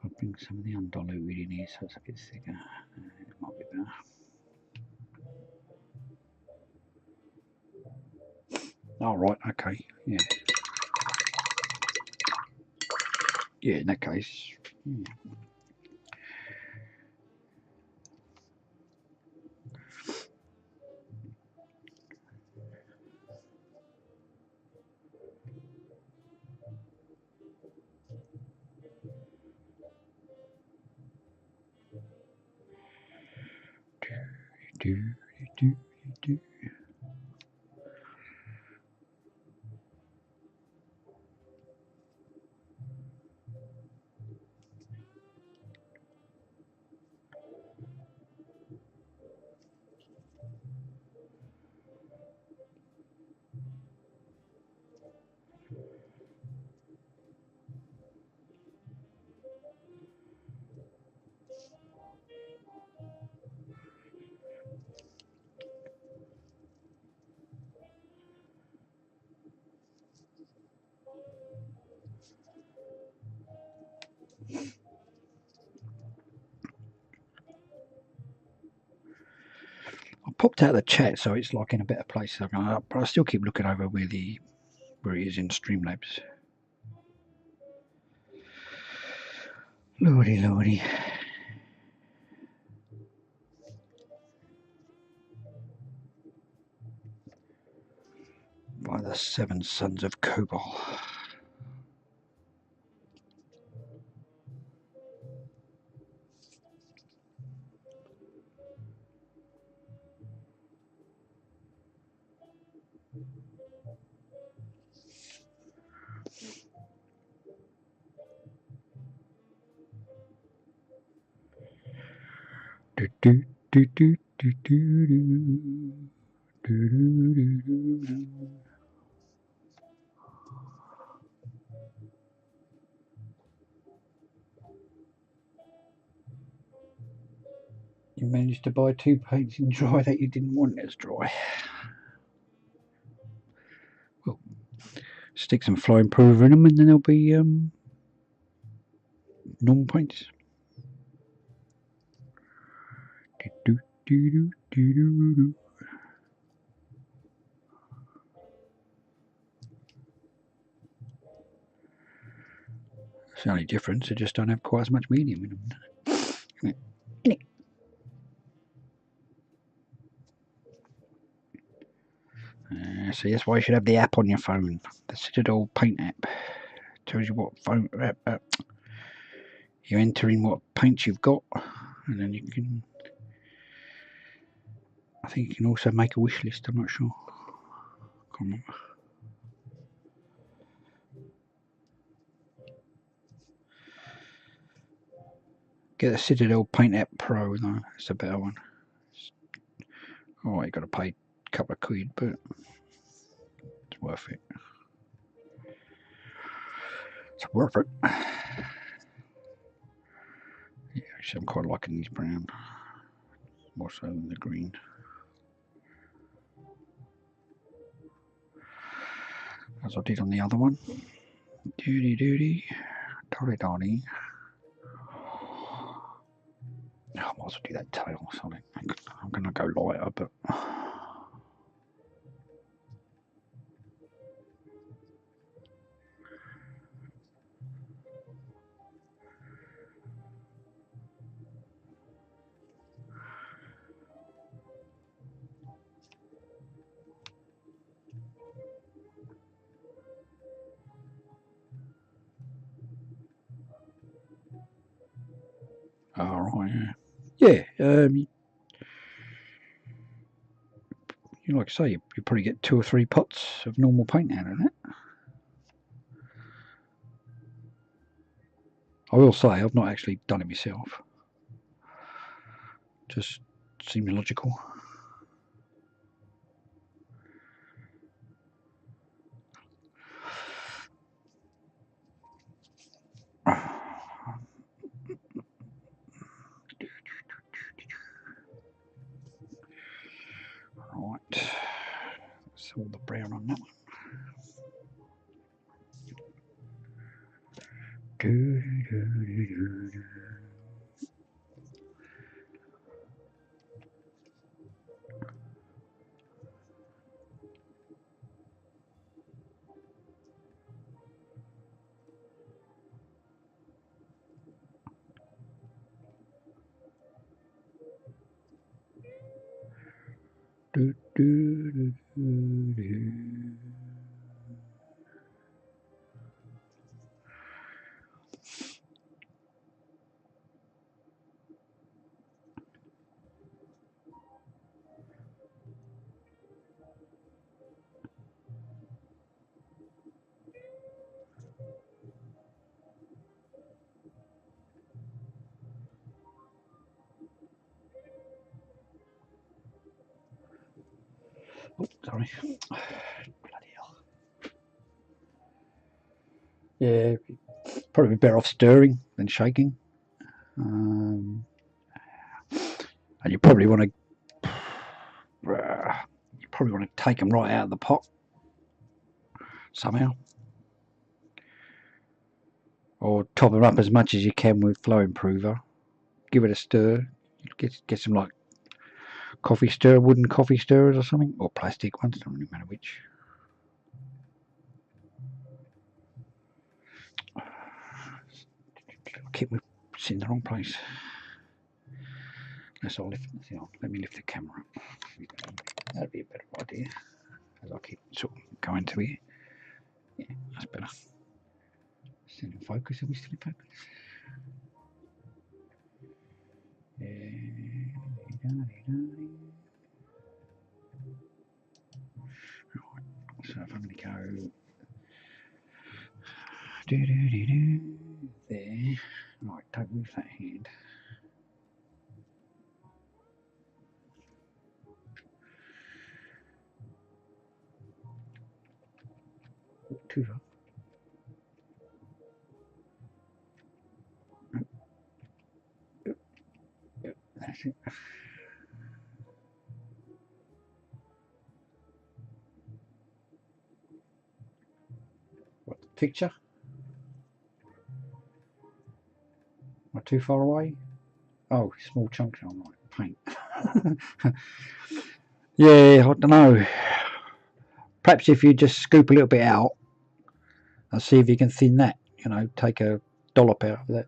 I'll bring some of the undiluted in here so it's a bit thicker. It might be better. Oh, right, okay, yeah. Yeah, in that case, yeah. Do. I popped out of the chat, so it's like in a better place. But I still keep looking over where it is in Streamlabs. Lordy, lordy. By the 7 sons of Kobol. Do, do, do, do, do, do, do. Do, do, do, do, do. You managed to buy 2 paints in dry that you didn't want as dry. Well, stick some Flow Improver in them and then they'll be normal paints. Do, do, do, do, do, do. It's the only difference, they just don't have quite as much medium in them. So that's why you should have the app on your phone, the Citadel Paint app. Tells you what phone you enter in what paints you've got, and then you can. I think you can also make a wish list. I'm not sure. Can't remember. Get the Citadel Paint app Pro though. It's a better one. Oh, you got to pay a couple of quid, but it's worth it. It's worth it. Yeah, actually, I'm quite liking these brown more so than the green. As I did on the other one. Doody doody. Dolly dolly. I might as well do that tail or something. I'm going to go lighter, but. Alright, yeah. You like I say, you probably get 2 or 3 pots of normal paint out of that. I will say, I've not actually done it myself. Just seems logical. Right, that's all the brown on that one. Do, do, do, do, do. Do, do, do, do, do. Oh, sorry. Bloody hell. Yeah, probably better off stirring than shaking. And you probably want to take them right out of the pot somehow, or top them up as much as you can with Flow Improver. Give it a stir. Get some like coffee stir, wooden coffee stirrers or something, or plastic ones. Don't really matter which. Keep me sitting in the wrong place. Let me lift the camera up. That'd be a better idea. As I keep sort of going to here. Yeah, that's better. Still in focus. Are we still in focus? Right. So if I'm going to go there. Right, don't move that hand. Too far. That's it. What, the picture? Am I too far away? Oh, small chunks. I'm like paint. Yeah, I don't know. Perhaps if you just scoop a little bit out and see if you can thin that. You know, take a dollop out of that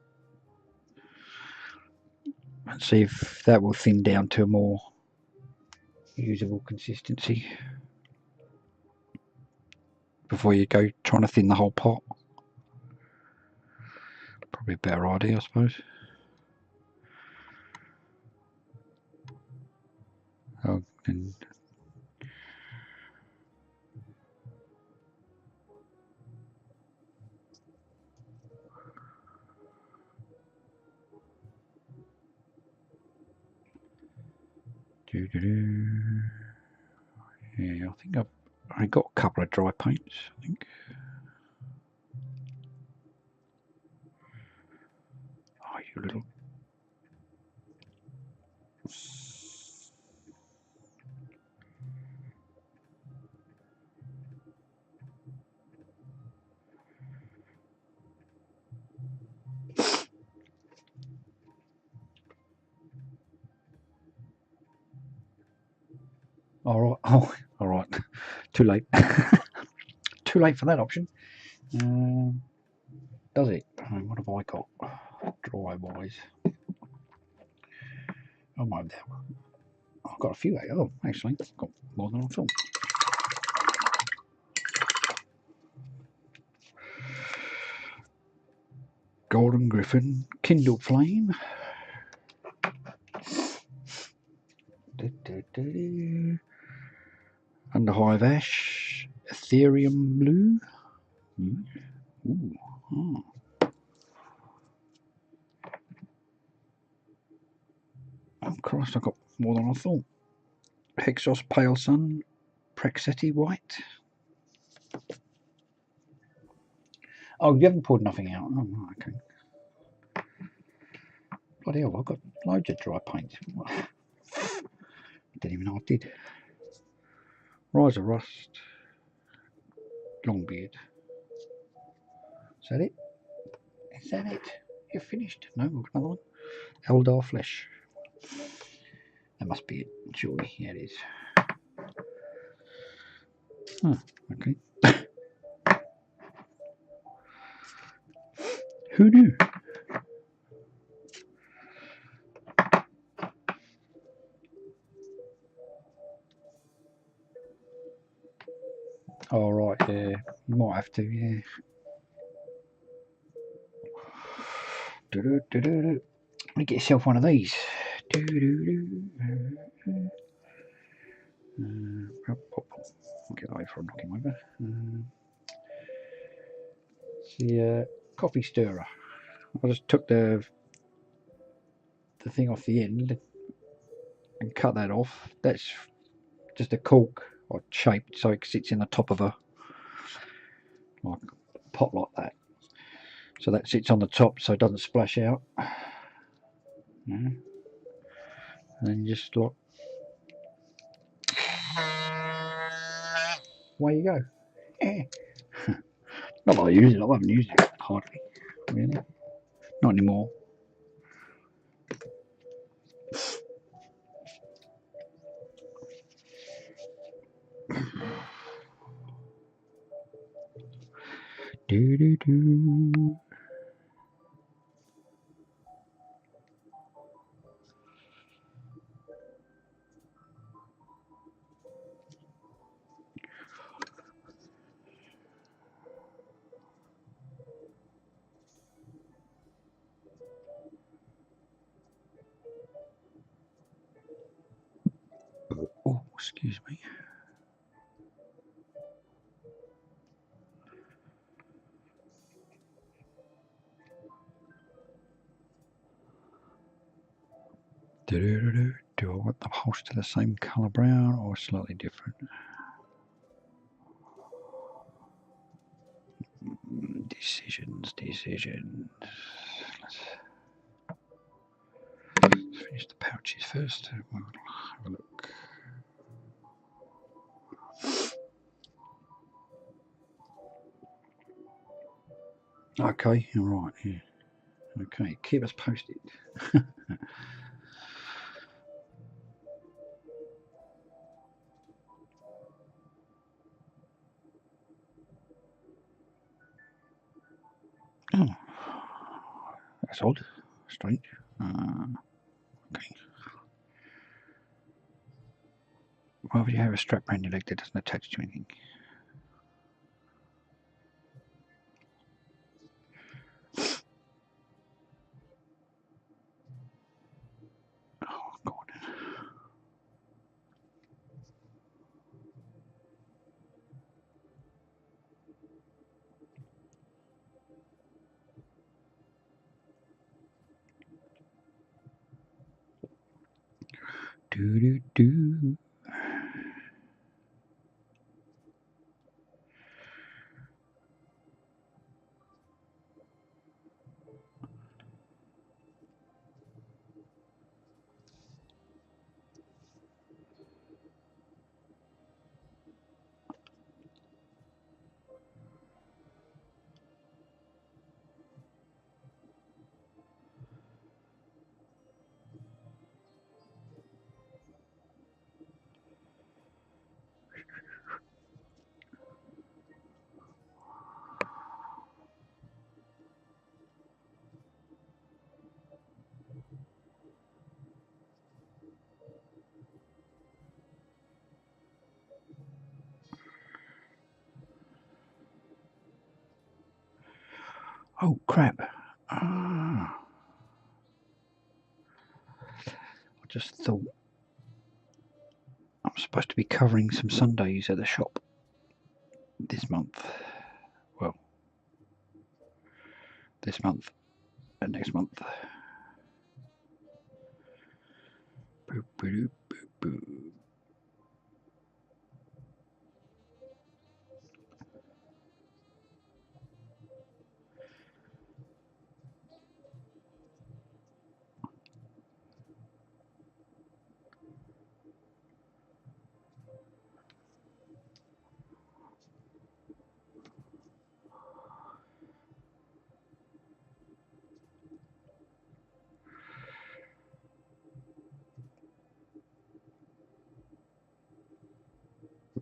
and see if that will thin down to a more usable consistency before you go trying to thin the whole pot. Probably a better idea, I suppose. Oh, and yeah, I think I got a couple of dry paints. I think. Oh, you little. All right. Oh, all right. Too late. Too late for that option. Does it? What have I got? Dry wise. Oh my, I've got a few. Oh, actually, I've got more than I thought. Golden Griffin, Kindle Flame. Underhive Ash, Ethereum Blue. Ooh. Oh. Oh Christ, I got more than I thought. Hexos Pale Sun, Praxeti White. Oh, you haven't pulled nothing out. Oh, okay. Bloody hell, I've got loads of dry paint. Didn't even know I did. Rise of Rust, Longbeard. Is that it? Is that it? You're finished? No, we've got another one. Eldar Flesh. That must be it, surely. Yeah, it is. Oh, okay. Who knew? Oh, right, yeah. You might have to, yeah. Let me get yourself one of these. I'll get that before I knock him over. It's the coffee stirrer. I just took the thing off the end and cut that off. That's just a cork or shaped so it sits in the top of a like pot like that. So that sits on the top so it doesn't splash out. Yeah. And then you just like away you go. Yeah. Not that I use it, I haven't used it hardly. Really. Not anymore. Do do do. Oh, excuse me. Do I want the holster the same colour brown or slightly different? Decisions. Let's finish the pouches first. We'll have a look. Okay, all right. Yeah. Okay, keep us posted. Oh, that's odd. Strange. Okay. Why would you have a strap around your leg that doesn't attach to anything? Oh, God. Do. Oh, crap. I just thought I'm supposed to be covering some Sundays at the shop this month. Well, this month and next month. Boop, boop, boop, boop.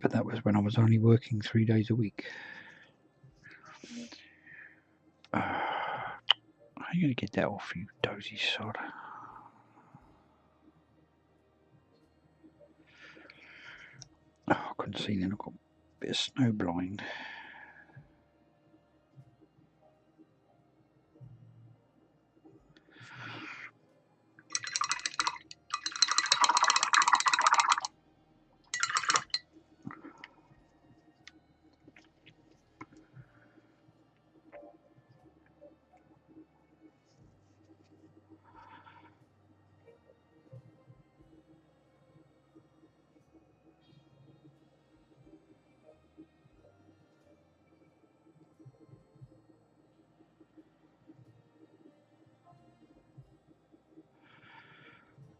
But that was when I was only working 3 days a week. How are you going to get that off, you dozy sod? Oh, I couldn't see then. I've got a bit of snow blind.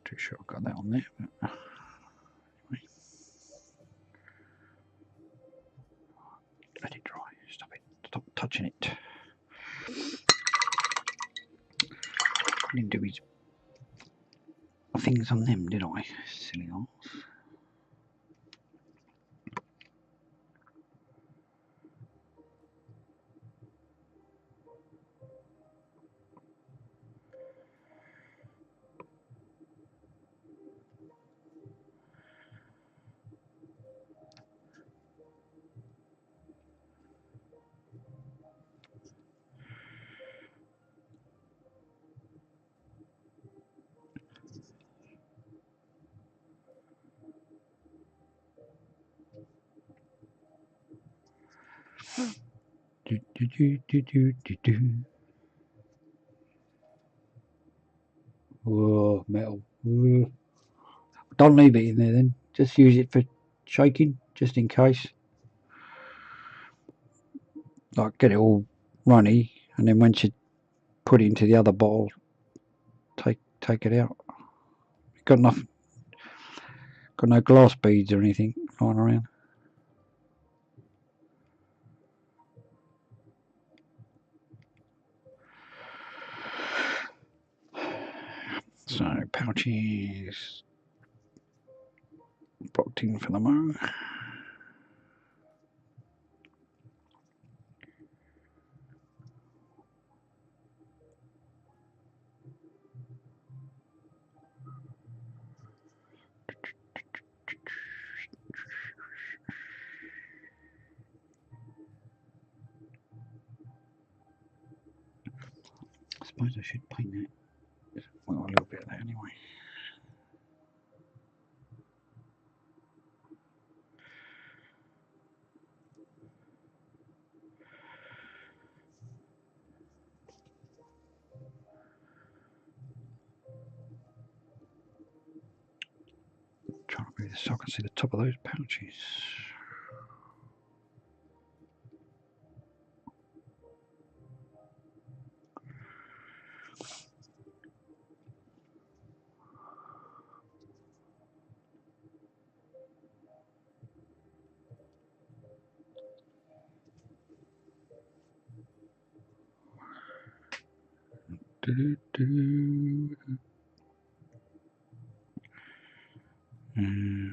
Too sure I've got that on there. But anyway. Let it dry. Stop it. Stop touching it. I didn't do his things on them, did I? Silly arse. Do. Whoa, metal. Whoa. Don't leave it in there then. Just use it for shaking, just in case. Like, get it all runny, and then once you put it into the other bowl, take it out. Got nothing, got no glass beads or anything lying around. So pouches blocked in for the moment. I suppose I should paint that. Well, a little bit of that anyway. Trying to move this so I can see the top of those pouches.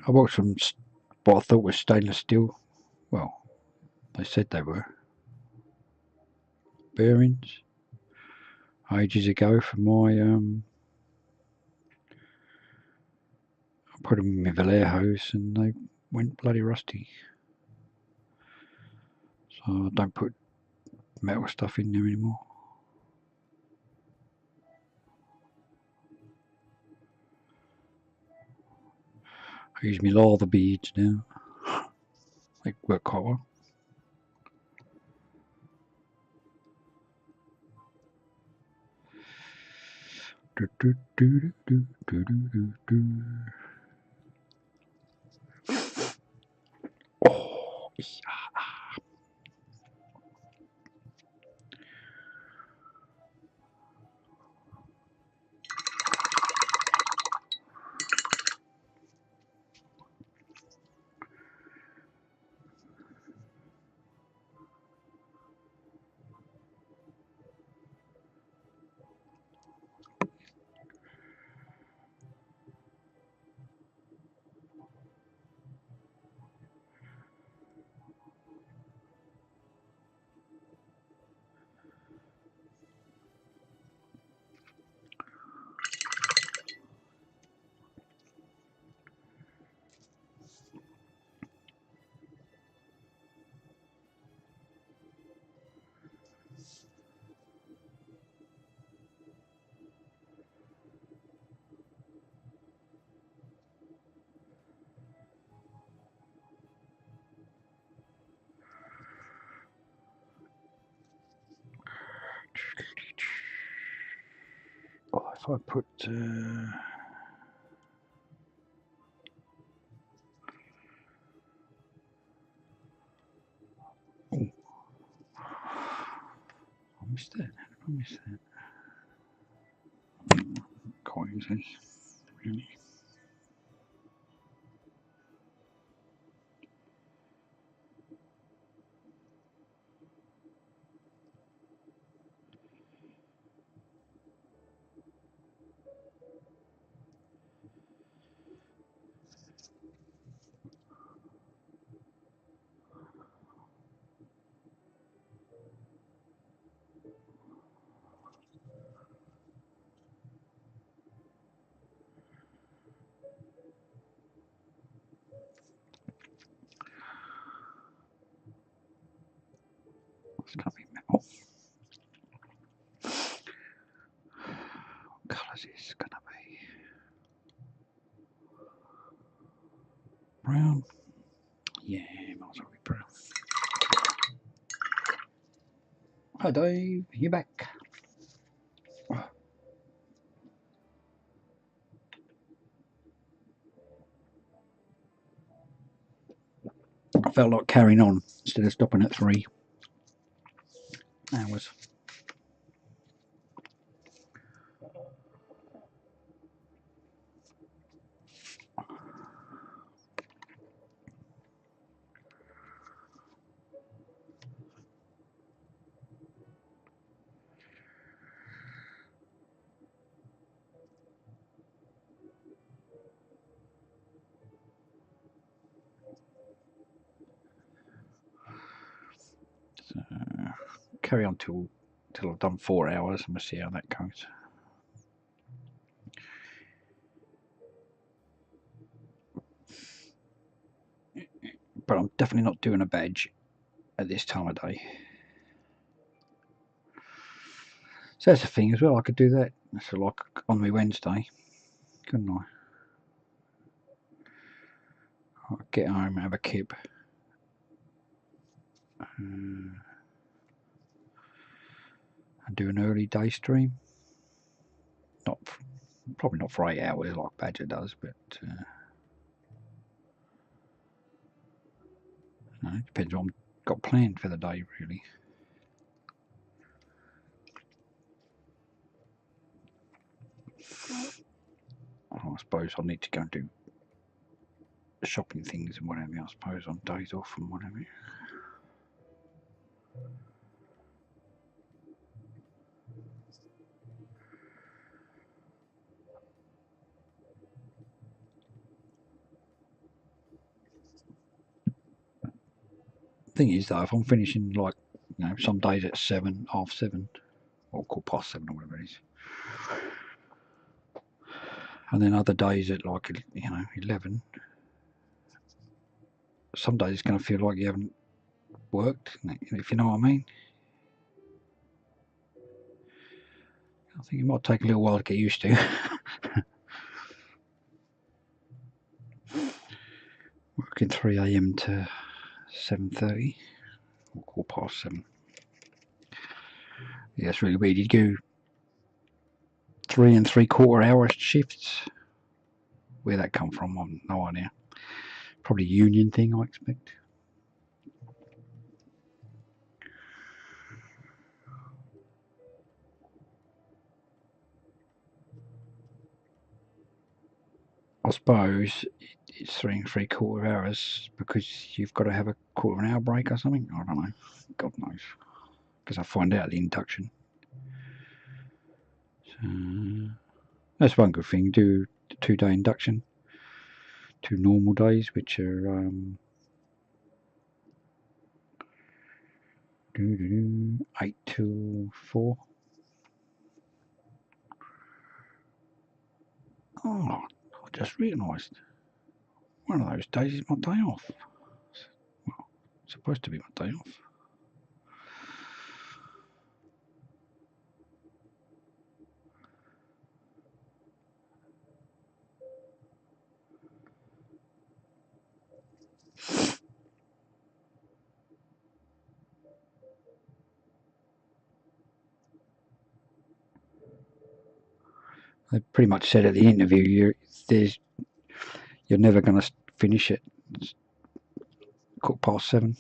I bought some what I thought was stainless steel. Well, they said they were bearings ages ago for my I put them in my Vallejo's and they went bloody rusty. So I don't put metal stuff in there anymore. I use my lather beads now. They work quite well. Oh, yeah. Oh, if I put oh, I missed that. How did I miss that? Coins, really. It's gonna be metal. What colour is this gonna be? Brown? Yeah, might as well be brown. Hi Dave, you back? I felt like carrying on instead of stopping at 3. hours. So, carry on till I've done 4 hours, and we'll see how that goes. But I'm definitely not doing a badge at this time of day. So that's the thing as well. I could do that. So like on my Wednesday, couldn't I? I'll get home, have a kip, and do an early day stream. Probably not for 8 hours like Badger does, but it depends what I've got planned for the day, really. I suppose I'll need to go and do shopping things and whatever, I suppose, on days off and whatever. Thing is, though, if I'm finishing like, some days at 7, half 7, or 7:15 or whatever it is, and then other days at like 11, some days it's going to feel like you haven't worked, if you know what I mean. I think it might take a little while to get used to. Working 3 AM to 7:30 or 7:15. Yeah, it's really weird. You do 3 3/4 hour shifts. Where that come from, I've no idea. Probably a union thing, I expect. I suppose it's 3 3/4 hours because you've got to have a quarter of an hour break or something. I don't know. God knows. Because I find out at the induction. So that's one good thing. Do the 2-day induction, 2 normal days, which are 8 till 4. Oh, I just realised one of those days is my day off. Well, it's supposed to be my day off. They pretty much said at the interview, you're never going to finish it. It's 7:15.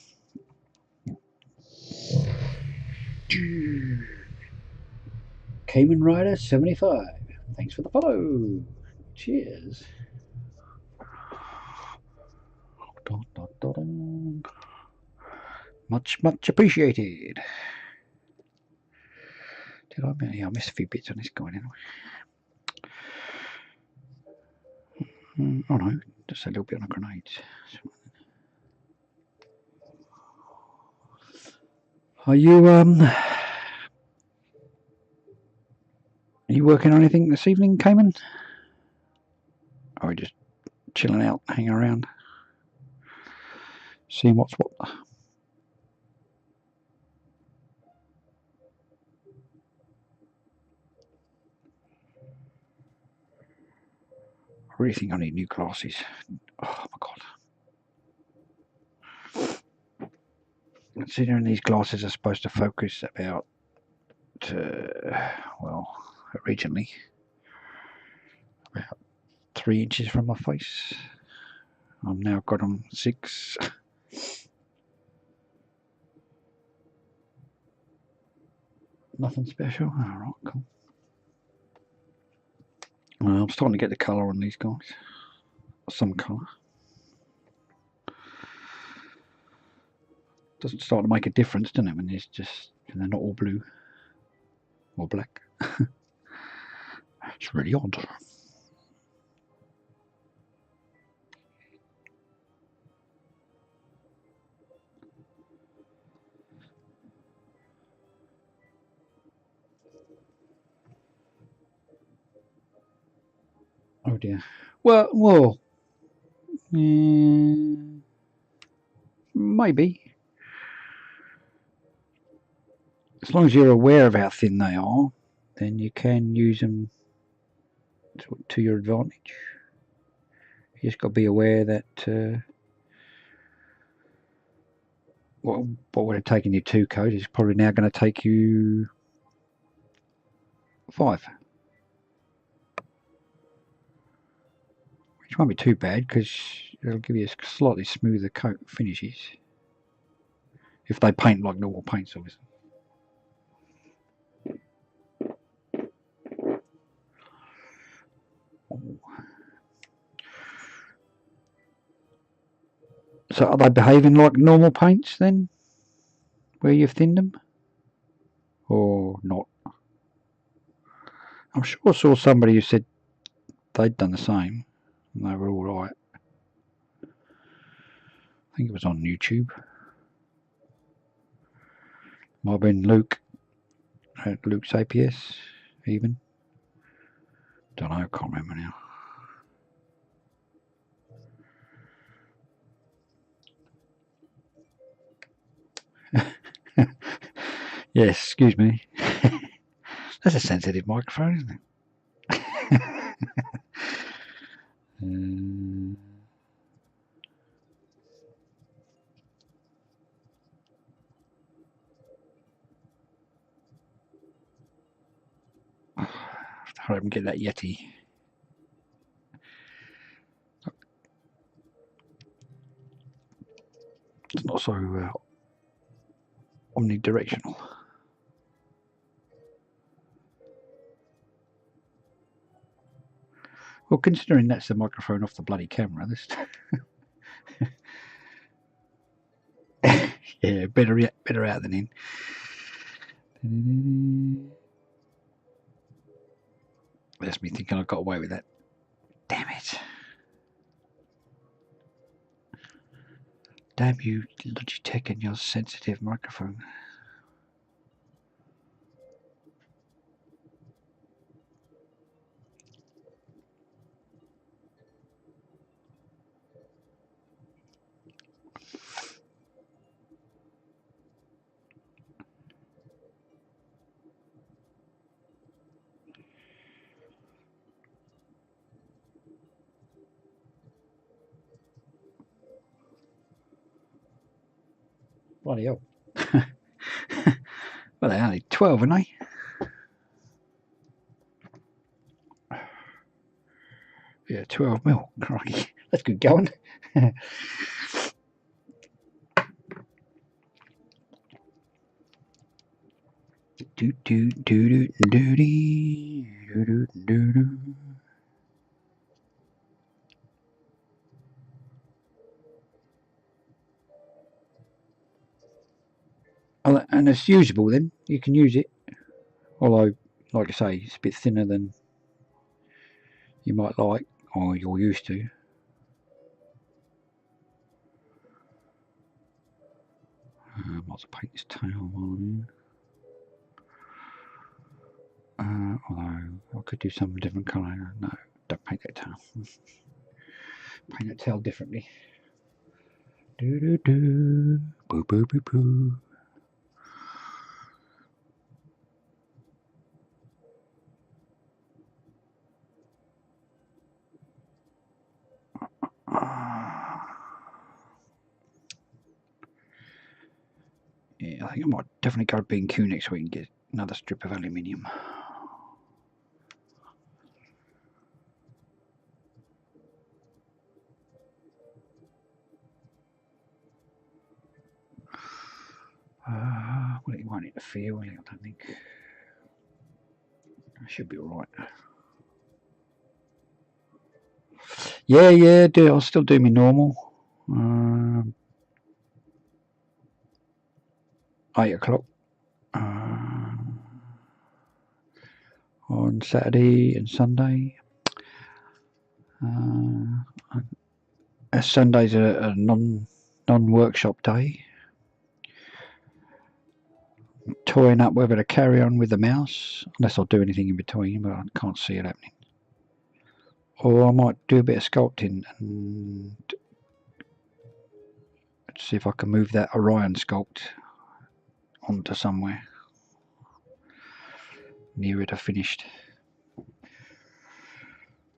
Cayman Rider 75. Thanks for the follow. Cheers. Much appreciated. Did I? Yeah, I missed a few bits on this guy anyway. Oh no, just a little bit on the grenades. Are you working on anything this evening, Cayman? Or are you just chilling out, hanging around, seeing what's what? I really think I need new glasses. Oh my god. Considering these glasses are supposed to focus about, originally, about 3 inches from my face. I've now got them 6. Nothing special. Alright, cool. I'm starting to get the colour on these guys. Some colour. Doesn't start to make a difference, doesn't it, when they're not all blue or black. It's really odd. Oh dear. Well, maybe. As long as you're aware of how thin they are, then you can use them to your advantage. You just got to be aware that what would have taken you 2 coats is probably now going to take you 5. Which won't be too bad because it'll give you a slightly smoother coat finishes. If they paint like normal paints, obviously. So are they behaving like normal paints then? Where you've thinned them? Or not? I'm sure I saw somebody who said they'd done the same and they were alright. I think it was on YouTube. Might have been Luke at Luke's APS even. Don't know, I can't remember now. Yes, excuse me. That's a sensitive microphone, isn't it? Hurry up and get that Yeti. It's not so omnidirectional. Well, considering that's the microphone off the bloody camera, this yeah, better out than in. That's me thinking I got away with that. Damn it. Damn you, Logitech and your sensitive microphone. Bloody hell. Well, they're only 12, aren't they? Yeah, 12 mil. Crikey. That's good going. do do do do do do do do. And it's usable then. You can use it. Although, like I say, it's a bit thinner than you might like or you're used to. Might as well paint this tail on. Although I could do some different colour. No, don't paint that tail. Paint that tail differently. Do do do. Boo boo boo boo. Yeah, I think I might definitely go to B&Q next week and get another strip of aluminium. Well, it won't interfere, will it? I don't think. Should be alright. Yeah, I'll still do me normal. 8 o'clock on Saturday and Sunday. Sunday's a non-workshop day. Toying up whether to carry on with the mouse, unless I'll do anything in between, but I can't see it happening. Or I might do a bit of sculpting and see if I can move that Orion sculpt onto somewhere nearer to finished.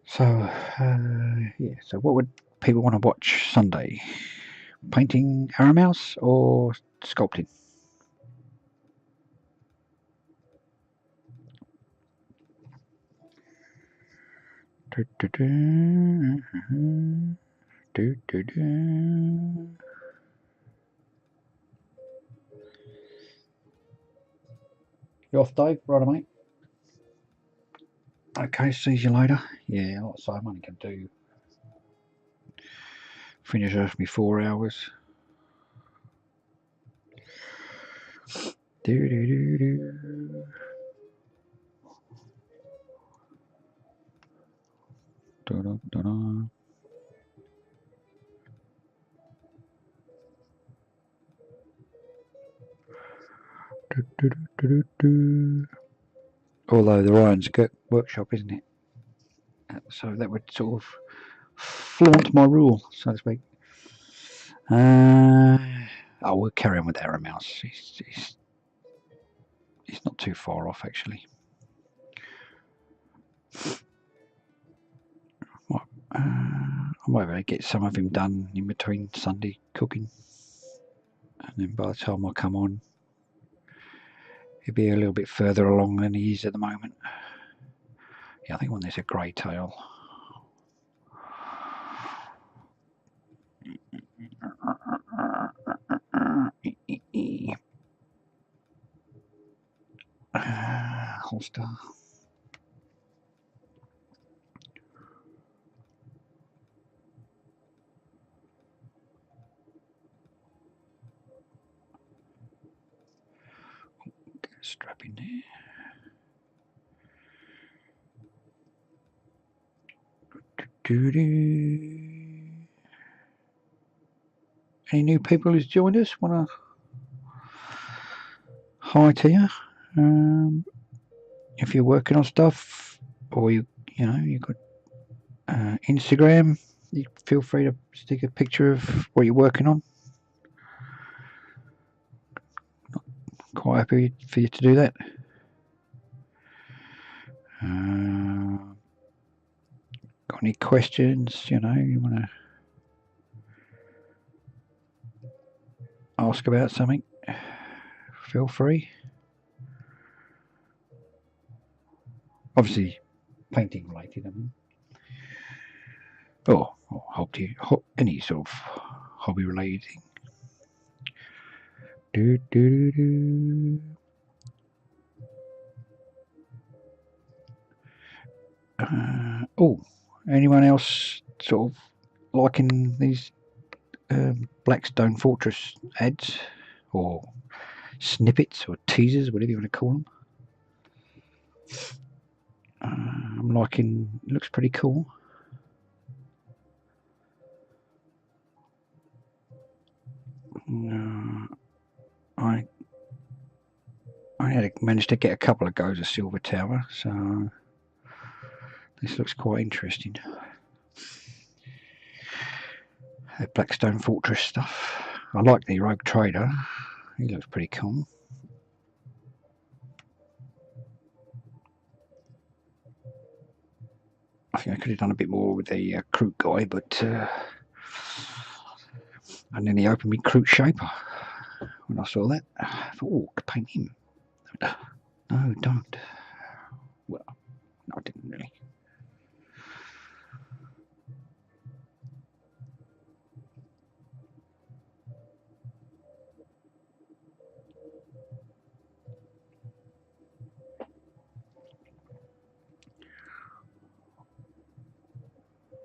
So, yeah, so what would people want to watch Sunday? Painting Arrow Mouse or sculpting? You off, Dave? Right, mate. Okay, see you later. Yeah, so I'm only going to do finish off me 4 hours. Although the Ryan's workshop, isn't it? So that would sort of flaunt my rule, so to speak. We'll carry on with Arrow Mouse. He's not too far off, actually. I might be able to get some of him done in between Sunday cooking, and then by the time I come on, he'll be a little bit further along than he is at the moment. Yeah, I think when there's a grey tail. Holster. Get a strap in there. Any new people who's joined us? Want to hi to you? If you're working on stuff, or you've got Instagram, you feel free to stick a picture of what you're working on. Quite happy for you to do that. Got any questions? You want to ask about something? Feel free. Obviously, painting related. I mean, or any sort of hobby related thing. Anyone else sort of liking these Blackstone Fortress ads or snippets or teasers, whatever you want to call them? I'm liking. It looks pretty cool. I managed to get a couple of goes of Silver Tower, so this looks quite interesting. Blackstone Fortress stuff. I like the Rogue Trader. He looks pretty cool. I think I could have done a bit more with the Kroot guy, but and then he opened me Kroot Shaper. When I saw that, I thought, oh, I could paint him. No, don't. Well, no, I didn't really.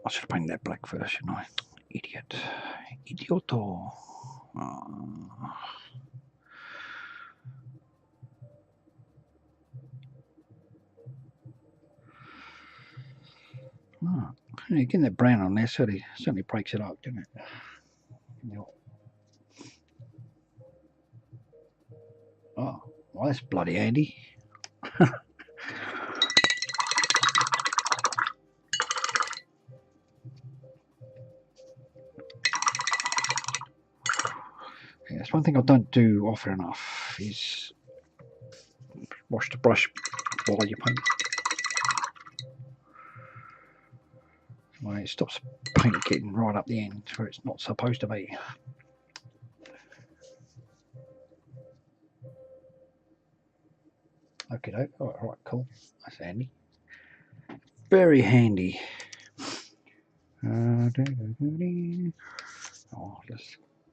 I should have painted that black first, shouldn't I? Idiot. Idioto. Oh, yeah, getting that brown on there certainly breaks it up, doesn't it? Yeah. Oh, well, that's bloody handy. Yeah, that's one thing I don't do often enough is wash the brush while you paint. Well, it stops paint getting right up the end where it's not supposed to be. Okay, all right, cool. That's handy. Very handy. Oh,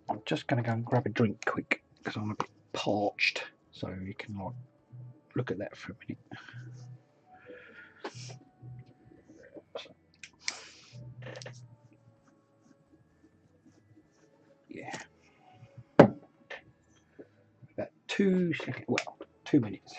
I'm just going to go and grab a drink quick because I'm a bit parched. So you can like look at that for a minute. Yeah. About 2 seconds. Well, 2 minutes.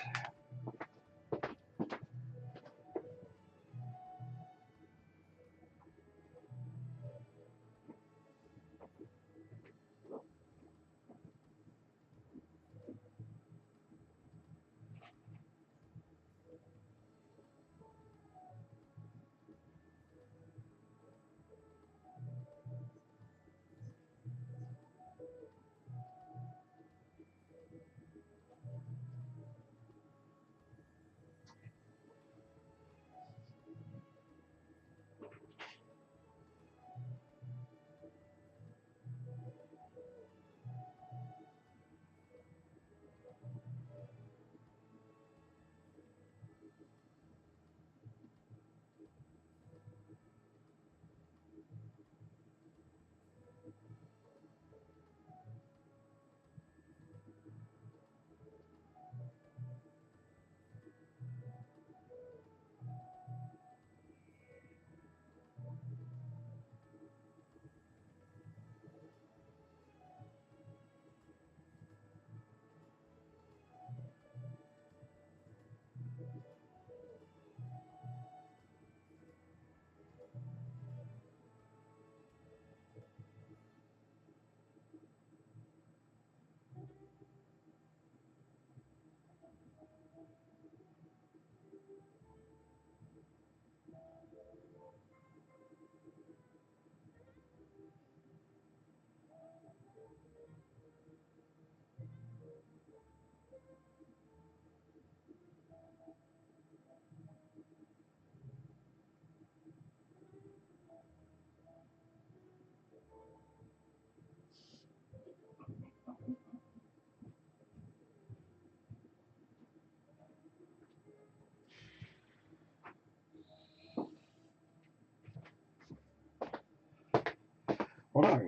Righto.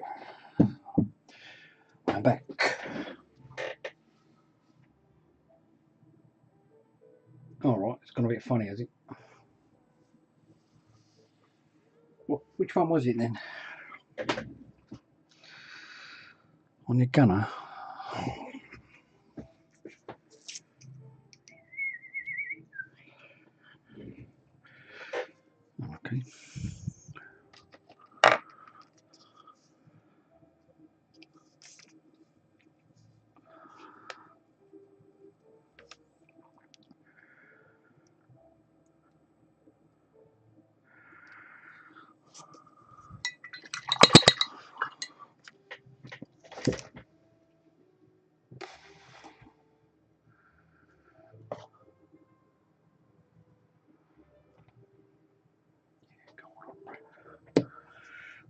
I'm back. Alright, it's gone a bit funny, has it? What, which one was it then? On your gunner? Okay.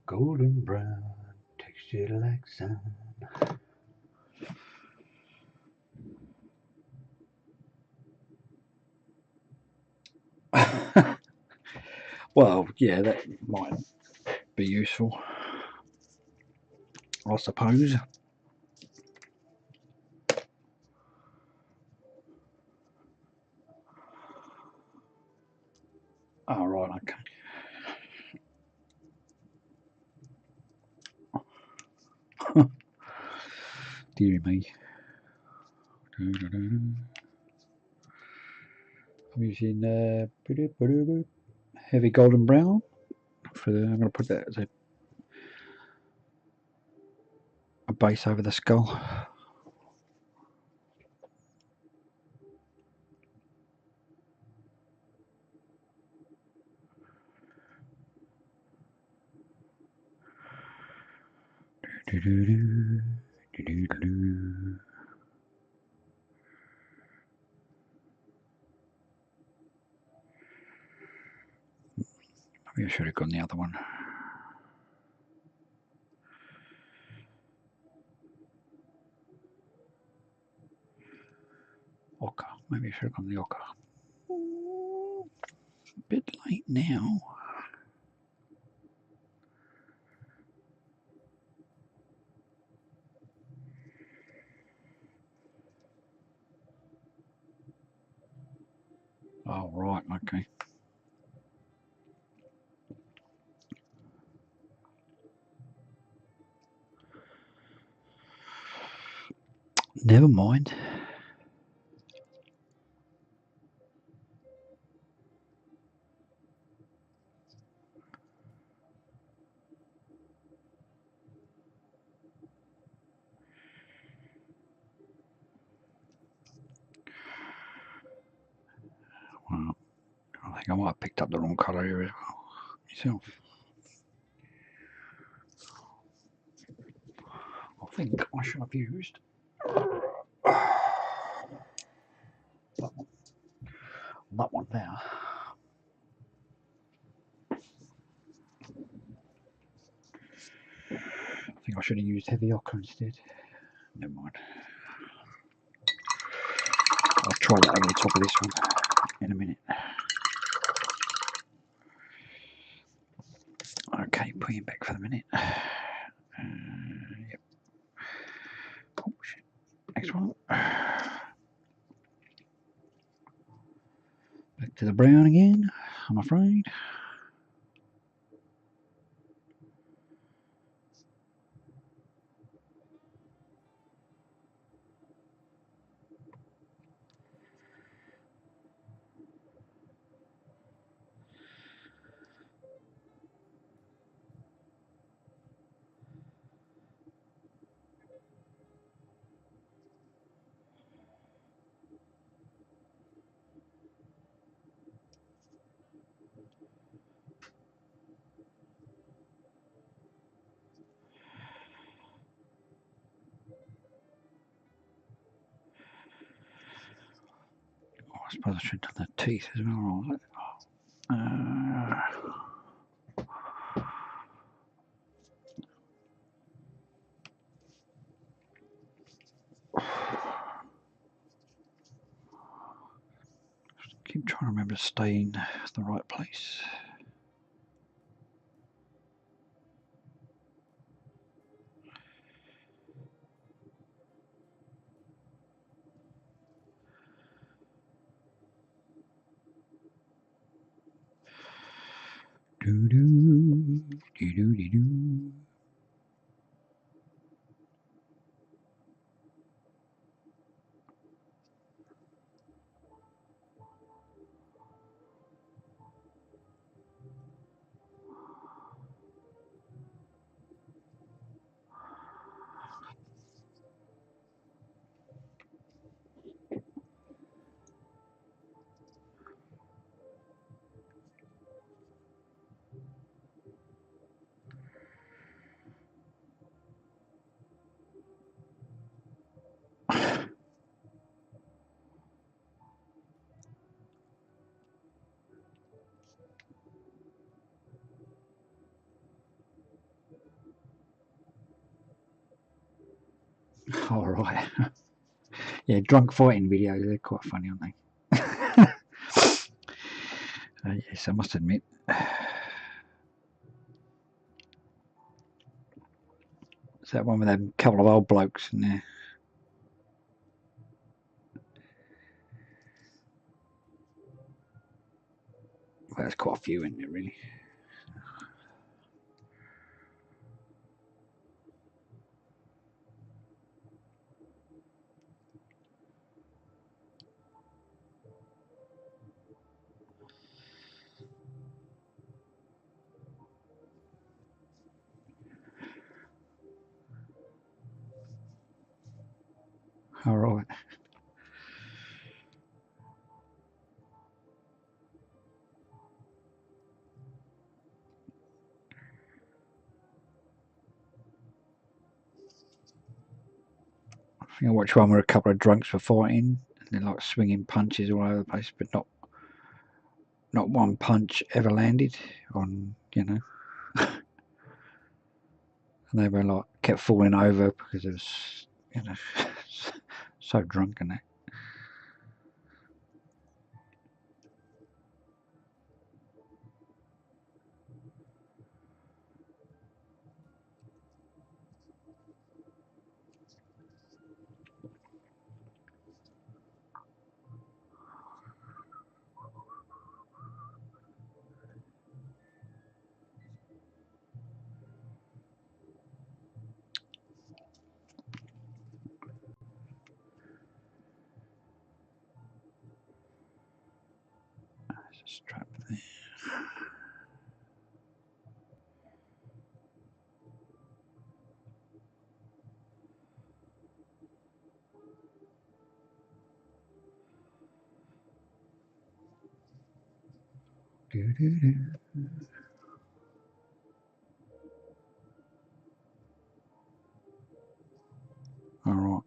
Golden brown, textured like sun. Well, yeah, that might be useful, I suppose. Oh, right, okay. Dear me. I'm using heavy golden brown. I'm going to put that as a base over the skull. Maybe I should have gone the other one. Ochre. Maybe I should have gone the ochre. A bit late now. Oh, right, okay. Never mind. Well, I think I might have picked up the wrong colour here as well. Myself. I think I should have used that one there. I think I should have used heavy ochre instead. Never mind. I'll try that over the top of this one in a minute. Okay, put him back for the minute. Yep. Oh, shit. Next one. Back to the brown again, I'm afraid. Oh, I suppose I should have done the teeth as well. Keep trying to remember to stay in the right place. Do do do do do do. All right. Yeah, drunk fighting videos, they're quite funny, aren't they? Yes, I must admit. Is that one with them couple of old blokes in there? Well, there's quite a few in there, really. All right. I think I watched one where a couple of drunks were fighting, and they're like swinging punches all over the place, but not one punch ever landed on, you know. And they were like kept falling over because it was, you know, so drunk and that. There's a strap there. Doo-doo-doo. All right.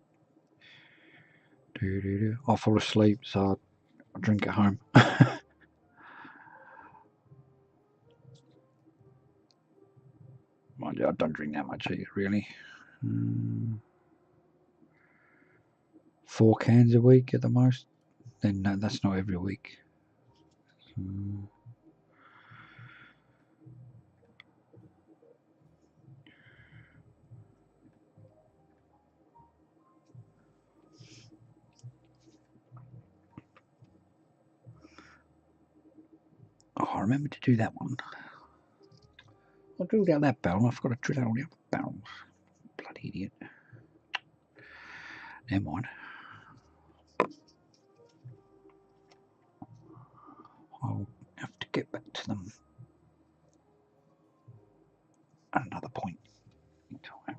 Doo-doo-doo. I'll fall asleep, so I'll drink at home. Mind you, I don't drink that much either, really. 4 cans a week at the most. Then no, that's not every week. Oh, I remember to do that one. I drilled out that barrel. I forgot to drill out all the other barrels. Bloody idiot. Never mind. I'll have to get back to them at another point in time.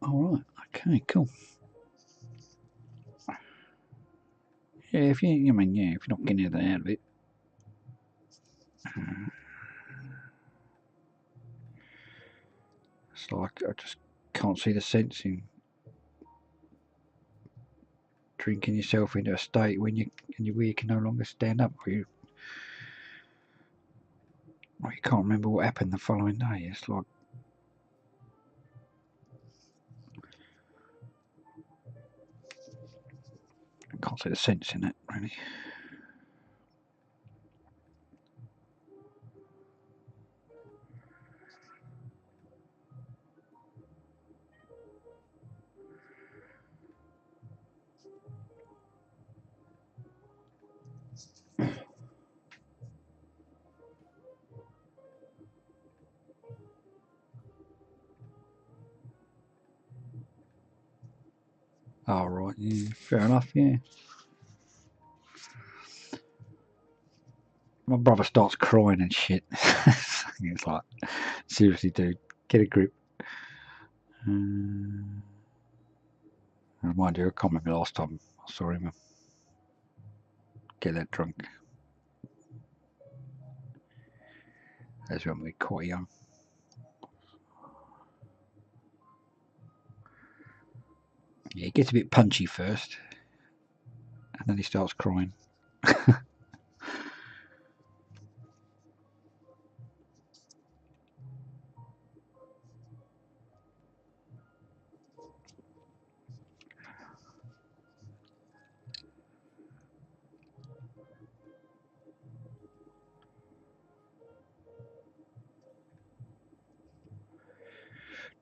All right. Okay. Cool. Yeah. If you, I mean, yeah. If you're not getting anything out of it, it's like I just can't see the sense in drinking yourself into a state when where you can no longer stand up, or you can't remember what happened the following day. It's like I can't see the sense in it, really. Oh, right, yeah, fair enough, yeah. My brother starts crying and shit. It's like, seriously, dude, get a grip. Mind you, I can't remember the last time I saw him get that drunk. That's when we were quite young. Yeah, he gets a bit punchy first, and then he starts crying.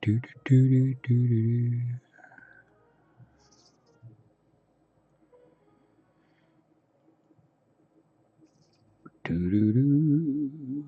Do do do do do do. Do do do.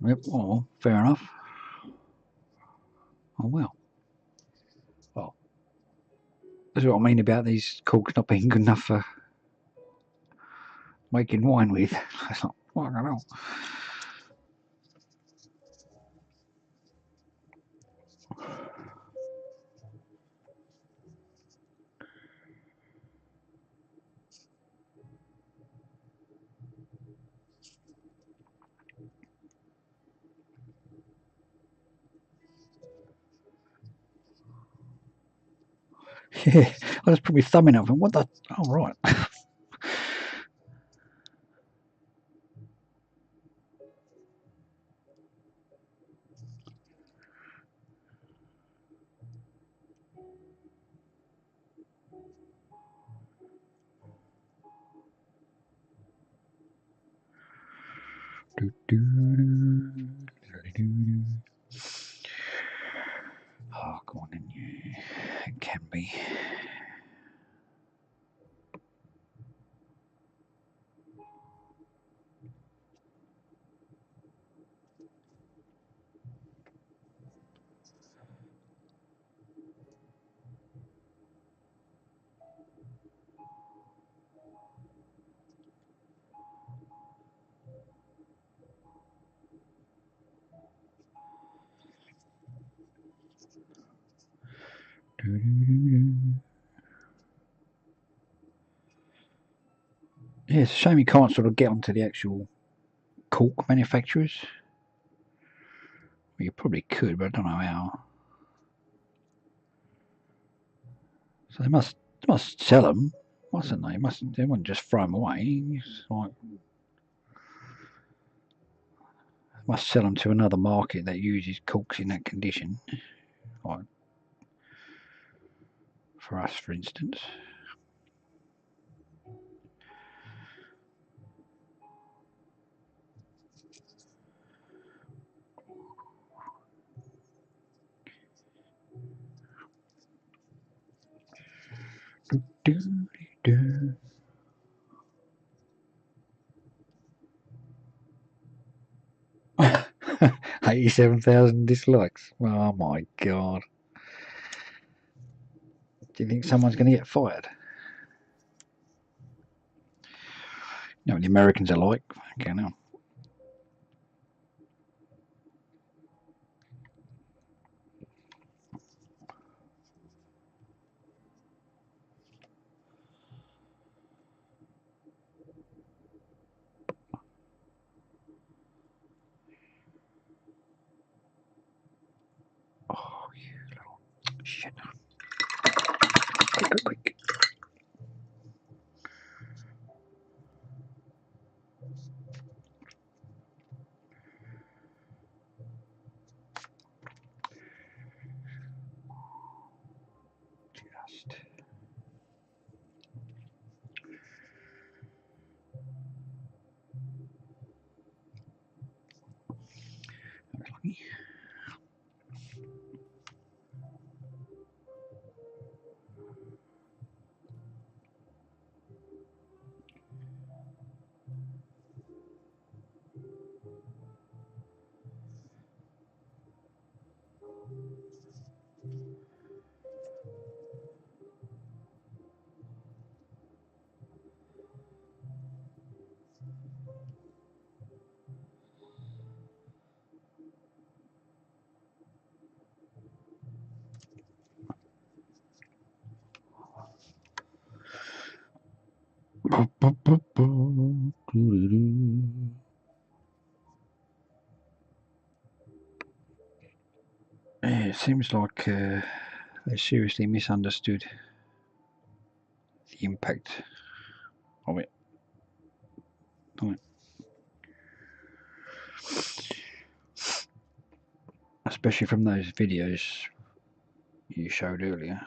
Yep, oh, fair enough. Oh well. Well, that's what I mean about these corks not being good enough for making wine with. It's like, I don't know. Yeah, I just put my thumb in it and what the? Oh, right. Oh, go on in. Yeah, it can be. Yeah, it's a shame you can't sort of get onto the actual cork manufacturers. Well, you probably could, but I don't know how. So they must sell them, mustn't they? They wouldn't just throw them away. It's like, they must sell them to another market that uses corks in that condition, like for us, for instance. Do. 87,000 dislikes. Oh my god. Do you think someone's going to get fired? You know what the Americans are like? Okay, now. Oh, you little shit. Quick. Just. Lucky. Yeah, it seems like they seriously misunderstood the impact of it. Especially from those videos you showed earlier.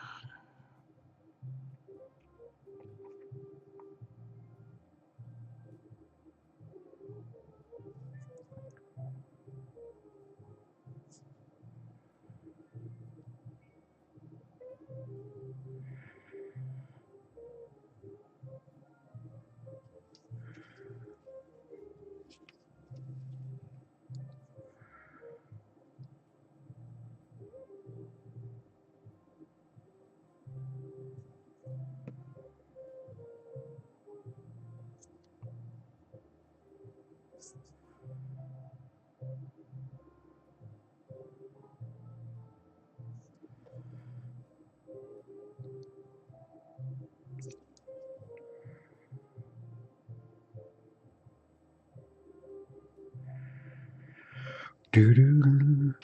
Doo-doo-doo.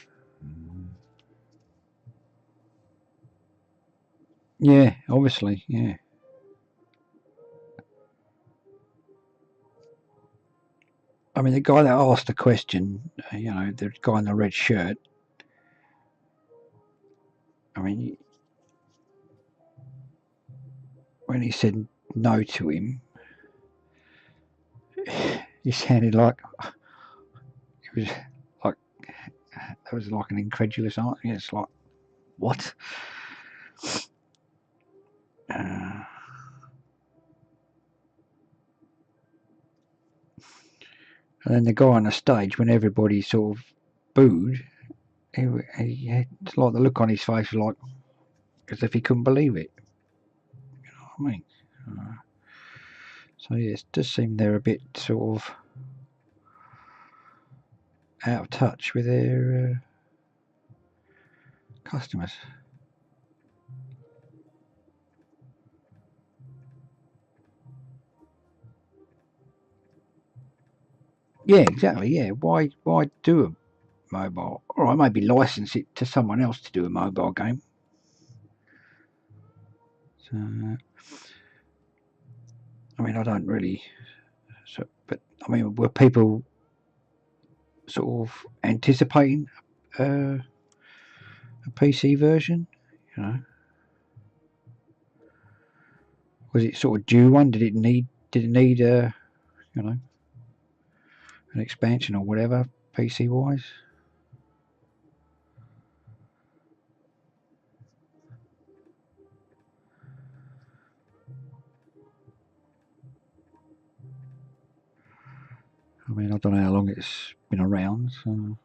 Yeah, obviously, yeah. I mean, the guy that asked the question, you know, the guy in the red shirt. I mean, when he said no to him, he sounded like it was like that was like an incredulous answer. It's like, what? And then the guy on the stage, when everybody sort of booed, he had like the look on his face, like as if he couldn't believe it. You know what I mean? So yeah, it does seem they're a bit sort of out of touch with their customers. Yeah, exactly. Yeah, why do a mobile? All right, maybe license it to someone else to do a mobile game. So, I mean, I don't really. So, but I mean, were people sort of anticipating a PC version? You know, was it sort of due one? Did it need a you know an expansion or whatever PC wise? I mean, I don't know how long it's been around. So.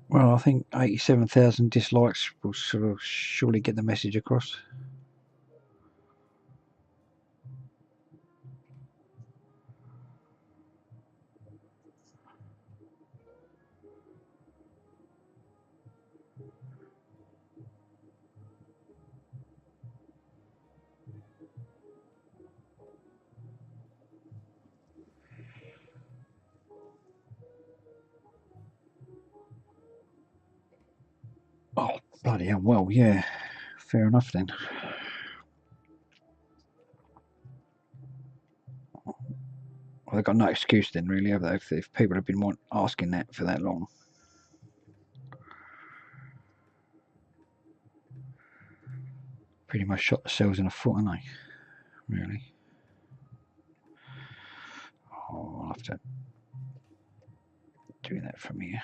Well, I think 87,000 dislikes will sort of surely get the message across. Oh, bloody hell. Well, yeah. Fair enough then. Well, they've got no excuse then, really, have they? If people have been asking that for that long. Pretty much shot themselves in the foot, haven't they? Really. Oh, I'll have to do that from here.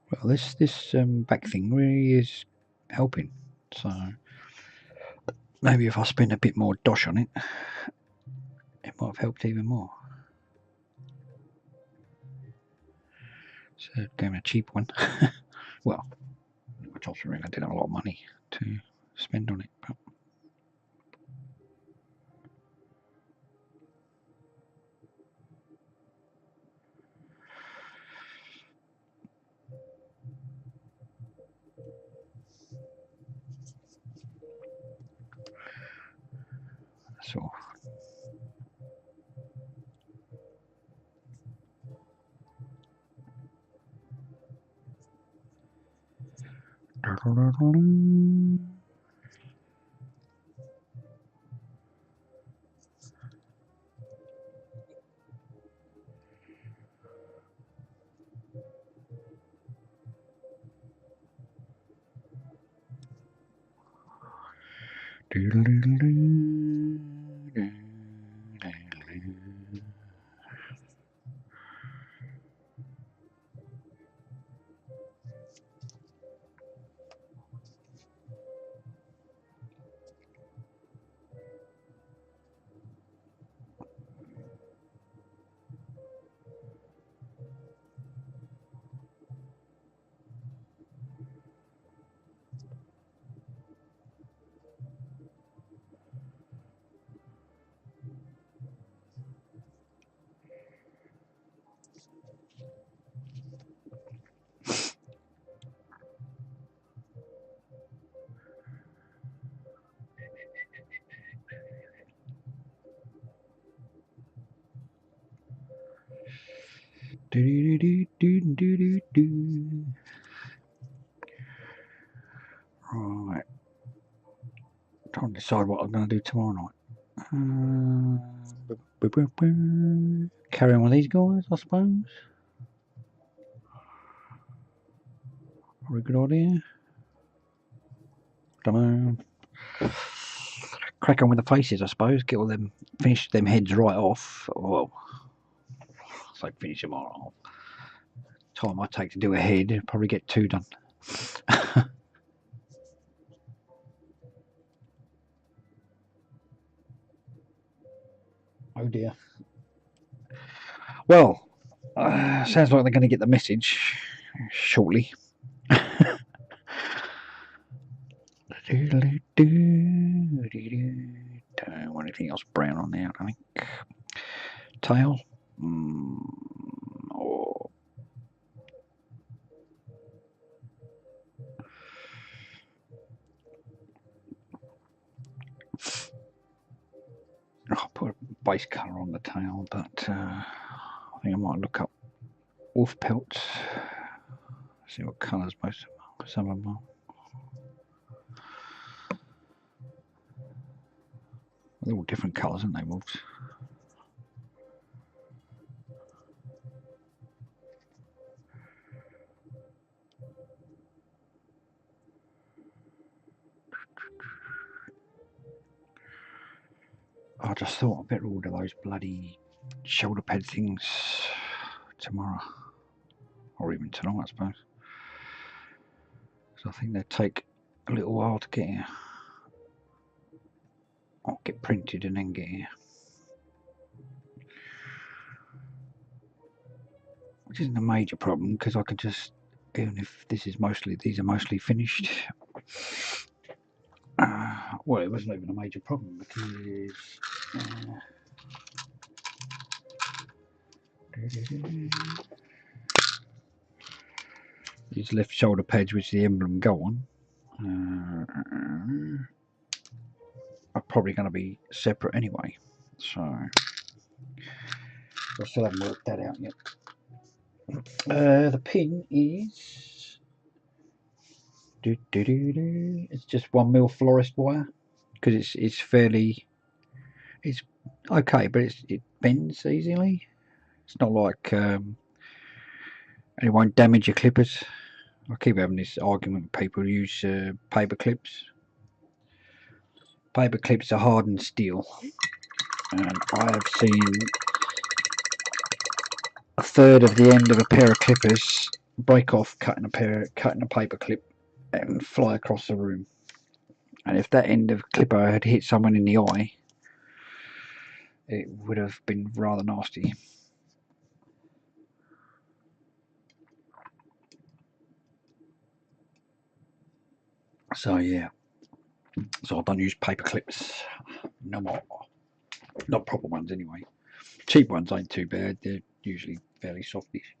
Well, this back thing really is helping. So maybe if I spend a bit more dosh on it, it might have helped even more. So getting a cheap one. Well, which also really I didn't have a lot of money to spend on it. But so Right. Trying to decide what I'm going to do tomorrow night. Carry on with these guys, I suppose. Probably a good idea. Don't know. Crack on with the faces, I suppose. Get all them, finish them heads right off. Well, say finish them all off. Time I take to do a head, probably get 2 done. Oh dear. Well, sounds like they're going to get the message shortly. Don't want anything else brown on there, I think. Tail. Oh. I'll put a base colour on the tail, but I think I might look up wolf pelts. See what colours some of them are. They're all different colours, aren't they, wolves? I just thought I'd better order those bloody shoulder pad things tomorrow. Or even tonight, I suppose. So I think they take a little while to get here. I'll get printed and then get here. Which isn't a major problem because I can just, even if these are mostly finished. Well, it wasn't even a major problem because these left shoulder pads, which the emblem go on, are probably going to be separate anyway. So I still haven't worked that out yet. The pin is it's just 1mm florist wire because it's okay, but it bends easily. It's not like and it won't damage your clippers. I keep having this argument with people who use paper clips. Paper clips are hardened steel, and I have seen a third of the end of a pair of clippers break off cutting a paper clip and fly across the room. And if that end of clipper had hit someone in the eye, it would have been rather nasty. So yeah, so I don't use paper clips no more. Not proper ones anyway. Cheap ones ain't too bad. They're usually fairly softish.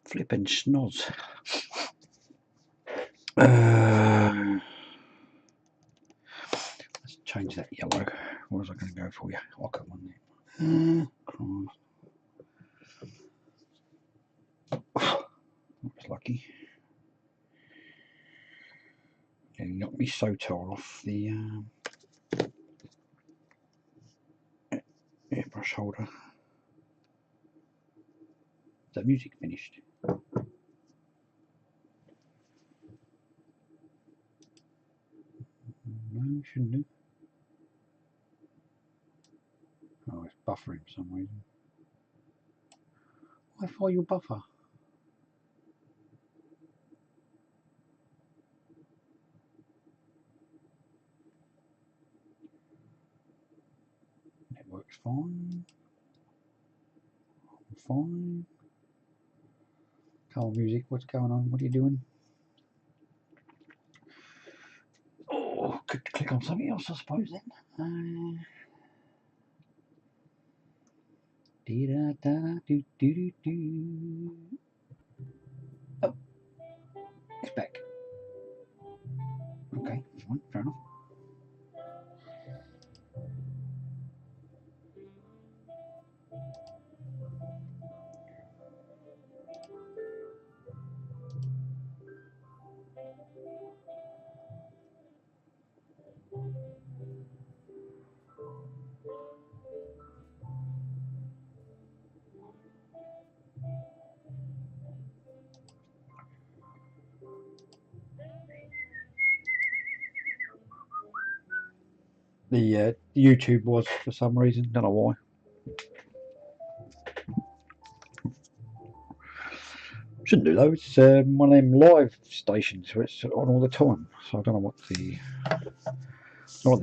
Flippin' schnoz. Let's change that yellow. What was I going to go for? Yeah, I'll cut one there. That was lucky. It knocked me Sotar off the airbrush holder. Is that music finished? No, shouldn't do. Oh, it's buffering for some reason. Why for you buffer? It works fine. Fine. Carl Music, what's going on? What are you doing? Oh, could click on something else, I suppose, then. Oh, it's back. Okay. Right, fair enough. The YouTube was for some reason, don't know why. Shouldn't do though. It's one of them live stations where it's on all the time. So I don't know what the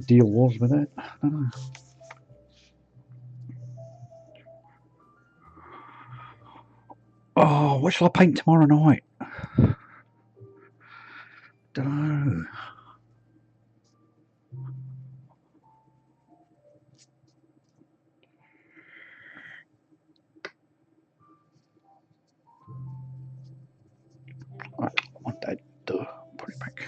deal was with that. I don't know. Oh, what shall I paint tomorrow night? Don't know. I want that. Put it back.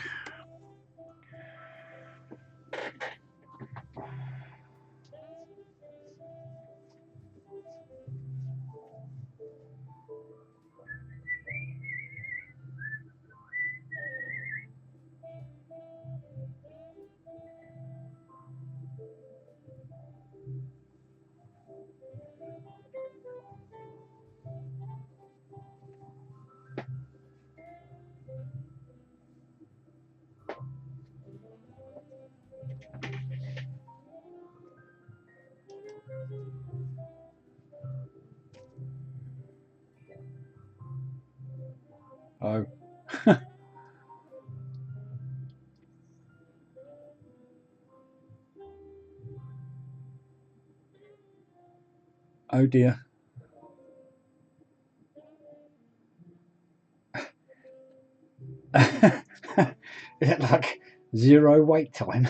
Oh. Oh dear. Is it like 0 wait time?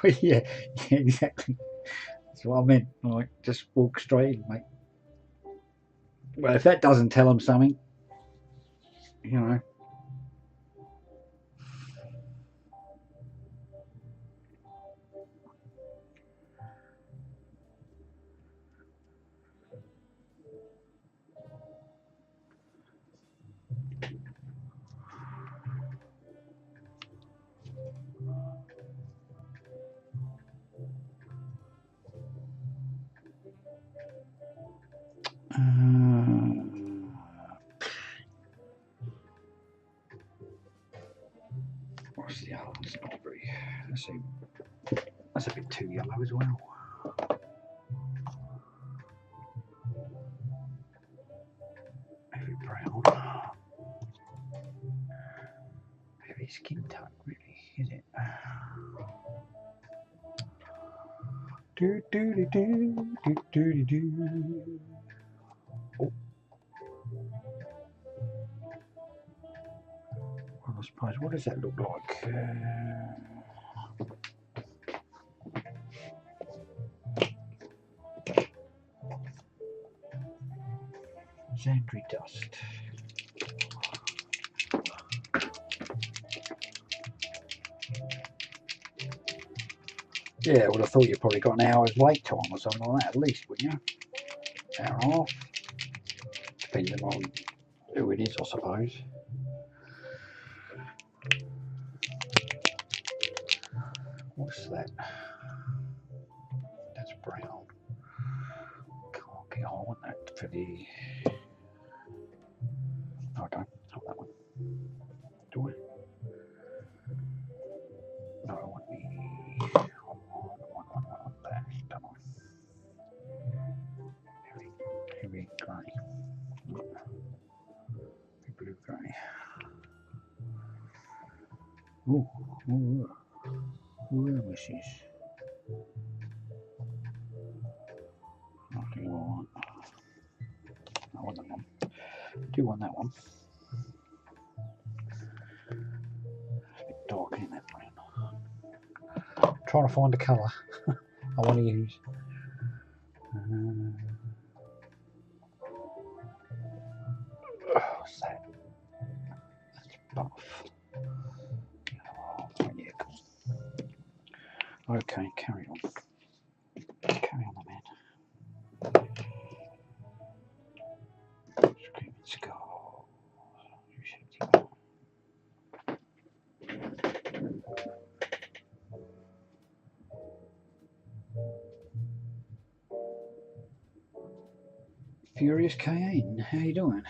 Well, yeah, exactly. That's what I meant. Like, just walk straight in, mate. Well, if that doesn't tell them something, you know. What's the other one? Strawberry. Let's see. That's a bit too yellow as well. Heavy brown. Heavy skin tone, really, is it? Do do do do do do do. Oh. Well, I suppose. What does that look like? Zandri dust. Yeah, well, I thought you probably got an hour's wait time or something like that, at least, wouldn't you? Hour and a half. Depending on who it is, I suppose. What's that? That's brown. Can't get on with that for the. No, I don't. Not that one. Do I? No, I want the. I want that. Don't I? Heavy grey. Blue grey. Ooh, ooh, ooh, this is. Nothing I want. Do want that one. It's a bit dark in that brown. Trying to find a colour I want to use. What's that? That's buff. Oh, yeah, cool. Okay, carry on. Carry on, the man. Screaming skull. Furious Cayenne, how you doing?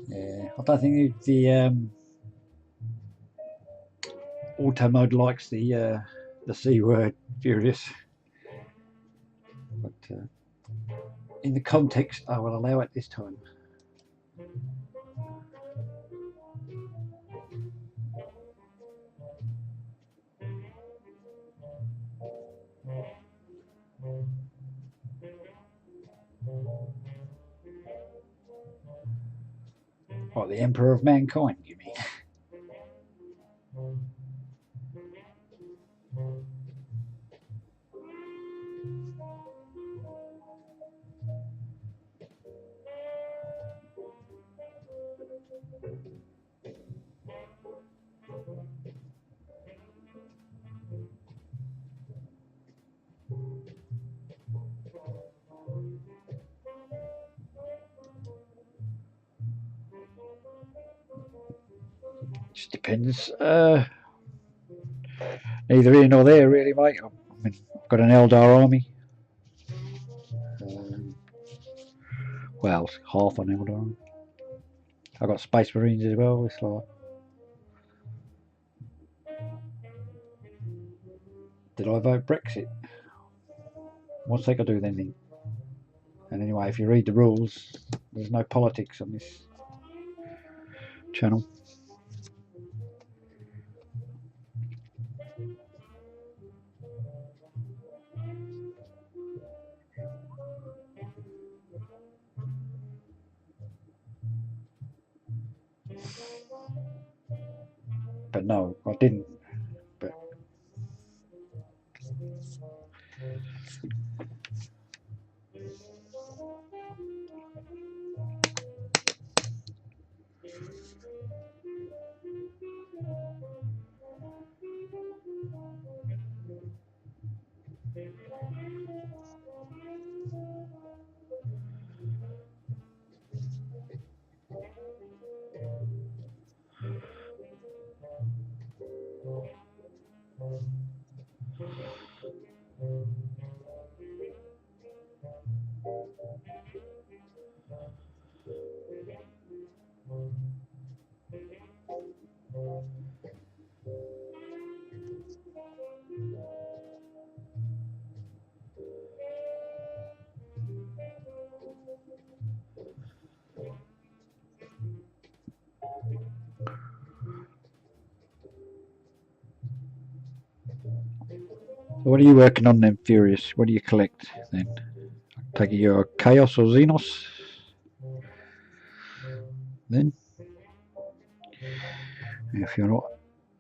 Yeah, I don't think the auto mode likes the C word, furious. But in the context, I will allow it this time. What, the Emperor of Mankind, you mean? Just depends. Neither here nor there, really, mate. I mean, I've got an Eldar army. Well, half an Eldar army. I've got Space Marines as well. It's like, did I vote Brexit? What's they got to do with anything? And anyway, if you read the rules, there's no politics on this channel. But no, I didn't. But what are you working on then, Furious? What do you collect then? Take your Chaos or Xenos? Then? If you're not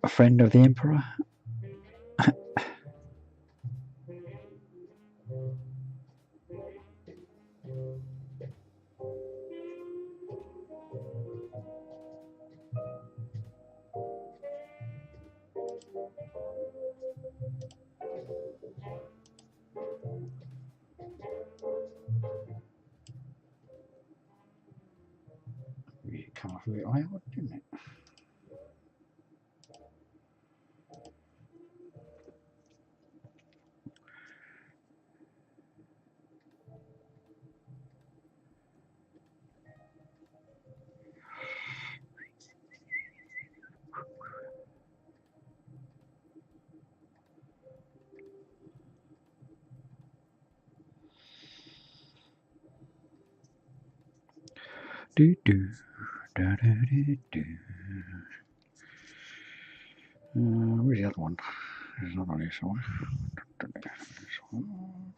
a friend of the Emperor? It come off a bit higher, didn't it? Do do da da do do. Where's the other one? There's another one here somewhere. This one.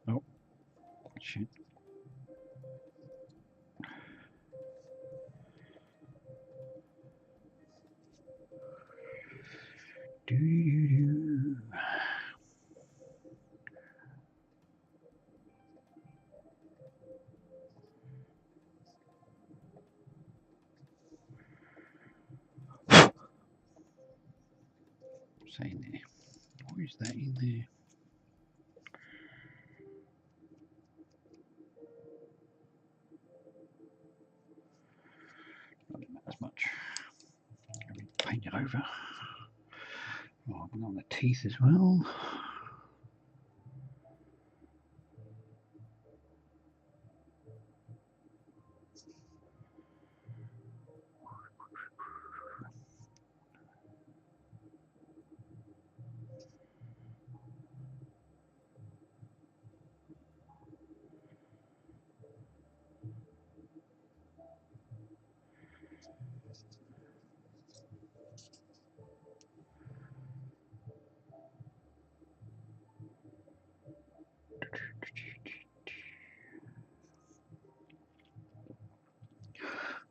Oh, shit. Do do do. What's that in there? What is that in there? Not as much. Paint it over. Oh, I've got on the teeth as well.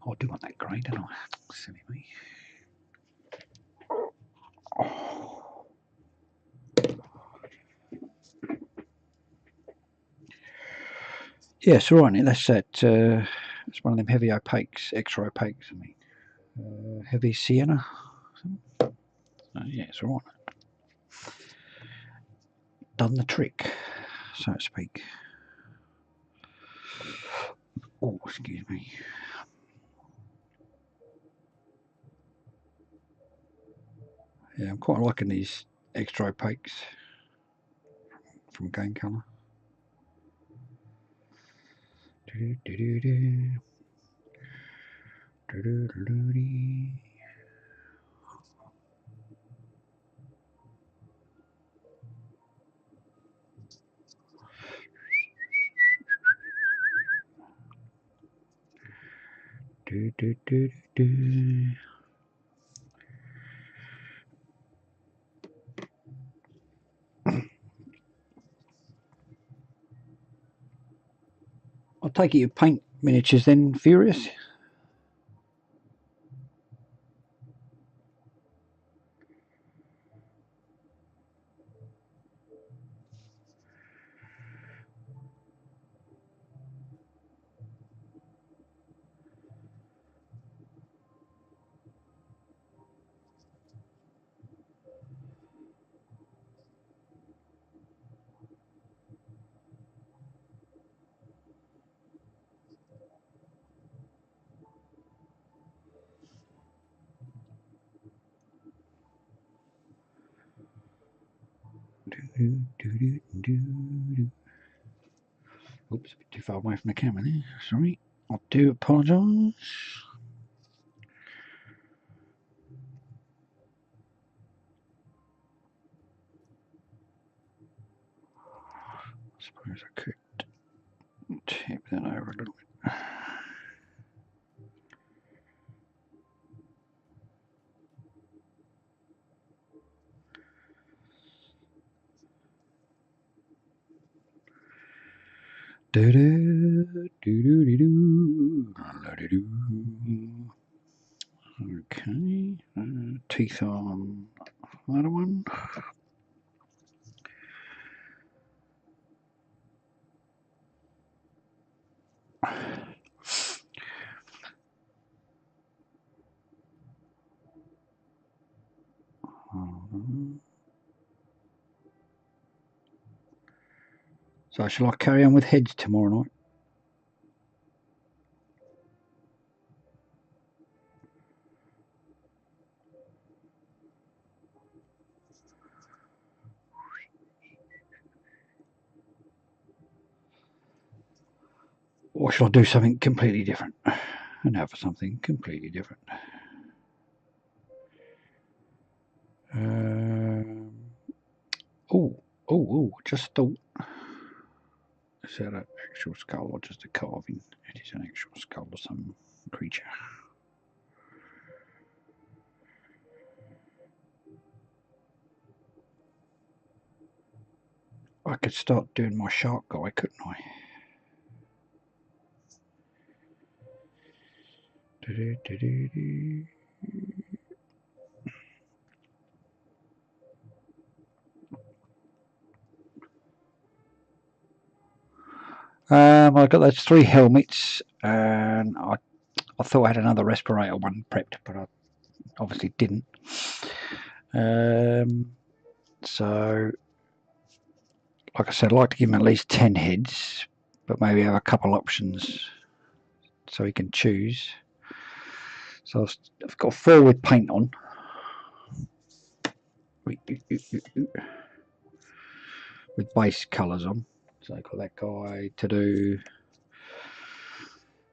Oh, I do want that grey, don't I? Silly me. Oh. Yes, all right. That's that. It's one of them heavy opaques, extra opaques. I mean, heavy sienna. Yeah, it's all right. Done the trick, so to speak. Oh, excuse me. Yeah, I'm quite liking these extra opaques from Game Colour. Do do do do. Do do do do do. Do do do do. I'll take it you paint miniatures then, Furious. Do, do, do, do, do. Oops, a bit too far away from the camera there. Sorry. I do apologise. I suppose I could tip that over a little bit. Do do do do do do do. Okay, teeth on another one. So shall I carry on with heads tomorrow night? Or shall I do something completely different? And have something completely different. Just thought. Is that an actual skull or just a carving? It is an actual skull of some creature. I could start doing my shark guy, couldn't I? I got those 3 helmets, and I thought I had another respirator one prepped, but I obviously didn't. So, like I said, I'd like to give him at least 10 heads, but maybe have a couple options so he can choose. So I've got 4 with paint on. With base colours on. So I've got that guy to do,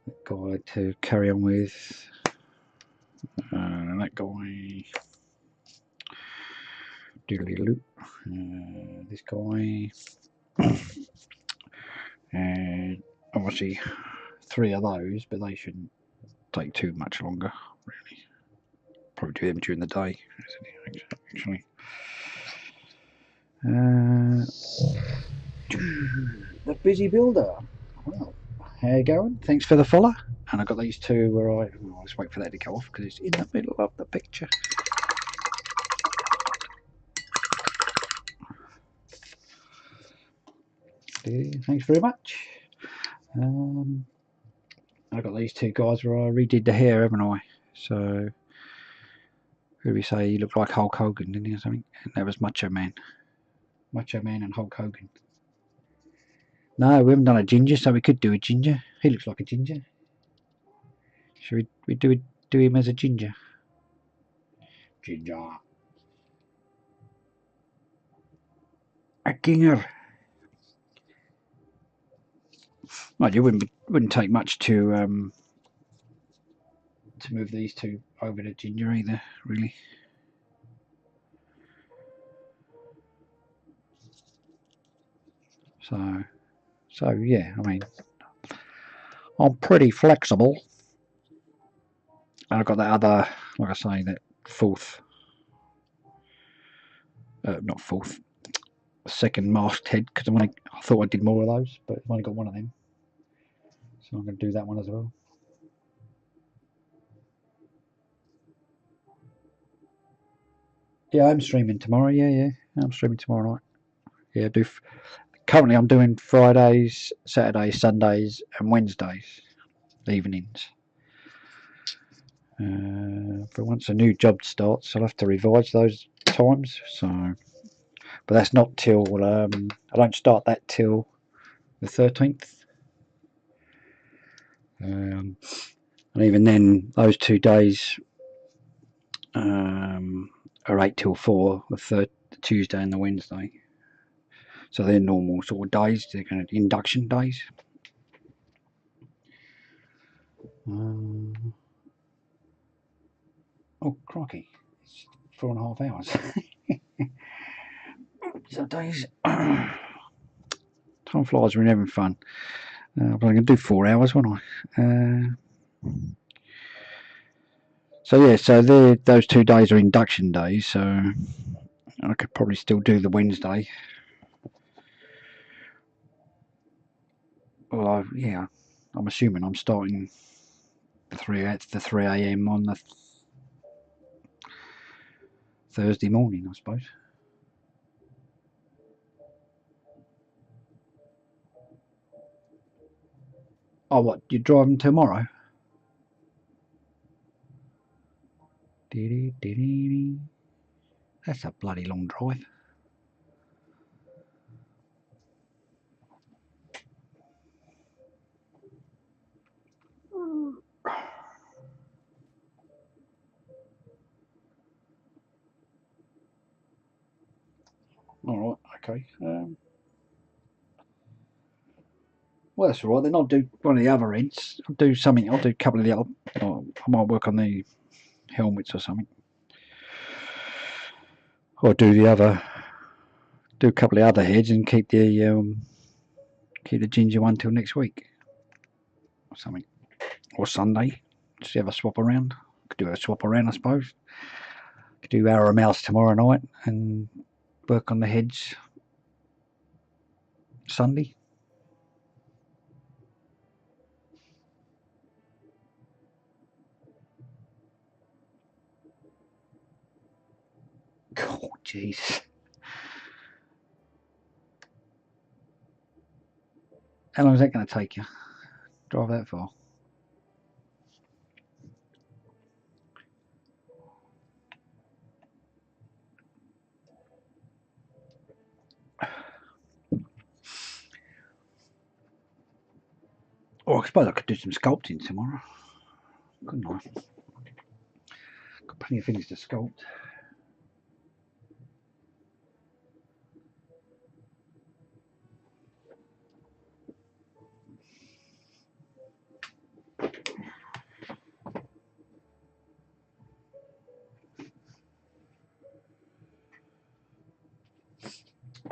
that guy to carry on with, that guy, doodly-loop, this guy, and obviously 3 of those, but they shouldn't take too much longer, really. Probably do them during the day, actually. The Busy Builder. Well, how you going? Thanks for the follow. And I got these 2 where I'll just wait for that to go off because it's in the middle of the picture. Thanks very much. I got these 2 guys where I redid the hair, haven't I? So who did we say he looked like Hulk Hogan, didn't he, or something? And that was Macho Man. Macho Man and Hulk Hogan. No, we haven't done a ginger, so we could do a ginger. He looks like a ginger. Should we do him as a ginger? Ginger. A ginger. Mind you, wouldn't take much to move these 2 over to ginger either, really. So yeah, I mean, I'm pretty flexible. And I've got that other, like I say, that 4th, not 4th, 2nd masked head, because I thought I did more of those, but I've only got 1 of them. So I'm going to do that one as well. Yeah, I'm streaming tomorrow. Yeah, I'm streaming tomorrow night. Yeah, currently I'm doing Fridays, Saturdays, Sundays, and Wednesdays evenings. But once a new job starts, I'll have to revise those times. So, but that's not till I don't start that till the 13th. And even then, those 2 days are 8 till 4, the Tuesday and the Wednesday. So they're normal sort of days. They're kind of induction days. Oh crikey! It's 4.5 hours. So days. Time flies when you're having fun. But I'm going to do 4 hours, won't I? So yeah, so those 2 days are induction days. So I could probably still do the Wednesday. Well, yeah, I'm assuming I'm starting the 3 a.m. on the Thursday morning, I suppose. Oh, what? You're driving tomorrow? That's a bloody long drive. All right, okay. Well, that's all right. Then I'll do one of the other ends. I'll do something. I'll do a couple of the other. I might work on the helmets or something. Or do a couple of other heads and keep the ginger one till next week or something, or Sunday. Just have a swap around. Could do a swap around, I suppose. Could do Arrow Mouse tomorrow night and work on the heads Sunday. Oh, jeez. How long is that going to take you? Drive that far? Or I suppose I could do some sculpting tomorrow, couldn't I? Got plenty of things to sculpt.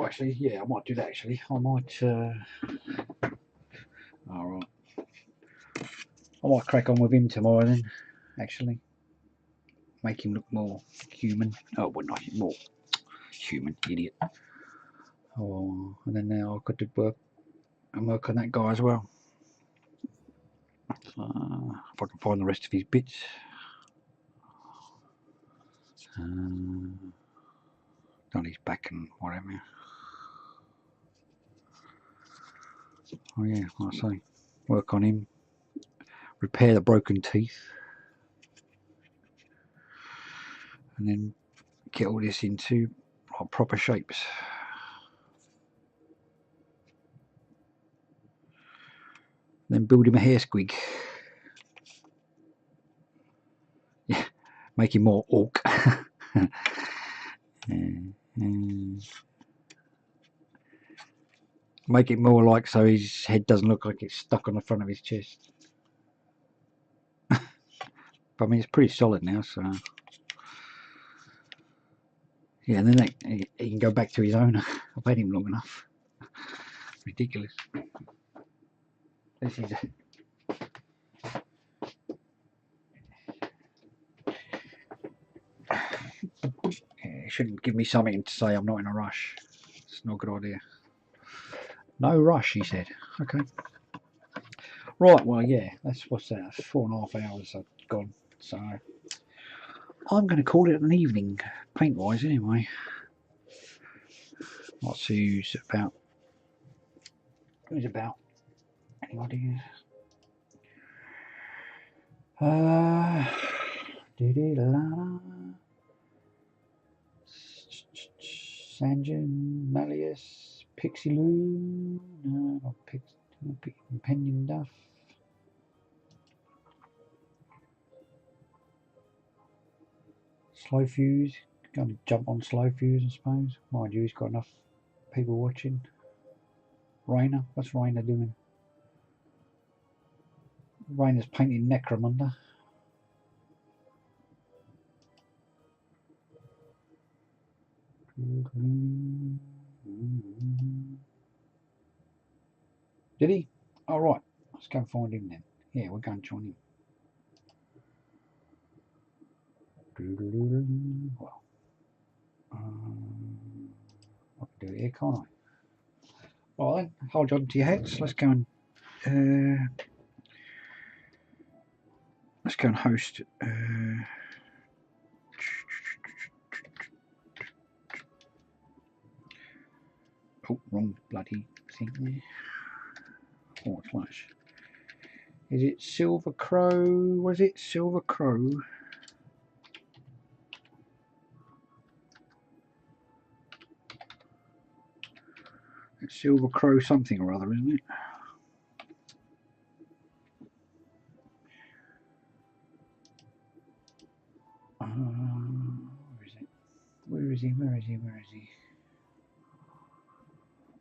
Oh, actually, yeah, I might do that. Actually, I might. All right. I might crack on with him tomorrow then. Actually, make him look more human. Oh, well, not more human, idiot. Oh, and then now I could do work on that guy as well. If I can find the rest of his bits. On his back and whatever. Oh yeah, like I say, work on him. Repair the broken teeth. And then get all this into like, proper shapes. Then build him a hair squig. Yeah, make him more orc. Make it more like so his head doesn't look like it's stuck on the front of his chest. But I mean, it's pretty solid now, so yeah. And then he can go back to his owner. I've had him long enough. Ridiculous. This is. It shouldn't give me something to say I'm not in a rush. It's not a good idea. No rush, he said. Okay. Right, well, yeah, what's that? 4.5 hours I've gone. So I'm going to call it an evening, paint-wise, anyway. What's who's about? Who's about? Any ideas? Sanjin, Malleus, Pixie Lou, no, not Impending Duff. Slow Fuse, going to jump on Slow Fuse, I suppose. Mind you, he's got enough people watching. Rainer, what's Rainer doing? Rainer's painting Necromunda. Did he? All right, let's go and find him then. Yeah, we're going to join him. Well, I can do it here, can't I? Well then, hold on to your hats. Let's go and host. Oh, wrong bloody thing there. Forward slash. Is it Silver Crow? Was it Silver Crow? Silver Crow something or other, isn't it? Where is it? Where is he? Where is he? Where is he?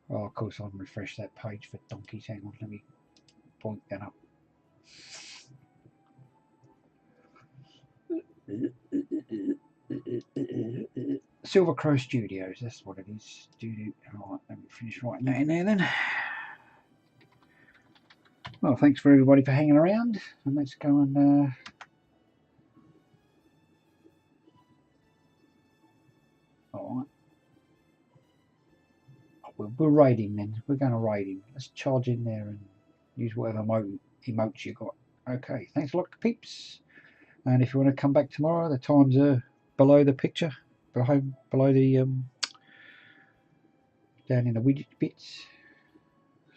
Oh, of course, I've refreshed that page for donkeys. Hang on, let me point that up. Silver Crow Studios, that's what it is. Studio. Alright, let me finish writing that in there then. Well, thanks for everybody for hanging around, and let's go and alright. We're raiding then. We're going to raid him. Let's charge in there and use whatever emotes you got. Okay, thanks a lot, peeps. And if you want to come back tomorrow, the times are below the picture, below the down in the widget bits.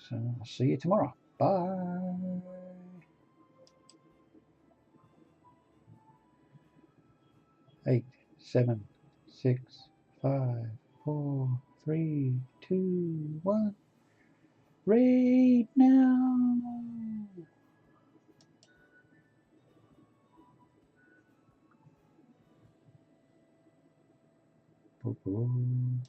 So I'll see you tomorrow. Bye. 8, 7, 6, 5, 4, 3, 2, 1. Raid now. Boom, boom.